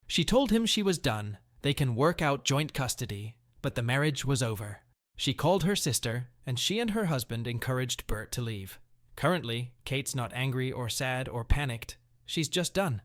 A: She told him she was done, they can work out joint custody, but the marriage was over. She called her sister, and she and her husband encouraged Bert to leave. Currently, Kate's not angry or sad or panicked. She's just done.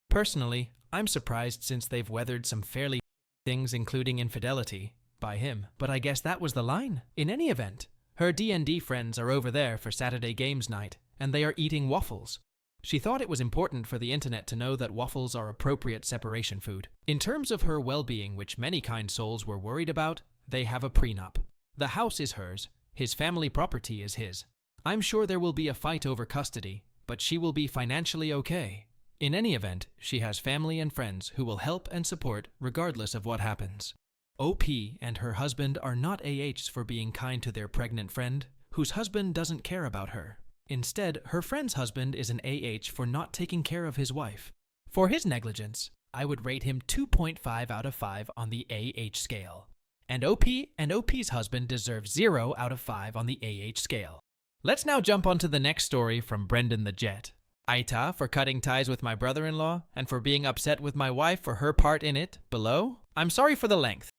A: Personally, I'm surprised since they've weathered some fairly things including infidelity by him, but I guess that was the line. In any event, her D&D friends are over there for Saturday games night, and they are eating waffles. She thought it was important for the internet to know that waffles are appropriate separation food. In terms of her well-being, which many kind souls were worried about, they have a prenup. The house is hers, his family property is his. I'm sure there will be a fight over custody, but she will be financially okay. In any event, she has family and friends who will help and support regardless of what happens. OP and her husband are not AHs for being kind to their pregnant friend, whose husband doesn't care about her. Instead, her friend's husband is an AH for not taking care of his wife. For his negligence, I would rate him 2.5 out of 5 on the AH scale. And OP's husband deserves 0 out of 5 on the AH scale. Let's now jump onto the next story from Brendan the Jet. AITA for cutting ties with my brother-in-law and for being upset with my wife for her part in it, below. I'm sorry for the length.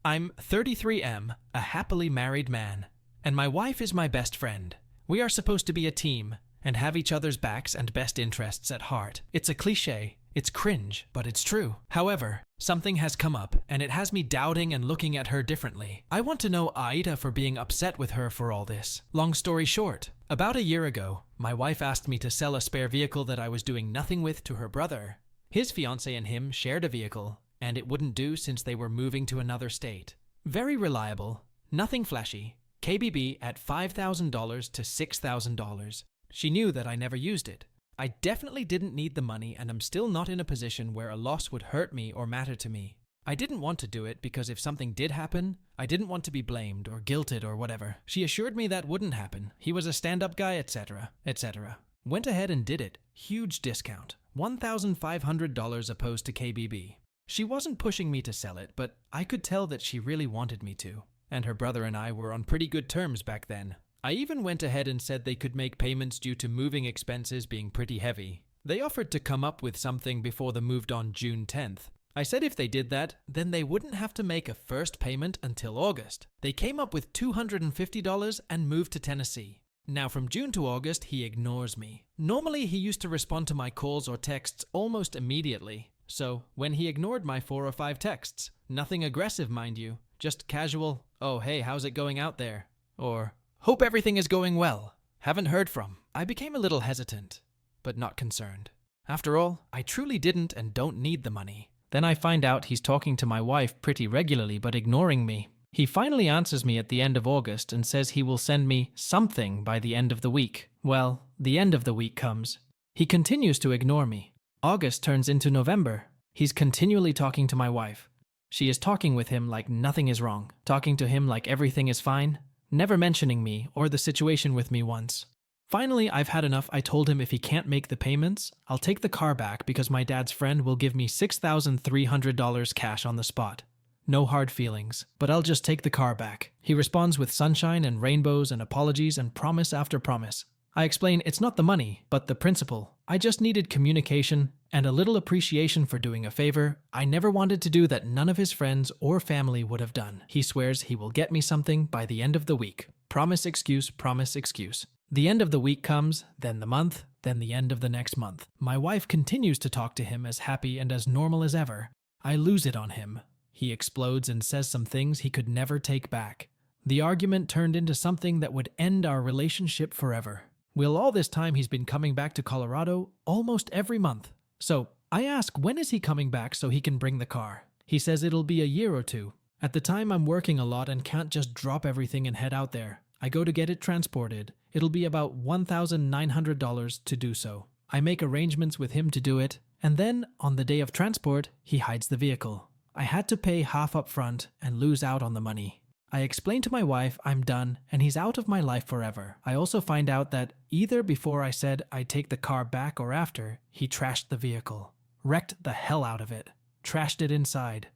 A: I'm 33M, a happily married man, and my wife is my best friend. We are supposed to be a team and have each other's backs and best interests at heart. It's a cliche, it's cringe, but it's true. However, something has come up and it has me doubting and looking at her differently. I want to know AITA for being upset with her for all this. Long story short, about a year ago, my wife asked me to sell a spare vehicle that I was doing nothing with to her brother. His fiancée and him shared a vehicle, and it wouldn't do since they were moving to another state. Very reliable, nothing flashy, KBB at $5,000 to $6,000. She knew that I never used it. I definitely didn't need the money, and I'm still not in a position where a loss would hurt me or matter to me. I didn't want to do it because if something did happen, I didn't want to be blamed or guilted or whatever. She assured me that wouldn't happen. He was a stand-up guy, etc., etc. Went ahead and did it. Huge discount. $1,500 opposed to KBB. She wasn't pushing me to sell it, but I could tell that she really wanted me to. And her brother and I were on pretty good terms back then. I even went ahead and said they could make payments due to moving expenses being pretty heavy. They offered to come up with something before the moved on June 10th. I said if they did that, then they wouldn't have to make a first payment until August. They came up with $250 and moved to Tennessee. Now from June to August, he ignores me. Normally, he used to respond to my calls or texts almost immediately. So, when he ignored my 4 or 5 texts, nothing aggressive mind you, just casual, oh hey, how's it going out there? Or, hope everything is going well. Haven't heard from. I became a little hesitant, but not concerned. After all, I truly didn't and don't need the money. Then I find out he's talking to my wife pretty regularly but ignoring me. He finally answers me at the end of August and says he will send me something by the end of the week. Well, the end of the week comes. He continues to ignore me. August turns into November. He's continually talking to my wife. She is talking with him like nothing is wrong, talking to him like everything is fine, never mentioning me or the situation with me once. Finally, I've had enough. I told him if he can't make the payments, I'll take the car back because my dad's friend will give me $6,300 cash on the spot. No hard feelings, but I'll just take the car back. He responds with sunshine and rainbows and apologies and promise after promise. I explain it's not the money, but the principle. I just needed communication and a little appreciation for doing a favor I never wanted to do that none of his friends or family would have done. He swears he will get me something by the end of the week. Promise, excuse, promise, excuse. The end of the week comes, then the month, then the end of the next month. My wife continues to talk to him as happy and as normal as ever. I lose it on him. He explodes and says some things he could never take back. The argument turned into something that would end our relationship forever. Well, all this time he's been coming back to Colorado almost every month. So I ask, when is he coming back so he can bring the car? He says it'll be a year or two. At the time I'm working a lot and can't just drop everything and head out there. I go to get it transported. It'll be about $1,900 to do so. I make arrangements with him to do it, and then, on the day of transport, he hides the vehicle. I had to pay half up front and lose out on the money. I explain to my wife I'm done and he's out of my life forever. I also find out that either before I said I'd take the car back or after, he trashed the vehicle. Wrecked the hell out of it. Trashed it inside.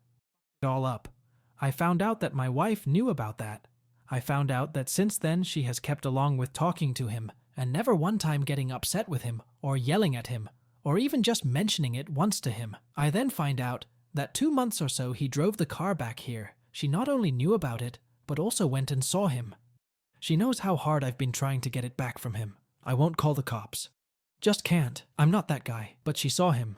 A: It all up. I found out that my wife knew about that. I found out that since then she has kept along with talking to him and never one time getting upset with him or yelling at him or even just mentioning it once to him. I then find out that 2 months or so he drove the car back here. She not only knew about it, but also went and saw him. She knows how hard I've been trying to get it back from him. I won't call the cops. Just can't. I'm not that guy. But she saw him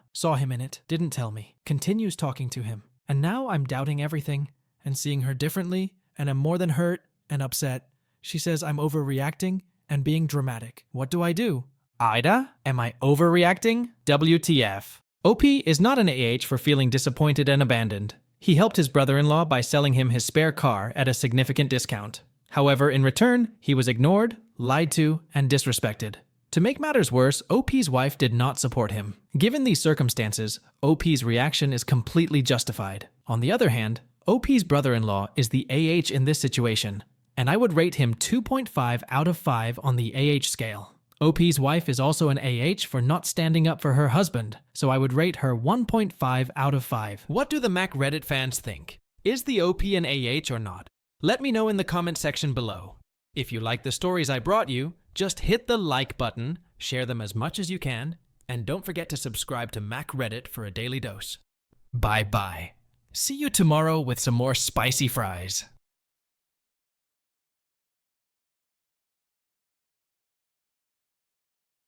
A: in it, didn't tell me, continues talking to him. And now I'm doubting everything and seeing her differently, and I'm more than hurt and upset. She says I'm overreacting and being dramatic. What do I do? AITA? Am I overreacting? WTF. OP is not an AH for feeling disappointed and abandoned. He helped his brother-in-law by selling him his spare car at a significant discount. However, in return, he was ignored, lied to, and disrespected. To make matters worse, OP's wife did not support him. Given these circumstances, OP's reaction is completely justified. On the other hand, OP's brother-in-law is the AH in this situation, and I would rate him 2.5 out of 5 on the AH scale. OP's wife is also an AH for not standing up for her husband, so I would rate her 1.5 out of 5. What do the Mac Reddit fans think? Is the OP an AH or not? Let me know in the comment section below. If you like the stories I brought you, just hit the like button, share them as much as you can, and don't forget to subscribe to Mac Reddit for a daily dose. Bye-bye. See you tomorrow with some more spicy fries.